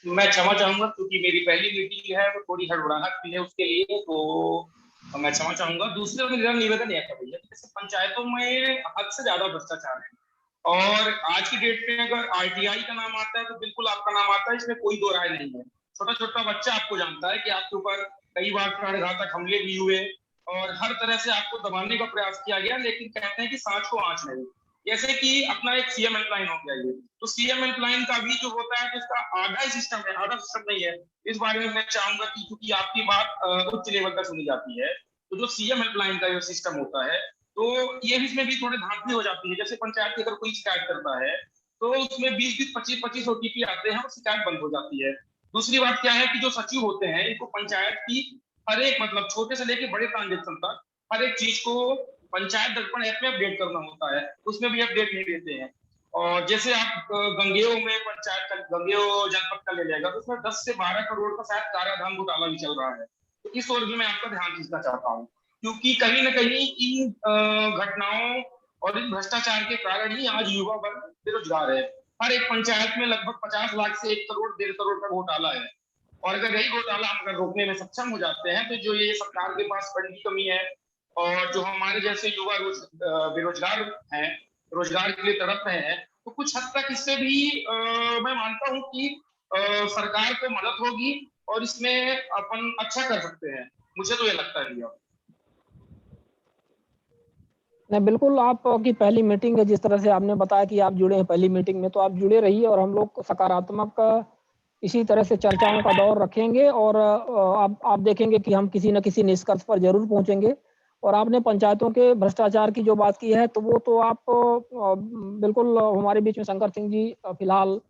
मैं क्षमा चाहूंगा क्योंकि मेरी पहली मीटिंग है, वो थोड़ी हड़बड़ाहट भी है उसके लिए, तो मैं क्षमा चाहूंगा। दूसरा मेरा निवेदन यह था भैया, जैसे पंचायतों में हद से ज्यादा भ्रष्टाचार है और आज की डेट में अगर RTI का नाम आता है तो बिल्कुल आपका नाम आता है, इसमें कोई दो राय नहीं है। छोटा छोटा बच्चा आपको जानता है कि आपके ऊपर कई बार प्राणघातक हमले भी हुए और हर तरह से आपको दबाने का प्रयास किया गया, लेकिन कहते हैं कि सांच को आंच नहीं। जैसे कि अपना एक CM हेल्पलाइन हो गया, ये तो CM हेल्पलाइन का भी जो होता है तो इसका आधा ही सिस्टम है, आधा सिस्टम नहीं है। इस बारे में मैं चाहूंगा कि क्योंकि आपकी बात उच्च लेवल पर सुनी जाती है, तो जो CM हेल्पलाइन का जो सिस्टम होता है तो ये इसमें भी थोड़े धांधली हो जाती है। जैसे पंचायत की अगर कोई शिकायत करता है तो उसमें 20-20, 25-25 OTP आते हैं और शिकायत बंद हो जाती है। दूसरी बात क्या है कि जो सचिव होते हैं इनको पंचायत की हर एक मतलब छोटे से लेके बड़े ट्रांजेक्शन तक हर एक चीज को पंचायत दर्पण ऐप में अपडेट करना होता है, उसमें भी अपडेट नहीं देते हैं। और जैसे आप गंगेओ में पंचायत का गंगेओ जनपद का ले लेगा तो उसमें 10 से 12 करोड़ का शायद काराधान घोटाला भी चल रहा है। तो इस ओर भी मैं आपका ध्यान खींचना चाहता हूँ, क्योंकि कहीं ना कहीं इन घटनाओं और इन भ्रष्टाचार के कारण ही आज युवा वर्ग बेरोजगार है। हर एक पंचायत में लगभग 50 लाख से 1 करोड़ 1.5 करोड़ का घोटाला है। और अगर यही घोटाला हम अगर रोकने में सक्षम हो जाते हैं तो जो ये सरकार के पास फंड की कमी है और जो हमारे जैसे युवा बेरोजगार हैं, रोजगार के लिए तड़प रहे हैं, तो कुछ हद तक इससे भी मैं मानता हूँ कि सरकार को मदद होगी और इसमें अपन अच्छा कर सकते हैं। मुझे तो ये लगता है भैया। नहीं, बिल्कुल आपकी पहली मीटिंग है, जिस तरह से आपने बताया कि आप जुड़े हैं पहली मीटिंग में, तो आप जुड़े रहिए और हम लोग सकारात्मक इसी तरह से चर्चाओं का दौर रखेंगे और आप देखेंगे कि हम किसी न किसी निष्कर्ष पर जरूर पहुंचेंगे। और आपने पंचायतों के भ्रष्टाचार की जो बात की है तो वो तो आप बिल्कुल हमारे बीच में शंकर सिंह जी फिलहाल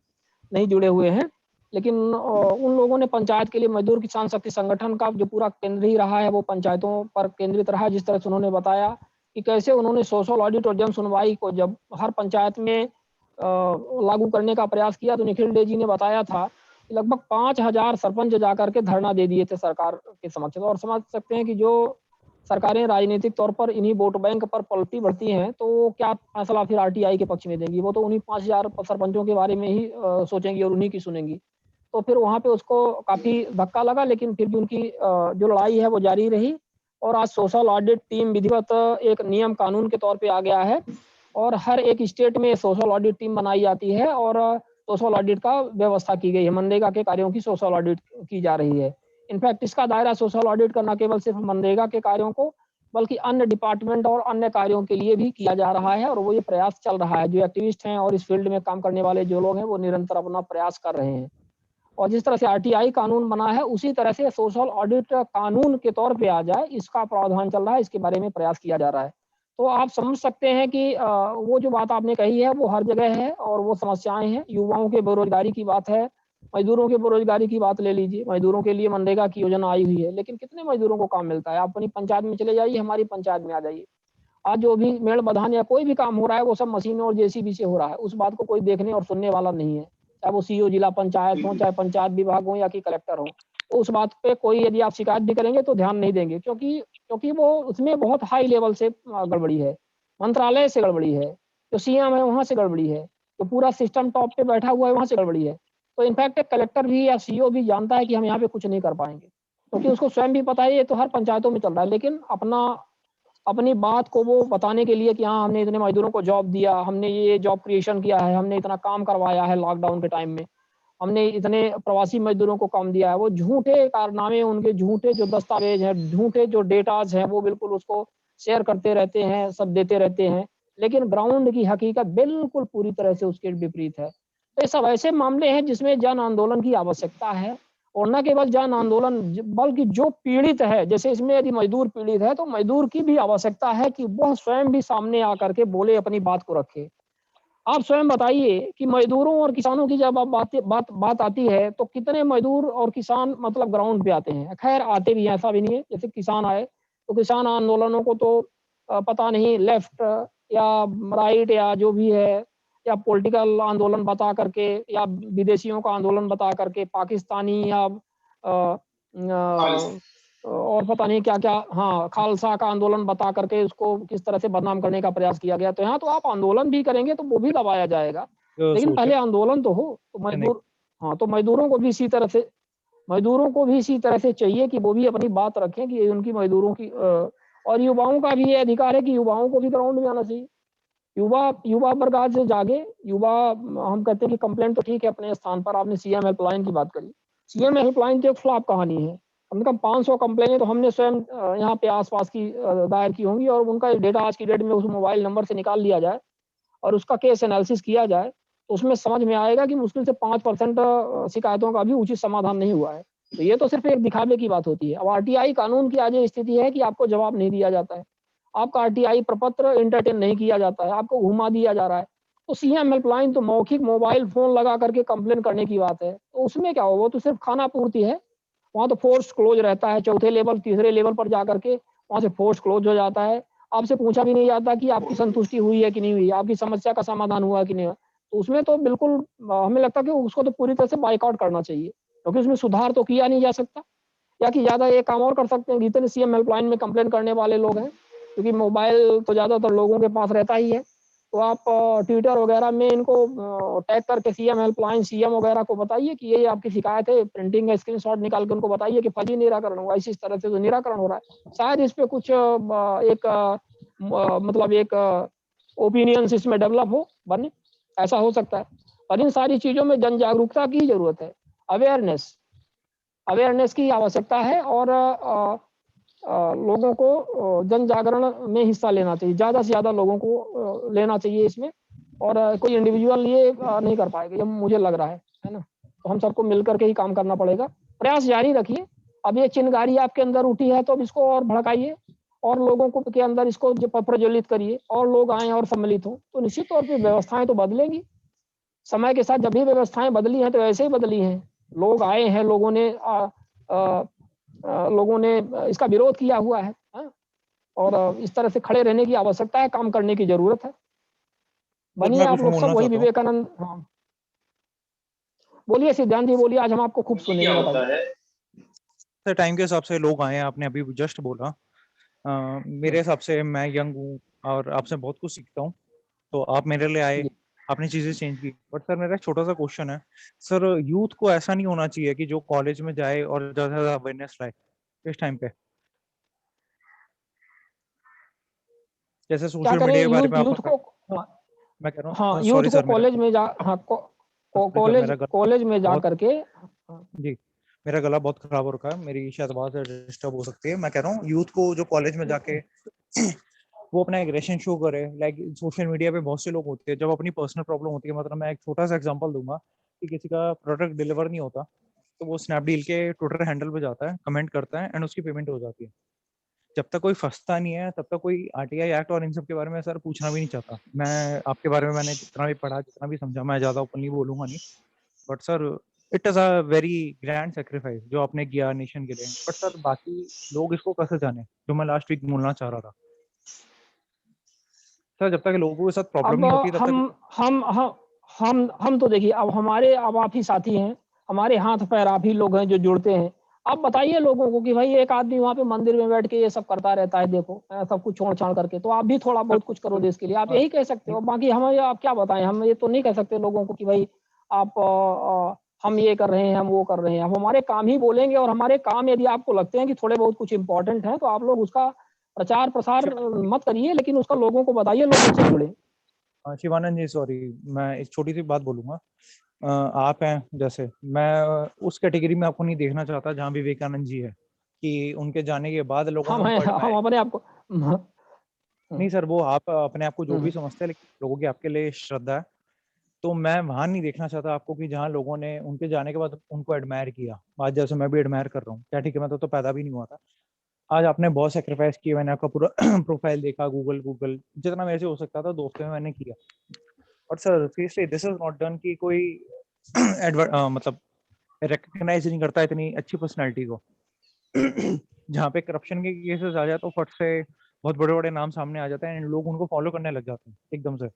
नहीं जुड़े हुए हैं, लेकिन उन लोगों ने पंचायत के लिए मजदूर किसान शक्ति संगठन का जो पूरा केंद्र ही रहा है वो पंचायतों पर केंद्रित रहा। जिस तरह से उन्होंने बताया कि कैसे उन्होंने सोशल ऑडिट और जन सुनवाई को जब हर पंचायत में लागू करने का प्रयास किया तो निखिल डे जी ने बताया था कि लगभग 5000 सरपंच जाकर के धरना दे दिए थे सरकार के समक्ष। और समझ सकते हैं कि जो सरकारें राजनीतिक तौर पर इन्हीं वोट बैंक पर पलती बढ़ती हैं तो क्या फैसला फिर आरटीआई के पक्ष में देंगी। वो तो उन्हीं 5000 सरपंचों के बारे में ही सोचेंगी और उन्हीं की सुनेंगी। तो फिर वहां पे उसको काफी धक्का लगा, लेकिन फिर भी उनकी जो लड़ाई है वो जारी रही और आज सोशल ऑडिट टीम विधिवत एक नियम कानून के तौर पे आ गया है और हर एक स्टेट में सोशल ऑडिट टीम बनाई जाती है और सोशल ऑडिट का व्यवस्था की गई है। मनरेगा के कार्यों की सोशल ऑडिट की जा रही है। इनफैक्ट इसका दायरा सोशल ऑडिट का न केवल सिर्फ मनरेगा के कार्यों को बल्कि अन्य डिपार्टमेंट और अन्य कार्यों के लिए भी किया जा रहा है और वो ये प्रयास चल रहा है। जो एक्टिविस्ट हैं और इस फील्ड में काम करने वाले जो लोग हैं वो निरंतर अपना प्रयास कर रहे हैं। और जिस तरह से आरटीआई कानून बना है उसी तरह से सोशल ऑडिट कानून के तौर पे आ जाए, इसका प्रावधान चल रहा है, इसके बारे में प्रयास किया जा रहा है। तो आप समझ सकते हैं कि वो जो बात आपने कही है वो हर जगह है और वो समस्याएं हैं। युवाओं के बेरोजगारी की बात है, मजदूरों के बेरोजगारी की बात ले लीजिए। मजदूरों के लिए मनरेगा की योजना आई हुई है, लेकिन कितने मजदूरों को काम मिलता है? आप अपनी पंचायत में चले जाइए, हमारी पंचायत में आ जाइए। आज जो भी मेड़ बधान या कोई भी काम हो रहा है वो सब मशीनों और जेसीबी से हो रहा है। उस बात को कोई देखने और सुनने वाला नहीं है, चाहे वो सीईओ जिला पंचायत हो, चाहे पंचायत विभाग हो या कि कलेक्टर हो। तो उस बात पे कोई यदि आप शिकायत भी करेंगे तो ध्यान नहीं देंगे, क्योंकि वो उसमें बहुत हाई लेवल से गड़बड़ी है, मंत्रालय से गड़बड़ी है, जो सीएम है वहां से गड़बड़ी है, जो पूरा सिस्टम टॉप पे बैठा हुआ है वहां से गड़बड़ी है। तो इनफैक्ट एक कलेक्टर भी या सीईओ भी जानता है कि हम यहाँ पे कुछ नहीं कर पाएंगे, क्योंकि उसको स्वयं भी पता है ये तो हर पंचायतों में चल रहा है। लेकिन अपनी बात को वो बताने के लिए कि हाँ हमने इतने मजदूरों को जॉब दिया, हमने ये जॉब क्रिएशन किया है, हमने इतना काम करवाया है लॉकडाउन के टाइम में, हमने इतने प्रवासी मजदूरों को काम दिया है, वो झूठे कारनामे, उनके झूठे जो दस्तावेज हैं, झूठे जो डेटाज हैं वो बिल्कुल उसको शेयर करते रहते हैं, सब देते रहते हैं, लेकिन ग्राउंड की हकीकत बिल्कुल पूरी तरह से उसके विपरीत है। तो ये सब ऐसे मामले हैं जिसमें जन आंदोलन की आवश्यकता है और न केवल जन आंदोलन बल्कि जो पीड़ित है, जैसे इसमें यदि मजदूर पीड़ित है तो मजदूर की भी आवश्यकता है कि वह स्वयं भी सामने आकर के बोले, अपनी बात को रखे। आप स्वयं बताइए कि मजदूरों और किसानों की जब बात आती है तो कितने मजदूर और किसान मतलब ग्राउंड पे आते हैं? खैर आते भी हैं, ऐसा भी नहीं है। जैसे किसान आए तो किसान आंदोलनों को तो पता नहीं लेफ्ट या राइट या जो भी है या पॉलिटिकल आंदोलन बता करके या विदेशियों का आंदोलन बता करके, पाकिस्तानी या और पता नहीं क्या क्या, हाँ खालसा का आंदोलन बता करके उसको किस तरह से बदनाम करने का प्रयास किया गया। तो यहाँ तो आप आंदोलन भी करेंगे तो वो भी दबाया जाएगा, लेकिन पहले आंदोलन तो हो। तो मजदूर, हाँ तो मजदूरों को भी इसी तरह से चाहिए कि वो भी अपनी बात रखें कि उनकी मजदूरों की और युवाओं का भी ये अधिकार है कि युवाओं को भी ग्राउंड में आना चाहिए। युवा वर्ग आज जागे। युवा, हम कहते हैं कि कंप्लेंट तो ठीक है अपने स्थान पर, आपने सीएम हेल्पलाइन की बात करी। सीएम हेल्पलाइन तो एक फ्लॉप कहानी है। कम से कम 500 कंप्लेनें तो हमने स्वयं यहाँ पे आसपास की दायर की होंगी और उनका डेटा आज की डेट में उस मोबाइल नंबर से निकाल लिया जाए और उसका केस एनालिसिस किया जाए तो उसमें समझ में आएगा कि मुश्किल से 5% शिकायतों का भी उचित समाधान नहीं हुआ है। तो ये तो सिर्फ एक दिखावे की बात होती है। अब आरटीआई कानून की आज ये स्थिति है कि आपको जवाब नहीं दिया जाता है, आपका आरटीआई प्रपत्र एंटरटेन नहीं किया जाता है, आपको घुमा दिया जा रहा है। तो सीएम हेल्पलाइन तो मौखिक मोबाइल फोन लगा करके कंप्लेन करने की बात है, तो उसमें क्या हो, वो तो सिर्फ खाना पूर्ति है। वहाँ तो फोर्स क्लोज रहता है, चौथे लेवल तीसरे लेवल पर जा करके वहाँ से फोर्स क्लोज हो जाता है। आपसे पूछा भी नहीं जाता कि आपकी संतुष्टि हुई है कि नहीं हुई, आपकी समस्या का समाधान हुआ कि नहीं हुआ। तो उसमें तो बिल्कुल हमें लगता है कि उसको तो पूरी तरह से बाइकआउट करना चाहिए, क्योंकि उसमें सुधार तो किया नहीं जा सकता। या कि ज़्यादा एक काम और कर सकते हैं, जितने सीएम हेल्पलाइन में कंप्लेन करने वाले लोग हैं, क्योंकि मोबाइल तो ज़्यादातर लोगों के पास रहता ही है, तो आप ट्विटर वगैरह में इनको टैग करके सीएम हेल्पलाइन सीएम वगैरह को बताइए कि ये आपकी शिकायत है, प्रिंटिंग का स्क्रीनशॉट निकाल के उनको बताइए कि फर्जी निराकरण हुआ, इस तरह से जो निराकरण हो रहा है, शायद इस पे कुछ मतलब एक ओपिनियंस इसमें डेवलप हो बने, ऐसा हो सकता है। और इन सारी चीज़ों में जन जागरूकता की जरूरत है, अवेयरनेस की आवश्यकता है, और लोगों को जन जागरण में हिस्सा लेना चाहिए, ज़्यादा से ज़्यादा लोगों को लेना चाहिए इसमें, और कोई इंडिविजुअल ये नहीं कर पाएगा, ये मुझे लग रहा है ना। तो हम सबको मिलकर के ही काम करना पड़ेगा, प्रयास जारी रखिए। अब ये चिंगारी आपके अंदर उठी है तो अब इसको और भड़काइए, और लोगों को के अंदर इसको प्रज्वलित करिए, और लोग आए और सम्मिलित हों, तो निश्चित तौर पर व्यवस्थाएं तो बदलेंगी। समय के साथ जब भी व्यवस्थाएं बदली हैं तो ऐसे ही बदली हैं, लोग आए हैं, लोगों ने इसका विरोध किया हुआ है, और इस तरह से खड़े रहने की आवश्यकता है, काम करने की जरूरत है। बनिए आप लोग सब वही विवेकानंद। हाँ बोलिए सिद्धांत जी, बोलिए, आज हम आपको खूब सुनेंगे, बताइए। टाइम के हिसाब से लोग आए हैं, आपने अभी जस्ट बोला, मेरे हिसाब से मैं यंग हूँ और आपसे बहुत कुछ सीखता हूँ, तो आप मेरे लिए आए, आपने चीजें चेंज की। बट सर मेरा एक छोटा सा क्वेश्चन है सर, यूथ को ऐसा नहीं होना चाहिए कि जो कॉलेज में जाए और ज्यादा से ज्यादा अवेयरनेस लाए इस टाइम पे, जैसे सोशल मीडिया के बारे में यूथ को, मैं कह रहा हूँ, हाँ यूथ को कॉलेज में जा, हाँ कॉलेज में जा करके, जी मेरा गला बहुत खराब हो रखा है, मेरी शायद आवाज डिस्टर्ब हो सकती है। मैं कह रहा हूँ यूथ को जो कॉलेज में जाके वो अपना एग्रेशन शो करे, लाइक सोशल मीडिया पे बहुत से लोग होते हैं, जब अपनी पर्सनल प्रॉब्लम होती है, मतलब मैं एक छोटा सा एग्जांपल दूंगा कि किसी का प्रोडक्ट डिलीवर नहीं होता, तो वो स्नैपडील के ट्विटर हैंडल पे जाता है, कमेंट करता है, एंड उसकी पेमेंट हो जाती है। जब तक कोई फंसता नहीं है तब तक कोई आरटीआई एक्ट और इन सब के बारे में सर पूछना भी नहीं चाहता। मैं आपके बारे में मैंने जितना भी पढ़ा, जितना भी समझा, मैं ज्यादा ओपनली बोलूंगा नहीं, but sir it is a very grand sacrifice जो आपने किया नेशन के लिए। बट सर बाकी लोग इसको कैसे जाने, जो मैं लास्ट वीक बोलना चाह रहा था सर, जब तक लोगों के साथ प्रॉब्लम नहीं होती तब तक हम तो देखिए, अब आप ही साथी हैं, हमारे हाथ पैर आप ही लोग हैं जो जुड़ते हैं। आप बताइए लोगों को कि भाई एक आदमी वहाँ पे मंदिर में बैठ के ये सब करता रहता है, देखो सब कुछ छोड़ छाड़ करके, तो आप भी थोड़ा बहुत कुछ करो देश के लिए, आप यही कह सकते हो। बाकी हमें आप क्या बताएं, हम ये तो नहीं कह सकते लोगों को कि भाई आप हम ये कर रहे हैं, हम वो कर रहे हैं। हम हमारे काम ही बोलेंगे, और हमारे काम यदि आपको लगते हैं कि थोड़े बहुत कुछ इंपॉर्टेंट है तो आप लोग उसका प्रचार प्रसार मत करिए, लेकिन उसका लोगों को बताइए, लोग उससे जुड़े। शिवानंद जी सॉरी, मैं एक छोटी सी बात बोलूंगा। आप हैं, जैसे मैं उस कैटेगरी में आपको नहीं देखना चाहता जहाँ विवेकानंद जी है, कि उनके जाने के बाद लोगों हम अपने आप को नहीं सर, वो आप अपने आप को जो भी समझते हैं, लेकिन लोगों की आपके लिए श्रद्धा है, तो मैं वहां नहीं देखना चाहता आपको कि जहाँ लोगों ने उनके जाने के बाद उनको एडमायर किया। आज जैसे मैं भी एडमायर कर रहा हूँ, क्या ठीक है, मैं तो पैदा भी नहीं हुआ था। आज आपने बहुत सेक्रीफाइस किया, मैंने आपका पूरा प्रोफाइल देखा, गूगल जितना मेरे से हो सकता था दोस्तों में मैंने किया। और sir seriously this is not done कि कोई मतलब रिकग्नाइज नहीं करता इतनी अच्छी पर्सनालिटी को। जहाँ पे करप्शन के केसेस आ जाए तो फट से बहुत बड़े बड़े नाम सामने आ जाते हैं, एंड लोग उनको फॉलो करने लग जाते हैं एकदम से।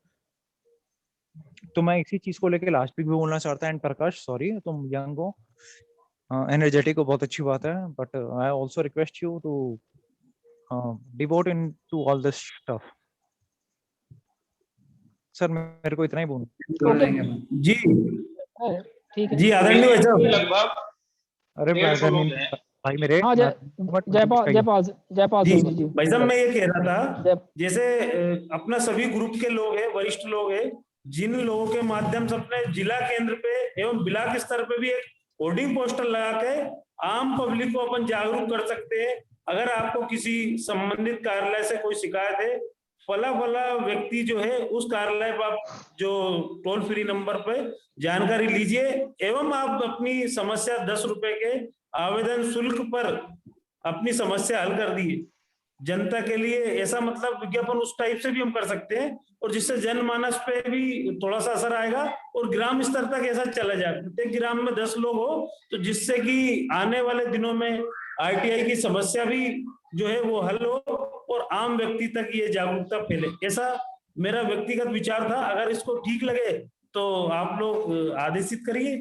तो मैं इसी चीज को लेके लास्ट वीक भी बोलना चाहता हूँ। एंड प्रकाश सॉरी, तुम यंग हो, एनर्जेटिक हो, बहुत अच्छी बात है, but I also request you to devote into all this stuff. Sir मेरे को इतना ही बोलूं जी, ठीक है जी आदरणीय भाई साहब। लगभग अरे भाई मेरे जयपाल जी जी भाई साहब, मैं ये कह रहा था, जैसे अपना सभी ग्रुप के लोग हैं, वरिष्ठ लोग हैं, जिन लोगों के माध्यम से अपने जिला केंद्र पे एवं ब्लॉक स्तर पे भी एक होर्डिंग पोस्टर लगा के आम पब्लिक को अपन जागरूक कर सकते हैं। अगर आपको किसी संबंधित कार्यालय से कोई शिकायत है, फला व्यक्ति जो है उस कार्यालय पर आप जो टोल फ्री नंबर पे जानकारी लीजिए, एवं आप अपनी समस्या 10 रुपए के आवेदन शुल्क पर अपनी समस्या हल कर दिए। जनता के लिए ऐसा मतलब विज्ञापन उस टाइप से भी हम कर सकते हैं, और जिससे जनमानस पे भी थोड़ा सा असर आएगा और ग्राम स्तर तक ऐसा चला जाए। प्रत्येक ग्राम में 10 लोग हो, तो जिससे कि आने वाले दिनों में आरटीआई की समस्या भी जो है वो हल हो और आम व्यक्ति तक ये जागरूकता फैले। ऐसा मेरा व्यक्तिगत विचार था। अगर इसको ठीक लगे तो आप लोग आदेशित करिए।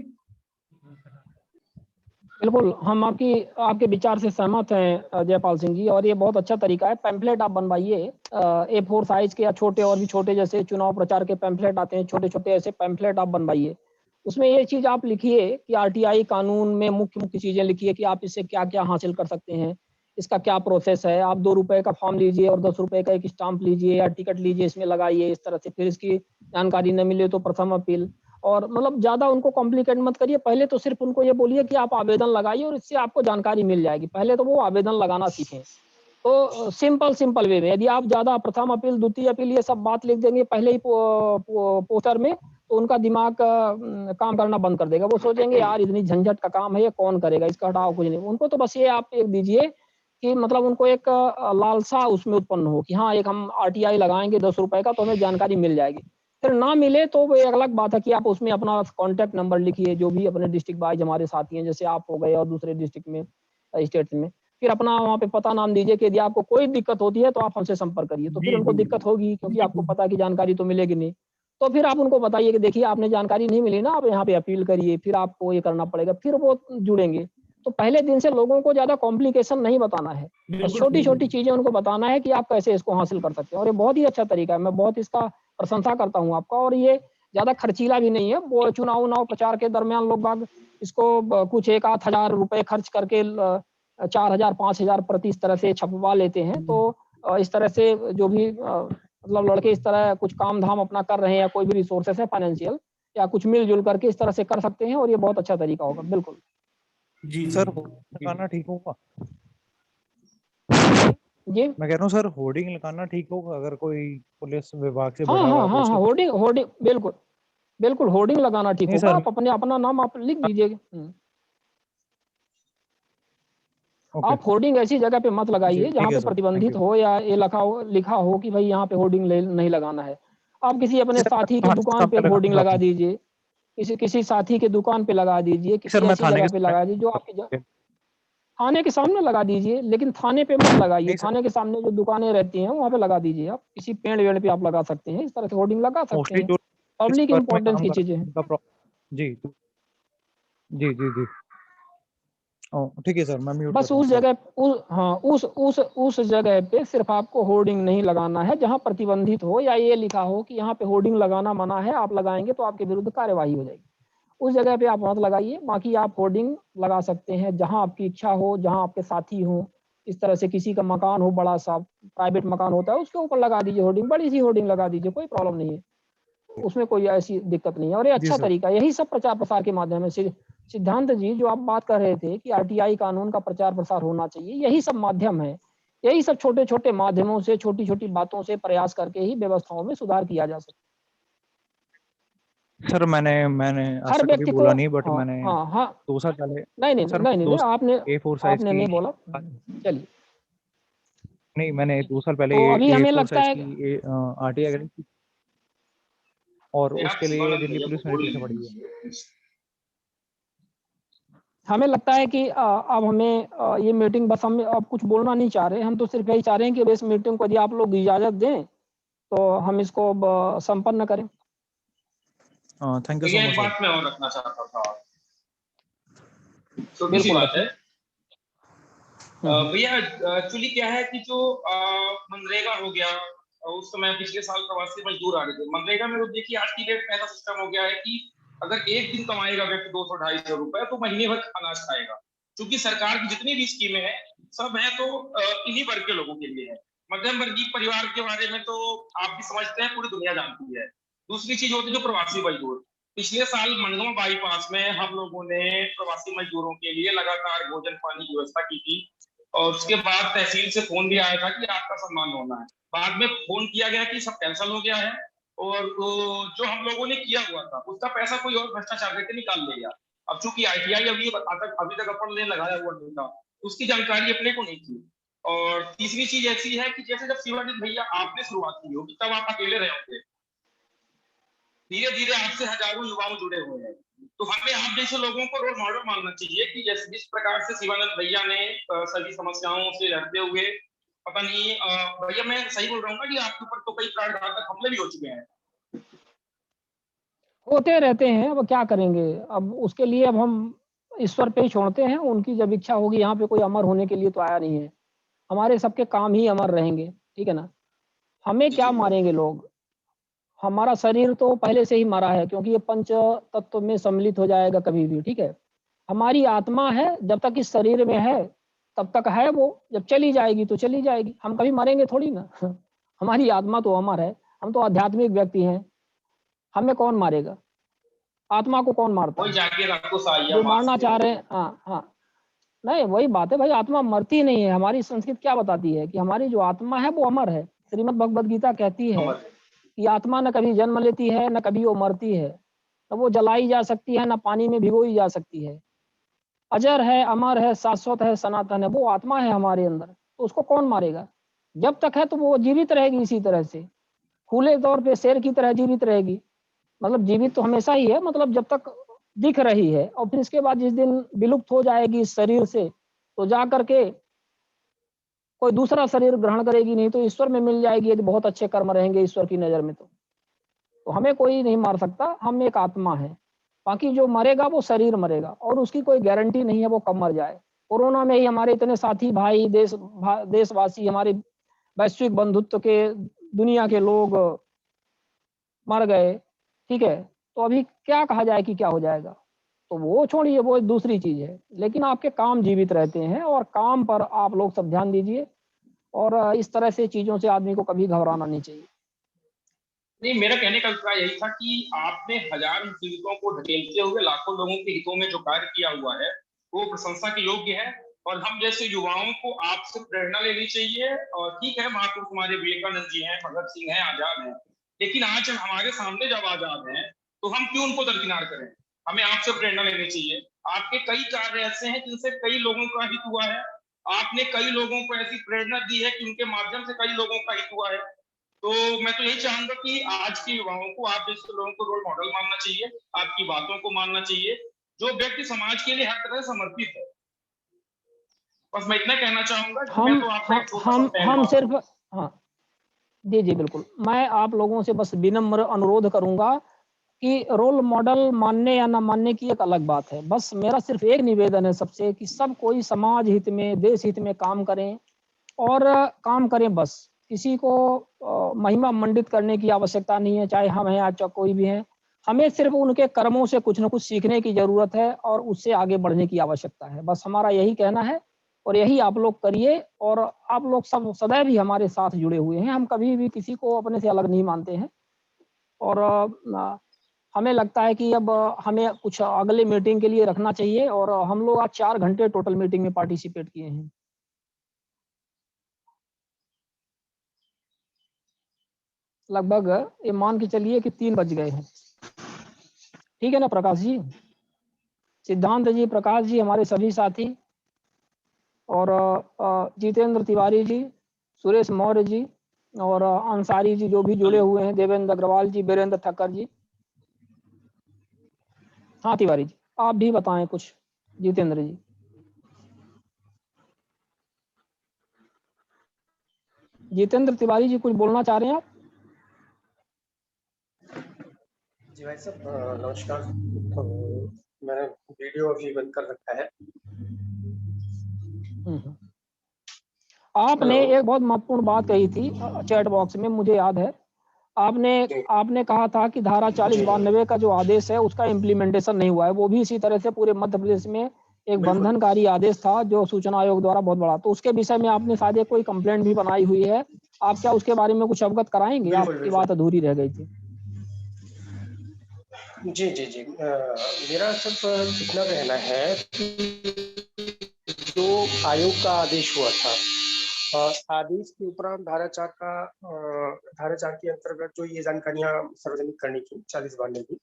बिल्कुल, हम आपके विचार से सहमत हैं जयपाल सिंह जी, और ये बहुत अच्छा तरीका है। पैम्फलेट आप बनवाइए A4 साइज के, या छोटे और भी छोटे जैसे चुनाव प्रचार के पैम्फलेट आते हैं, छोटे-छोटे ऐसे पैम्फलेट आप बनवाइए। उसमें ये चीज़ आप लिखिए कि आरटीआई कानून में मुख्य-मुख्य चीज़ें लिखिए कि आप इससे क्या-क्या हासिल कर सकते हैं, इसका क्या प्रोसेस है। आप ₹2 का फॉर्म लीजिए और ₹10 का एक स्टाम्प लीजिए या टिकट लीजिए, इसमें लगाइए इस तरह से। फिर इसकी जानकारी न मिले तो प्रथम अपील, और मतलब ज़्यादा उनको कॉम्प्लिकेट मत करिए। पहले तो सिर्फ उनको ये बोलिए कि आप आवेदन लगाइए और इससे आपको जानकारी मिल जाएगी। पहले तो वो आवेदन लगाना सीखें। तो सिंपल वे में, यदि आप ज़्यादा प्रथम अपील, द्वितीय अपील ये सब बात लिख देंगे पहले ही पोस्टर में, तो उनका दिमाग काम करना बंद कर देगा। वो सोचेंगे यार इतनी झंझट का काम है, ये कौन करेगा, इसका हटाओ, कुछ नहीं। उनको तो बस ये आप एक दीजिए कि मतलब उनको एक लालसा उसमें उत्पन्न हो कि हाँ, एक हम आरटीआई लगाएँगे ₹10 का, तो हमें जानकारी मिल जाएगी। फिर ना मिले तो वो एक अलग बात है कि आप उसमें अपना कॉन्टैक्ट नंबर लिखिए, जो भी अपने डिस्ट्रिक्ट वाइज़ हमारे साथी हैं, जैसे आप हो गए और दूसरे डिस्ट्रिक्ट में, स्टेट्स में। फिर अपना वहाँ पे पता नाम दीजिए कि यदि आपको कोई दिक्कत होती है तो आप हमसे संपर्क करिए। तो फिर उनको दिक्कत होगी, क्योंकि आपको पता है कि जानकारी तो मिलेगी नहीं। तो फिर आप उनको बताइए कि देखिए आपने जानकारी नहीं मिली ना, आप यहाँ पे अपील करिए, फिर आपको ये करना पड़ेगा, फिर वो जुड़ेंगे। तो पहले दिन से लोगों को ज़्यादा कॉम्प्लिकेशन नहीं बताना है, बस छोटी-छोटी चीज़ें उनको बताना है कि आप कैसे इसको हासिल कर सकते हैं, और ये बहुत ही अच्छा तरीका है। मैं बहुत इसका प्रशंसा करता हूँ आपका, और ये ज़्यादा खर्चीला भी नहीं है। वो चुनाव प्रचार के दरमियान लोग बाग इसको कुछ 1 आध हज़ार रुपए खर्च करके 4000 5000 प्रति इस तरह से छपवा लेते हैं। तो इस तरह से जो भी मतलब लड़के इस तरह कुछ काम धाम अपना कर रहे हैं, या कोई भी रिसोर्सेस है फाइनेंशियल, या कुछ मिलजुल करके इस तरह से कर सकते हैं, और ये बहुत अच्छा तरीका होगा। बिल्कुल जी सर, लगाना ठीक होगा? जी, मैं कह रहा हूँ सर, होर्डिंग लगाना ठीक होगा अगर कोई पुलिस विभाग से हाँ बड़ा हाँ हुआ तो हाँ उसके हाँ, होर्डिंग बिल्कुल बिल्कुल, होर्डिंग लगाना ठीक नहीं होगा। सर, आप अपना नाम आप लिख दीजिए। ओके आप होर्डिंग ऐसी जगह पे मत जी लगाइए जहाँ ठीक है पे सर, थैंक प्रतिबंधित यू। हो, या ये लिखा हो कि भाई यहाँ पे होर्डिंग नहीं लगाना है। आप किसी अपने सर मैं साथी की थाने के दुकान पे सामने एक होर्डिंग लगाऊंगा लगा अपने। दीजिए, किसी साथी के दुकान पे लगा दीजिए, सर किसी मैं ऐसी थाने जगह के पे सामने लगा दीजिए जो आपकी थाने के सामने लगा दीजिए, लेकिन थाने पे मत लगाइए। नहीं सर, थाने के सामने जो दुकानें रहती हैं वहाँ पे लगा दीजिए। आप किसी पेड़-वेड़ पे आप लगा सकते हैं, इस तरह से होर्डिंग लगा सकते मोस्टली हैं। जो इस पब्लिक वर्क में इम्पोर्टेंस काम की कर रहे चीज़ें हैं हैं। उनका जी जी जी जी। ठीक है सर, मैं म्यूट कर बस रहा हूँ उस सॉरी। जगह उस जगह पे सिर्फ आपको होर्डिंग नहीं लगाना है जहाँ प्रतिबंधित हो, या ये लिखा हो कि यहाँ पे होर्डिंग लगाना मना है, आप लगाएँगे तो आपके विरुद्ध कार्यवाही हो जाएगी। उस जगह पे आप मत लगाइए। बाकी आप होर्डिंग लगा सकते हैं जहाँ आपकी इच्छा हो, जहाँ आपके साथी हों। इस तरह से किसी का मकान हो बड़ा-सा, प्राइवेट मकान होता है, उसके ऊपर लगा दीजिए होर्डिंग, बड़ी-सी होर्डिंग लगा दीजिए, कोई प्रॉब्लम नहीं है। उसमें कोई ऐसी दिक्कत नहीं है, और ये जी अच्छा सर, तरीका है। यही सब प्रचार-प्रसार के माध्यम है। सिद्धांत जी, जो आप बात कर रहे थे कि आरटीआई कानून का प्रचार-प्रसार होना चाहिए, यही सब माध्यम है। यही सब छोटे-छोटे माध्यमों से, छोटी-छोटी बातों से प्रयास करके ही व्यवस्थाओं में सुधार किया जा सकता है। सर मैंने आज हर तक कभी व्यक्ति को बोला नहीं, बट हाँ, मैंने हाँ, हाँ। 2 साल पहले नहीं, नहीं, सर नहीं, नहीं, 2 नहीं, आपने A4 साइज आपने की नहीं बोला। चलिए, नहीं, मैंने 2 साल पहले तो अभी हमें A4 लगता साइज है की आरटीआई करी थी, और आप उसके लिए शिवानंद दिल्ली भैया को पुलिस मेरे बोल पीछे पड़ी है। लीजिए। हमें लगता है कि अब हमें ये मीटिंग, बस हम अब कुछ बोलना नहीं चाह रहे। हम तो सिर्फ यही चाह रहे हैं कि इस मीटिंग को यदि आप लोग इजाज़त दें, तो हम इसको संपन्न करें। थैंक यू सो भैया एक मच सर। बात मैं और रखना चाहता था, छोटी सी बिल्कुल बात है। रखिए। हुँ। भैया एक्चुअली क्या है कि जो मनरेगा हो गया, उस समय पिछले साल प्रवासी मजदूर आ रहे थे मनरेगा में, तो देखिए आज की डेट में ऐसा सिस्टम हो गया है कि अगर एक दिन कमाएगा व्यक्ति 200-250 रुपए, तो महीने भर अनाज खाएगा। क्योंकि सरकार की जितनी भी स्कीमें हैं सब है तो इन्हीं वर्ग के लोगों के लिए है। मध्यम वर्गीय परिवार के बारे में तो आप भी समझते हैं, पूरी दुनिया जानती है। दूसरी चीज होती है जो प्रवासी मजदूर। पिछले साल मनगांव बाईपास में हम लोगों ने प्रवासी मजदूरों के लिए लगातार भोजन पानी की व्यवस्था की थी, और उसके बाद तहसील से फोन भी आया था कि आपका सम्मान होना है। बाद में फोन किया गया कि सब कैंसिल हो गया है, और जो हम लोगों ने किया हुआ था उसका पैसा कोई और भ्रष्टाचार करके निकाल ले गया। अब चूंकि आईटीआई अभी तक अपन ने लगाया हुआ नहीं था, उसकी जानकारी अपने को नहीं थी। और तीसरी चीज ऐसी है कि जैसे जब शिवानंद भैया आपने शुरुआत की होगी तब आप अकेले रहे होंगे, धीरे धीरे आपसे हजारों युवाओं जुड़े हुए हैं, तो हमें आप जैसे लोगों को रोल मॉडल मानना चाहिए कि जैसे जिस प्रकार से शिवानंद भैया ने सभी समस्याओं से लड़ते हुए, पता नहीं भैया मैं सही बोल रहा हूँ कि आपके ऊपर तो कई प्राणघातक हमले भी हो चुके हैं। होते रहते हैं, अब क्या करेंगे, अब उसके लिए अब हम ईश्वर पे ही छोड़ते हैं, उनकी जब इच्छा होगी। यहाँ पे कोई अमर होने के लिए तो आया नहीं है, हमारे सबके काम ही अमर रहेंगे, ठीक है ना। हमें क्या मारेंगे लोग, हमारा शरीर तो पहले से ही मरा है, क्योंकि ये पंच तत्व में सम्मिलित हो जाएगा कभी भी, ठीक है। हमारी आत्मा है, जब तक इस शरीर में है तब तक है वो, जब चली जाएगी तो चली जाएगी, हम कभी मरेंगे थोड़ी ना। हमारी आत्मा तो अमर है, हम तो आध्यात्मिक व्यक्ति हैं, हमें कौन मारेगा, आत्मा को कौन मारता है? जो मारना चाह रहे हैं, हाँ हाँ, नहीं वही बात है भाई, आत्मा मरती नहीं है। हमारी संस्कृति क्या बताती है कि हमारी जो आत्मा है वो अमर है। श्रीमद् भगवद गीता कहती है कि आत्मा न कभी जन्म लेती है, न कभी वो मरती है, न वो जलाई जा सकती है, न पानी में भिगोई जा सकती है। अजर है, अमर है, शाश्वत है, सनातन है, वो आत्मा है हमारे अंदर, तो उसको कौन मारेगा? जब तक है तो वो जीवित रहेगी इसी तरह से, खुले तौर पे शेर की तरह जीवित रहेगी। मतलब जीवित तो हमेशा ही है, मतलब जब तक दिख रही है, और फिर इसके बाद जिस दिन विलुप्त हो जाएगी इस शरीर से, तो जा करके कोई दूसरा शरीर ग्रहण करेगी, नहीं तो ईश्वर में मिल जाएगी, यदि बहुत अच्छे कर्म रहेंगे ईश्वर की नजर में। तो हमें कोई नहीं मार सकता, हम एक आत्मा है। बाकी जो मरेगा वो शरीर मरेगा, और उसकी कोई गारंटी नहीं है वो कब मर जाए। कोरोना में ही हमारे इतने साथी भाई, देशवासी, हमारे वैश्विक बंधुत्व के दुनिया के लोग मर गए, ठीक है। तो अभी क्या कहा जाए कि क्या हो जाएगा, तो वो छोड़िए, वो दूसरी चीज है। लेकिन आपके काम जीवित रहते हैं, और काम पर आप लोग सब ध्यान दीजिए, और इस तरह से चीजों से आदमी को कभी घबराना नहीं चाहिए। नहीं, मेरा कहने का अभिप्राय यही था कि आपने हजार मुसीबतों को ढकेलते हुए लाखों लोगों के हितों में जो कार्य किया हुआ है वो प्रशंसा के योग्य है, और हम जैसे युवाओं को आपसे प्रेरणा लेनी चाहिए। और ठीक है, महापुरुष हमारे विवेकानंद जी हैं, भगत सिंह हैं, आजाद हैं, लेकिन आज हमारे सामने जब आजाद हैं तो हम क्यों उनको दरकिनार करें? हमें आपसे प्रेरणा लेनी चाहिए। आपके कई कार्य ऐसे हैं जिनसे कई लोगों का हित हुआ है, आपने कई लोगों को ऐसी प्रेरणा दी है कि उनके माध्यम से कई लोगों का हित हुआ है। तो मैं तो यही चाहूंगा कि आज के युवाओं को आप जैसे लोगों को रोल मॉडल मानना चाहिए, आपकी बातों को मानना चाहिए, जो व्यक्ति समाज के लिए हर तरह से समर्पित है। बस मैं इतना कहना चाहूंगा कि मैं तो आपका हम सिर्फ, हाँ जी जी बिल्कुल, मैं आप लोगों से बस विनम्र अनुरोध करूंगा कि रोल मॉडल मानने या ना मानने की एक अलग बात है। बस मेरा सिर्फ एक निवेदन है सबसे कि सब कोई समाज हित में, देश हित में काम करें, और काम करें बस। किसी को महिमा मंडित करने की आवश्यकता नहीं है, चाहे हम हैं या चाहे कोई भी है। हमें सिर्फ उनके कर्मों से कुछ ना कुछ सीखने की जरूरत है, और उससे आगे बढ़ने की आवश्यकता है। बस हमारा यही कहना है, और यही आप लोग करिए। और आप लोग सब सदैव ही हमारे साथ जुड़े हुए हैं, हम कभी भी किसी को अपने से अलग नहीं मानते हैं। और हमें लगता है कि अब हमें कुछ अगले मीटिंग के लिए रखना चाहिए, और हम लोग आज 4 घंटे टोटल मीटिंग में पार्टिसिपेट किए हैं। लगभग ये मान के चलिए कि 3 बज गए हैं, ठीक है ना प्रकाश जी, सिद्धांत जी, प्रकाश जी, हमारे सभी साथी, और जितेंद्र तिवारी जी, सुरेश मौर्य जी, और अंसारी जी जो भी जुड़े हुए हैं, देवेंद्र अग्रवाल जी, वीरेंद्र ठक्कर जी। हाँ तिवारी जी, आप भी बताएं कुछ। जितेंद्र जी, जितेंद्र तिवारी जी कुछ बोलना चाह रहे हैं आप? जी भाई साहब नमस्कार। तो मैंने वीडियो अभी बंद कर रखा है। आपने एक बहुत महत्वपूर्ण बात कही थी चैट बॉक्स में, मुझे याद है। आपने कहा था कि धारा 4092 का जो आदेश है उसका इम्प्लीमेंटेशन नहीं हुआ है। वो भी इसी तरह से पूरे मध्य प्रदेश में एक बंधनकारी आदेश था जो सूचना आयोग द्वारा बहुत बड़ा, तो उसके विषय में आपने शायद कोई कंप्लेंट भी बनाई हुई है। आप क्या उसके बारे में कुछ अवगत कराएंगे? आपकी बात अधूरी रह गई थी। जी जी जी मेरा सिर्फ इतना कहना है कि जो आयोग का आदेश हुआ था, आदेश के उपरांत धारा 4 के अंतर्गत जो ये जानकारियां सार्वजनिक करनी थी 4092 की,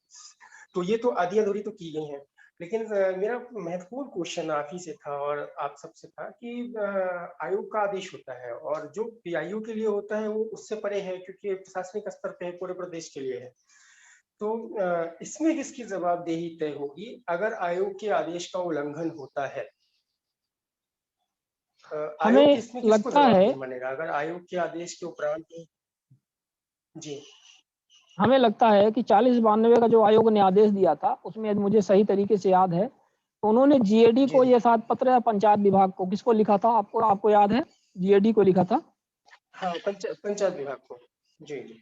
तो ये तो आधी अधूरी तो की गई हैं। लेकिन मेरा महत्वपूर्ण क्वेश्चन आप ही से था और आप सबसे था कि आयोग का आदेश होता है और जो पीआईयू के लिए होता है वो उससे परे है, क्योंकि प्रशासनिक स्तर पे है, पूरे प्रदेश के लिए है। तो इसमें किसकी जवाबदेही तय होगी अगर आयोग के आदेश का उल्लंघन होता है? आयोग हमें किसमें किसको लगता है जवाबदेही मानेगा अगर आयोग के आदेश के उपरांत? जी, हमें लगता है कि 4092 का जो आयोग ने आदेश दिया था उसमें मुझे सही तरीके से याद है, तो उन्होंने जीएडी को ये 7 पत्र या पंचायत विभाग को किसको लिखा था, आपको याद है? जीएडी को लिखा था, हाँ, पंचायत विभाग को। जी जी,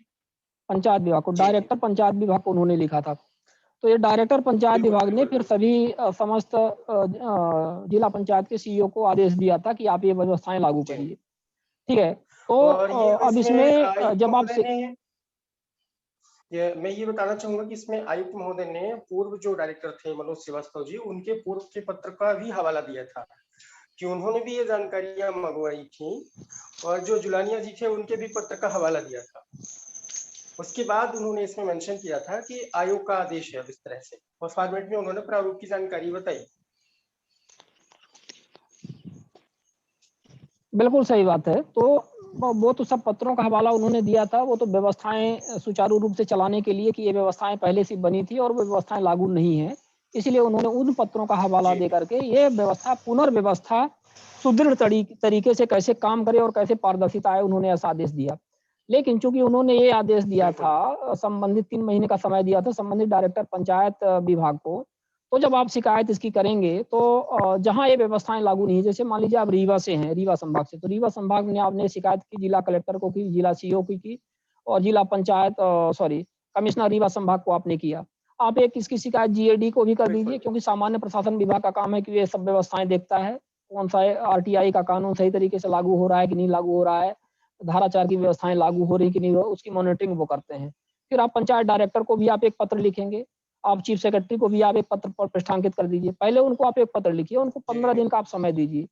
पंचायत विभाग को, डायरेक्टर पंचायत विभाग को उन्होंने लिखा था। तो ये डायरेक्टर पंचायत विभाग ने फिर सभी समस्त जिला पंचायत के सीईओ को आदेश दिया था कि आप ये व्यवस्थाएं लागू करिए, ठीक है। तो और अब इसमें जब आप मैं ये बताना चाहूंगा कि इसमें आयुक्त महोदय ने पूर्व जो डायरेक्टर थे मनोज श्रीवास्तव जी, उनके पूर्व के पत्र का भी हवाला दिया था कि उन्होंने भी ये जानकारियां मंगवाई थी और जो जुलानिया जी थे उनके भी पत्र का हवाला दिया था। उसके बाद उन्होंने इसमें मेंशन किया था कि आयोग का आदेश है इस तरह से, और फॉर्मेट में उन्होंने प्रारूप की जानकारी बताई। बिल्कुल सही बात है। तो वो तो सब पत्रों का हवाला उन्होंने दिया था, वो तो व्यवस्थाएं सुचारू रूप से चलाने के लिए कि ये व्यवस्थाएं पहले से बनी थी और वो व्यवस्थाएं लागू नहीं है, इसलिए उन्होंने उन पत्रों का हवाला दे करके ये व्यवस्था पुनर्व्यवस्था सुदृढ़ तरीके से कैसे काम करे और कैसे पारदर्शिता आए, उन्होंने ऐसा आदेश दिया। लेकिन चूंकि उन्होंने ये आदेश दिया था, संबंधित 3 महीने का समय दिया था संबंधित डायरेक्टर पंचायत विभाग को, तो जब आप शिकायत इसकी करेंगे तो जहां ये व्यवस्थाएं लागू नहीं है, जैसे मान लीजिए आप रीवा से हैं, रीवा संभाग से, तो रीवा संभाग में आपने शिकायत की, जिला कलेक्टर को की, जिला सीईओ की और जिला पंचायत कमिश्नर रीवा संभाग को आपने किया। आप एक इसकी शिकायत जीएडी को भी कर दीजिए, क्योंकि सामान्य प्रशासन विभाग का काम है कि ये सब व्यवस्थाएं देखता है, कौन सा आरटीआई का कानून सही तरीके से लागू हो रहा है कि नहीं लागू हो रहा है, धारा 4 की व्यवस्थाएं लागू हो रही कि नहीं, उसकी मॉनिटरिंग वो करते हैं। फिर आप पंचायत डायरेक्टर को भी आप एक पत्र लिखेंगे, आप चीफ सेक्रेटरी को भी आप एक पत्र पर पृष्ठांकित कर दीजिए। पहले उनको आप एक पत्र लिखिए, उनको 15 दिन का आप समय दीजिए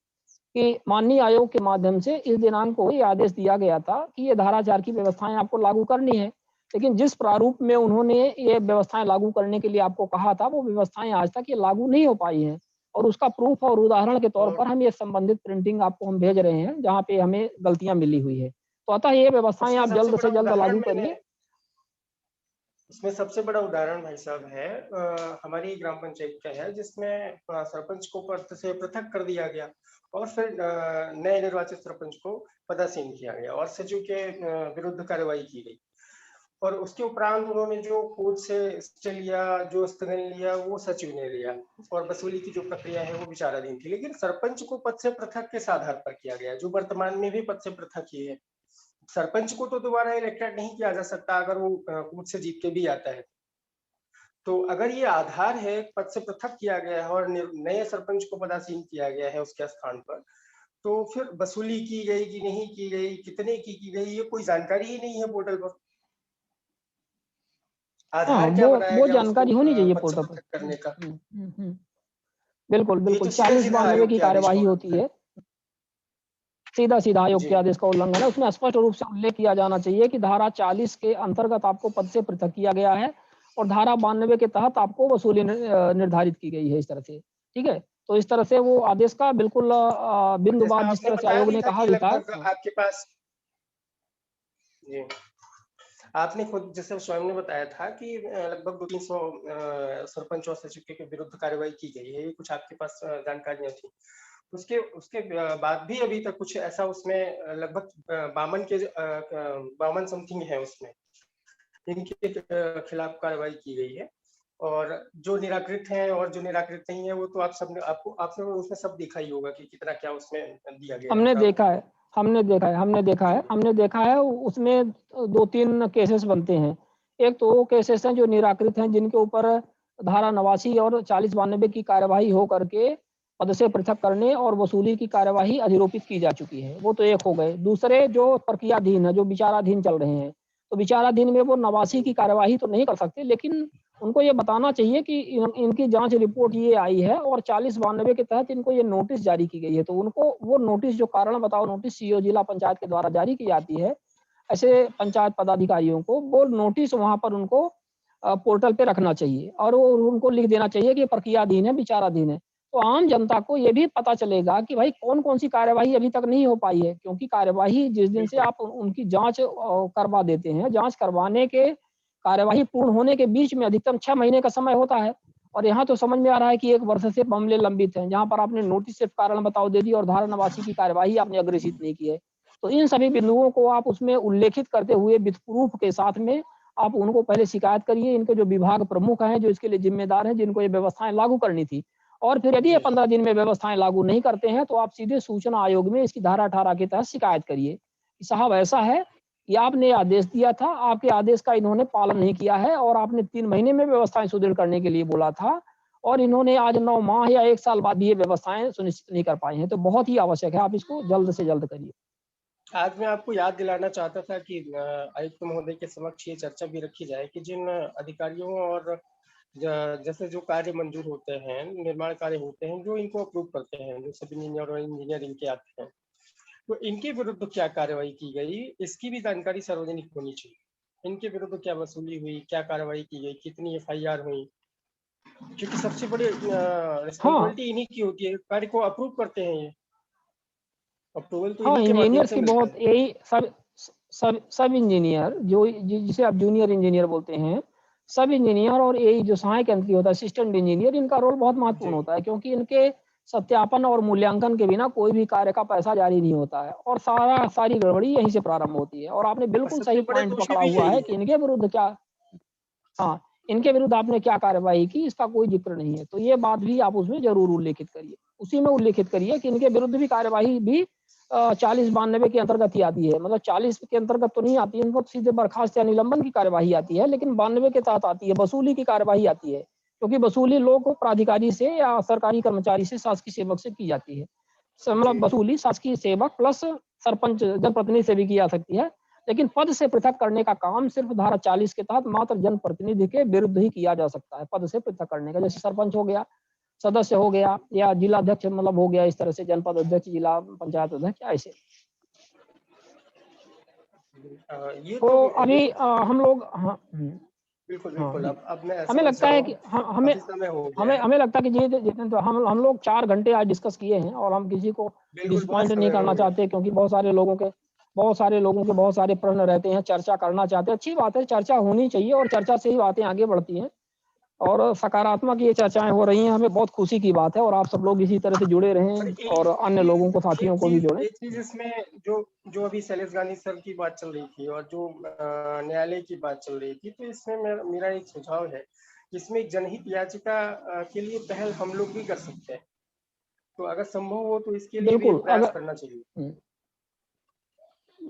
कि माननीय आयोग के माध्यम से इस दिनांक को ये आदेश दिया गया था कि ये धारा 4 की व्यवस्थाएं आपको लागू करनी है, लेकिन जिस प्रारूप में उन्होंने ये व्यवस्थाएं लागू करने के लिए आपको कहा था, वो व्यवस्थाएं आज तक ये लागू नहीं हो पाई हैं, और उसका प्रूफ और उदाहरण के तौर पर हम ये संबंधित प्रिंटिंग आपको हम भेज रहे हैं जहाँ पे हमें गलतियां मिली हुई है। तो अतः ये व्यवस्थाएं आप जल्द से जल्द लागू करिए। इसमें सबसे बड़ा उदाहरण भाई साहब है हमारी ग्राम पंचायत का है, जिसमें सरपंच को पद से पृथक कर दिया गया और फिर नए निर्वाचित सरपंच को पदासीन किया गया और सचिव के विरुद्ध कार्रवाई की गई। और उसके उपरांत उन्होंने जो कोर्ट से स्टे लिया, जो स्थगन लिया, वो सचिव ने लिया और वसूली की जो प्रक्रिया है वो विचाराधीन थी। लेकिन सरपंच को पद से पृथक किस आधार पर किया गया, जो वर्तमान में भी पद से पृथक ही है। सरपंच को तो दोबारा इलेक्टेड नहीं किया जा सकता अगर वो कोर्ट से जीत के भी आता है। तो अगर ये आधार है पद से पृथक किया गया है और नए सरपंच को पदासीन किया गया है उसके स्थान पर, तो फिर वसूली की गई कि नहीं की गई, कितने की गई, ये कोई जानकारी ही नहीं है पोर्टल पर। आधार क्या बनाया वो गया जानकारी होनी चाहिए पोर्टल पर करने का। बिल्कुल बिल्कुल 4092 की कार्यवाही होती है, सीधा सीधा आयोग के आदेश का उल्लंघन है। उसमें स्पष्ट रूप से उल्लेख किया जाना चाहिए कि धारा 40 के अंतर्गत आपको पद से पृथक किया गया है और धारा 92 के तहत आपको वसूली निर्धारित की गई है, इस तरह से, ठीक है। तो इस तरह से वो आदेश का बिल्कुल बिंदुवाद जिस तरह से आयोग ने कहा भी था। आपके पास जी, आपने खुद जैसे स्वयं ने बताया था कि लगभग 200-300 सरपंच और सचिव के विरुद्ध कार्रवाई की गई है, ये कुछ आपके पास जानकारियां थी। उसके बाद भी अभी तक कुछ ऐसा उसमें लगभग 52 समथिंग है उसमें इनके खिलाफ कार्रवाई की गई है, और जो निराकृत हैं और जो निराकृत नहीं है वो तो आपने उसमें सब देखा ही होगा कि कितना क्या उसमें दिया गया। हमने देखा है उसमें 2-3 केसेस बनते हैं। एक तो वो केसेस हैं जो निराकृत हैं, जिनके ऊपर धारा 89 और 4092 की कार्यवाही हो करके पद से पृथक करने और वसूली की कार्यवाही अधिरोपित की जा चुकी है, वो तो एक हो गए। दूसरे जो प्रक्रियाधीन है, जो विचाराधीन चल रहे हैं, तो विचाराधीन में वो 89 की कार्यवाही तो नहीं कर सकते, लेकिन उनको ये बताना चाहिए कि इनकी जांच रिपोर्ट ये आई है और 4092 के तहत इनको ये नोटिस जारी की गई है, तो उनको वो नोटिस, जो कारण बताओ नोटिस सीईओ जिला पंचायत के द्वारा जारी की जाती है, ऐसे पंचायत पदाधिकारियों को वो नोटिस वहां पर उनको पोर्टल पे रखना चाहिए और वो उनको लिख देना चाहिए कि ये प्रक्रियाधीन है, विचाराधीन है। तो आम जनता को ये भी पता चलेगा कि भाई कौन-कौन सी कार्यवाही अभी तक नहीं हो पाई है, क्योंकि कार्यवाही जिस दिन से आप उनकी जाँच करवा देते हैं, जाँच करवाने के कार्यवाही पूर्ण होने के बीच में अधिकतम 6 महीने का समय होता है और यहाँ तो समझ में आ रहा है कि 1 वर्ष से मामले लंबित हैं, जहाँ पर आपने नोटिस सिर्फ कारण बताओ दे दी और धारा 89 की कार्यवाही आपने अग्रेसित नहीं की है। तो इन सभी बिंदुओं को आप उसमें उल्लेखित करते हुए विथ प्रूफ के साथ में आप उनको पहले शिकायत करिए, इनके जो विभाग प्रमुख हैं, जो इसके लिए जिम्मेदार हैं, जिनको ये व्यवस्थाएँ लागू करनी थी। और फिर यदि ये 15 दिन में व्यवस्थाएँ लागू नहीं करते हैं, तो आप सीधे सूचना आयोग में इसकी धारा 18 के तहत शिकायत करिए। कि साहब ऐसा है कि आपने आदेश दिया था, आपके आदेश का इन्होंने पालन नहीं किया है और आपने 3 महीने में व्यवस्थाएँ सुदृढ़ करने के लिए बोला था और इन्होंने आज 9 माह या 1 साल बाद भी ये व्यवस्थाएँ सुनिश्चित नहीं कर पाए हैं। तो बहुत ही आवश्यक है, आप इसको जल्द से जल्द करिए। आज मैं आपको याद दिलाना चाहता था कि आयुक्त महोदय के समक्ष ये चर्चा भी रखी जाए कि जिन अधिकारियों और जैसे जो कार्य मंजूर होते हैं, निर्माण कार्य होते हैं, जो इनको अप्रूव करते हैं, जो सब इंजीनियर और इंजीनियर इनके आते हैं, तो इनके विरुद्ध क्या कार्रवाई की गई, इसकी भी जानकारी सार्वजनिक होनी चाहिए। इनके विरुद्ध क्या वसूली हुई, क्या कार्रवाई की गई, कितनी FIR हुई, क्योंकि सबसे बड़ी रिस्पॉन्सिबिलिटी इन्हीं की होती है, कार्य को अप्रूव करते हैं ये। अप्रूवल तो हाँ, इन्हीं के माध्यम इंजीनियर्स से की मिलता बहुत है। यही सब इंजीनियर जो जिसे आप जूनियर इंजीनियर बोलते हैं, सब इंजीनियर और यही जो सहायक यंत्री होता है, असिस्टेंट इंजीनियर, इनका रोल बहुत महत्वपूर्ण होता है क्योंकि इनके सत्यापन और मूल्यांकन के बिना कोई भी कार्य का पैसा जारी नहीं होता है और सारी गड़बड़ी यहीं से प्रारंभ होती है। और आपने बिल्कुल सबसे सही बड़े पॉइंट दोषी पकड़ा भी हुआ यही है है। कि इनके विरुद्ध क्या हाँ, इनके विरुद्ध आपने क्या कार्यवाही की, इसका कोई जिक्र नहीं है। तो ये बात भी आप उसमें ज़रूर उल्लेखित करिए। उसी में उल्लेखित करिए कि इनके विरुद्ध भी कार्यवाही भी 40-92 के अंतर्गत ही आती है। मतलब 40 के अंतर्गत तो नहीं आती है, इनको सीधे बर्खास्त या निलंबन की कार्यवाही आती है, लेकिन 92 के तहत आती है, वसूली की कार्यवाही आती है। क्योंकि वसूली लोक प्राधिकारी से या सरकारी कर्मचारी से, शासकीय सेवक से की जाती है। मतलब वसूली शासकीय सेवक प्लस सरपंच, जनप्रतिनिधि से भी की जा सकती है, लेकिन पद से पृथक करने का काम सिर्फ धारा 40 के तहत मात्र जनप्रतिनिधि के विरुद्ध ही किया जा सकता है। पद से पृथक करने का, जैसे सरपंच हो गया, सदस्य हो गया या जिला अध्यक्ष मतलब हो गया, इस तरह से जनपद अध्यक्ष, जिला पंचायत अध्यक्ष, ऐसे। ये तो अभी हम लोग बिल्कुल बिल्कुल। अब मैं हमें लगता है कि हमें समय हो गया है। हमें लगता है कि जितने तो हम लोग 4 घंटे आज डिस्कस किए हैं और हम किसी को डिसपॉइंट नहीं करना चाहते, क्योंकि बहुत सारे लोगों के बहुत सारे प्रश्न रहते हैं, चर्चा करना चाहते हैं। अच्छी बात है, चर्चा होनी चाहिए और चर्चा से ही बातें आगे बढ़ती हैं और सकारात्मक ये चर्चाएं हो रही हैं, हमें बहुत खुशी की बात है। और आप सब लोग इसी तरह से जुड़े रहें और अन्य लोगों को, साथियों को भी जोड़ें। एक चीज इसमें जो अभी शैलेश गांधी सर की बात चल रही थी और जो न्यायालय की बात चल रही थी, तो इसमें मेरा एक सुझाव है कि इसमें एक जनहित याचिका के लिए पहल हम लोग भी कर सकते हैं। तो अगर संभव हो तो इसके लिए भी प्रयास करना चाहिए।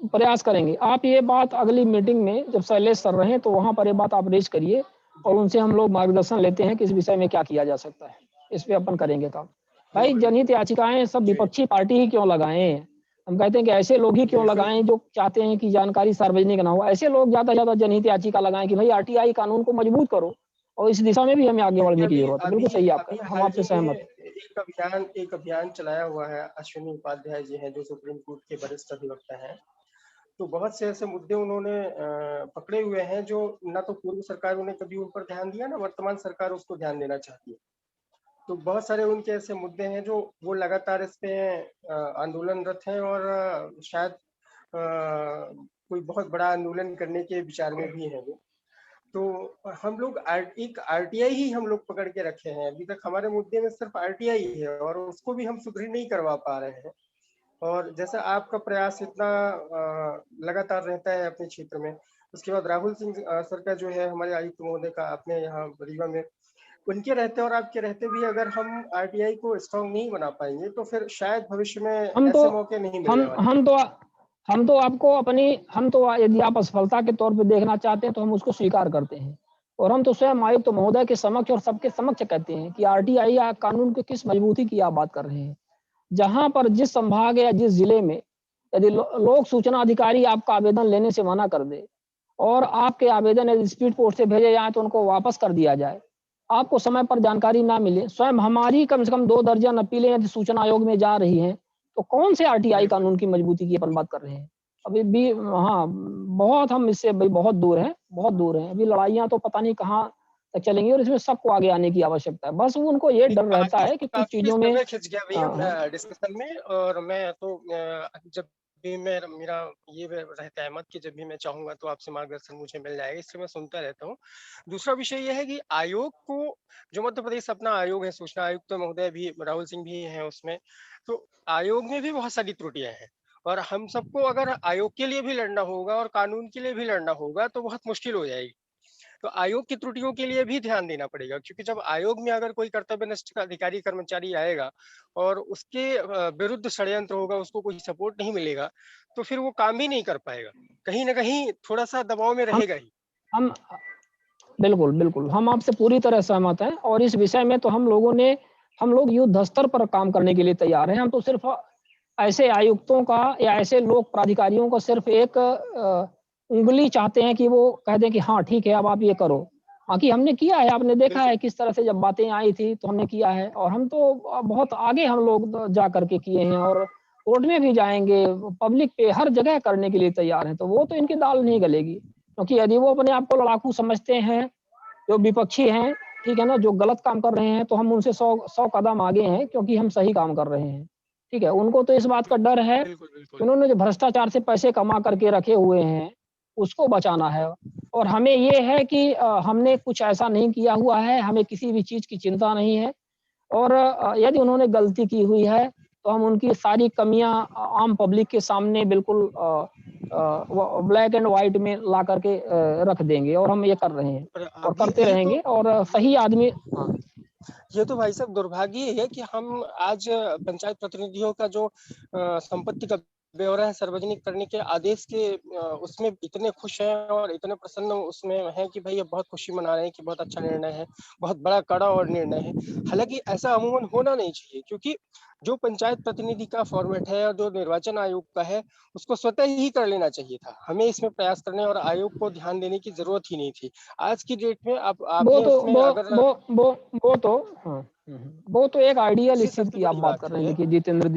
प्रयास करेंगे। आप ये बात अगली मीटिंग में जब शैलेश सर रहें तो वहां पर ये बात आप रेज करिए और उनसे हम लोग मार्गदर्शन लेते हैं कि इस विषय में क्या किया जा सकता है। इस पे अपन करेंगे काम। भाई जनहित याचिकाएं सब विपक्षी पार्टी ही क्यों लगाएं? हम कहते हैं कि ऐसे लोग ही क्यों लगाएं जो चाहते हैं कि जानकारी सार्वजनिक ना हो। ऐसे लोग ज्यादा से ज्यादा जनहित याचिका लगाएं कि भाई RTI कानून को मजबूत करो, और इस दिशा में भी हमें आगे बढ़ने की जरूरत है। बिल्कुल सही आपका, हम आपसे सहमत हैं। एक अभियान चलाया हुआ है। अश्विनी उपाध्याय जी हैं जो सुप्रीम कोर्ट के वरिष्ठ अधिवक्ता हैं, तो बहुत से ऐसे मुद्दे उन्होंने पकड़े हुए हैं जो ना तो पूर्व सरकारों ने कभी उन पर ध्यान दिया, ना वर्तमान सरकार उसको ध्यान देना चाहती है। तो बहुत सारे उनके ऐसे मुद्दे हैं जो वो लगातार इस पे आंदोलनरत हैं और शायद कोई बहुत बड़ा आंदोलन करने के विचार में भी है वो। तो हम लोग एक RTI ही हम लोग पकड़ के रखे हैं। अभी तक हमारे मुद्दे में सिर्फ RTI ही है और उसको भी हम सुदृढ़ नहीं करवा पा रहे हैं। और जैसा आपका प्रयास इतना लगातार रहता है अपने क्षेत्र में, उसके बाद राहुल सिंह सर का जो है हमारे आयुक्त महोदय का अपने यहाँ रीवा में, उनके रहते और आपके रहते भी अगर हम RTI को स्ट्रॉन्ग नहीं बना पाएंगे तो फिर शायद भविष्य में ऐसे मौके नहीं मिलने वाले। हम तो आपको यदि आप असफलता के तौर पे देखना चाहते हैं तो हम उसको स्वीकार करते हैं और हम तो स्वयं आयुक्त महोदय के समक्ष और सबके समक्ष कहते हैं कि RTI कानून के किस मजबूती की आप बात कर रहे हैं। जहां पर जिस संभाग या जिस जिले में यदि लोक सूचना अधिकारी आपका आवेदन लेने से मना कर दे और आपके आवेदन यदि स्पीड पोस्ट से भेजे जाए तो उनको वापस कर दिया जाए, आपको समय पर जानकारी ना मिले, स्वयं हमारी कम से कम 2 दर्जन अपीलें यदि सूचना आयोग में जा रही हैं, तो कौन से RTI कानून की मजबूती की अपन बात कर रहे हैं? अभी भी हाँ, बहुत हम इससे भाई बहुत दूर हैं, बहुत दूर हैं। अभी लड़ाइयाँ तो पता नहीं कहाँ तक चलेंगी और इसमें सबको आगे आने की आवश्यकता है। बस उनको ये डर रहता है कि कुछ चीज़ों में समय खिंच गया हाँ, भैया डिस्कशन में, और मैं तो जब भी मेरा ये रहता है मत कि जब भी मैं चाहूंगा तो आपसे मार्गदर्शन मुझे मिल जाएगा, इससे मैं सुनता रहता हूँ। दूसरा विषय यह है कि आयोग को, जो मध्य प्रदेश अपना आयोग है, सूचना आयुक्त तो महोदय भी, राहुल सिंह भी हैं उसमें, तो आयोग में भी बहुत सारी त्रुटियां हैं, और हम सबको अगर आयोग के लिए भी लड़ना होगा और कानून के लिए भी लड़ना होगा तो बहुत मुश्किल हो जाएगी। तो आयोग की त्रुटियों के लिए भी ध्यान देना पड़ेगा, क्योंकि जब आयोग में अगर कोई कर्तव्यनिष्ठ अधिकारी कर्मचारी आएगा और उसके विरुद्ध षड्यंत्र होगा, उसको कोई सपोर्ट नहीं मिलेगा, तो फिर वो काम भी नहीं कर पाएगा, कहीं ना कहीं थोड़ा सा दबाव में रहेगा ही। हम बिल्कुल, बिल्कुल, हम आपसे पूरी तरह सहमत हैं और इस विषय में तो हम लोग युद्ध स्तर पर काम करने के लिए तैयार हैं। हम तो सिर्फ ऐसे आयुक्तों का या ऐसे लोक प्राधिकारियों को सिर्फ एक उँगली चाहते हैं कि वो कह दें कि हाँ, ठीक है, अब आप ये करो। बाकी हमने किया है, आपने देखा है किस तरह से जब बातें आई थी तो हमने किया है और हम तो बहुत आगे हम लोग जा कर के किए हैं और कोर्ट में भी जाएँगे, पब्लिक पे हर जगह करने के लिए तैयार हैं। तो वो तो इनकी दाल नहीं गलेगी, क्योंकि यदि वो अपने आप को लड़ाकू समझते हैं, जो विपक्षी हैं, ठीक है ना, जो गलत काम कर रहे हैं, तो हम उनसे 100 कदम आगे हैं क्योंकि हम सही काम कर रहे हैं। ठीक है, उनको तो इस बात का डर है कि उन्होंने जो भ्रष्टाचार से पैसे कमा करके रखे हुए हैं, उसको बचाना है और हमें ये है कि हमने कुछ ऐसा नहीं किया हुआ है, हमें किसी भी चीज़ की चिंता नहीं है और यदि उन्होंने गलती की हुई है, तो हम उनकी सारी कमियाँ आम पब्लिक के सामने बिल्कुल ब्लैक एंड व्हाइट में ला करके रख देंगे और हम ये कर रहे हैं और करते रहेंगे और सही आदमी हाँ। ये तो भाई साहब दुर्भाग्य है कि हम आज पंचायत प्रतिनिधियों का जो संपत्ति का ब्यौरा है सार्वजनिक करने के आदेश के उसमें इतने खुश हैं और इतने प्रसन्न उसमें हैं कि भाई ये बहुत खुशी मना रहे हैं कि बहुत अच्छा निर्णय है, बहुत बड़ा कड़ा और निर्णय है। हालांकि ऐसा अमूमन होना नहीं चाहिए, क्योंकि जो पंचायत प्रतिनिधि का फॉर्मेट है और जो निर्वाचन आयोग का है, उसको स्वतः ही कर लेना चाहिए था। हमें इसमें प्रयास करने और आयोग को ध्यान देने की जरूरत ही नहीं थी। आज की डेट में वो तो एक आइडियल स्थिति की आप बात कर रहे हैं, देखिए जितेंद्र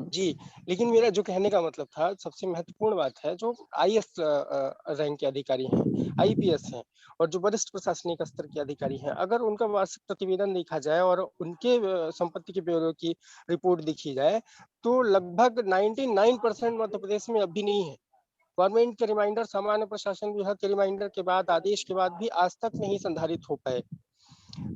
जी, लेकिन मेरा जो कहने का मतलब था, सबसे महत्वपूर्ण बात है जो आईएएस रैंक के अधिकारी हैं, आईपीएस हैं और जो वरिष्ठ प्रशासनिक स्तर के अधिकारी हैं, अगर उनका वार्षिक प्रतिवेदन देखा जाए और उनके संपत्ति के ब्यौरे की रिपोर्ट देखी जाए, तो लगभग 99% मध्य प्रदेश में अभी नहीं है। गवर्नमेंट के रिमाइंडर, सामान्य प्रशासन विभाग के रिमाइंडर के बाद, आदेश के बाद भी आज तक नहीं संधारित हो पाए।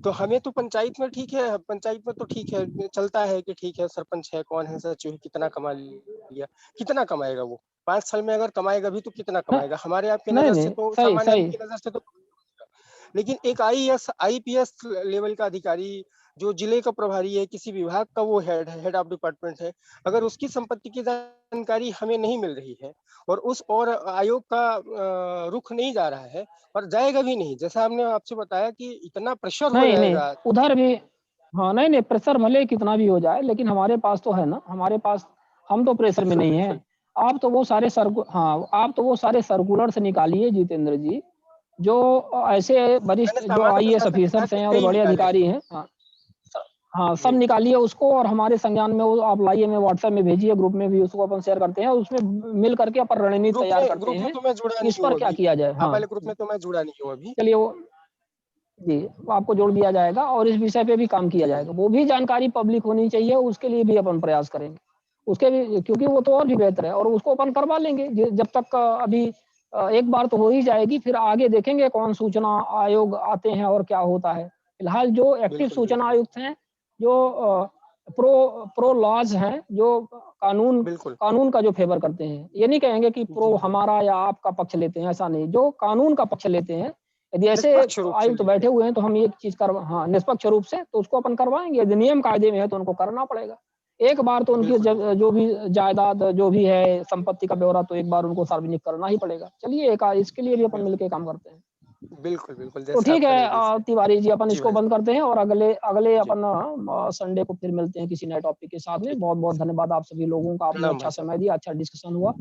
तो हमें तो पंचायत में ठीक है, पंचायत में तो ठीक है, चलता है कि ठीक है, सरपंच है, कौन है, सचिव है, कितना कमा लिया, कितना कमाएगा वो 5 साल में, अगर कमाएगा भी तो कितना कमाएगा, हमारे आपकी नजर से तो, सामान्य आदमी की नजर से तो। लेकिन एक आईएएस आईपीएस लेवल का अधिकारी जो जिले का प्रभारी है, किसी विभाग का वो हेड ऑफ डिपार्टमेंट है, अगर उसकी संपत्ति की जानकारी हमें नहीं मिल रही है और उस और आयोग का रुख नहीं जा रहा है और जाएगा भी नहीं, जैसा हमने आपसे बताया कि इतना प्रेशर हो जाएगा। उधर भी हाँ, नहीं प्रेशर भले कितना भी हो जाए, लेकिन हमारे पास तो है ना, हमारे पास, हम तो प्रेशर में नहीं है। आप तो वो सारे सर्कुलर से निकालिए जितेंद्र जी, जो ऐसे वरिष्ठ जो आईएएस ऑफिसर्स हैं और बड़े अधिकारी हैं, हाँ, सब निकालिए उसको और हमारे संज्ञान में वो आप लाइए, में व्हाट्सएप में भेजिए, ग्रुप में भी उसको अपन शेयर करते हैं, उसमें मिल करके अपन रणनीति तैयार करते हैं इस पर क्या किया जाए। हाँ, वाले ग्रुप में तो मैं जुड़ा नहीं हूँ अभी। चलिए, वो जी आपको जोड़ दिया जाएगा और इस विषय पे भी काम किया जाएगा। वो भी जानकारी पब्लिक होनी चाहिए, उसके लिए भी अपन प्रयास करेंगे, उसके भी, क्योंकि वो तो और भी बेहतर है और उसको अपन करवा लेंगे। जब तक अभी एक बार तो हो ही जाएगी, फिर आगे देखेंगे कौन सूचना आयोग आते हैं और क्या होता है। फिलहाल जो एक्टिव सूचना आयुक्त हैं, जो प्रो लॉज हैं, जो कानून का जो फेवर करते हैं, ये नहीं कहेंगे कि प्रो हमारा या आपका पक्ष लेते हैं, ऐसा नहीं, जो कानून का पक्ष लेते हैं। यदि ऐसे आयुक्त बैठे हुए हैं तो हम एक चीज हाँ, निष्पक्ष रूप से तो उसको अपन करवाएंगे। यदि नियम कायदे में है तो उनको करना पड़ेगा। एक बार तो उनकी जो भी जायदाद जो भी है, संपत्ति का ब्यौरा, तो एक बार उनको सार्वजनिक करना ही पड़ेगा। चलिए, इसके लिए भी अपन मिलकर काम करते हैं। बिल्कुल बिल्कुल, तो ठीक है तिवारी जी, अपन इसको बंद करते हैं और अगले अपन संडे को फिर मिलते हैं किसी नए टॉपिक के साथ में। बहुत बहुत धन्यवाद आप सभी लोगों का, आपने अच्छा समय दिया, अच्छा डिस्कशन हुआ,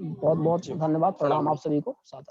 बहुत बहुत धन्यवाद, प्रणाम आप सभी को। साथ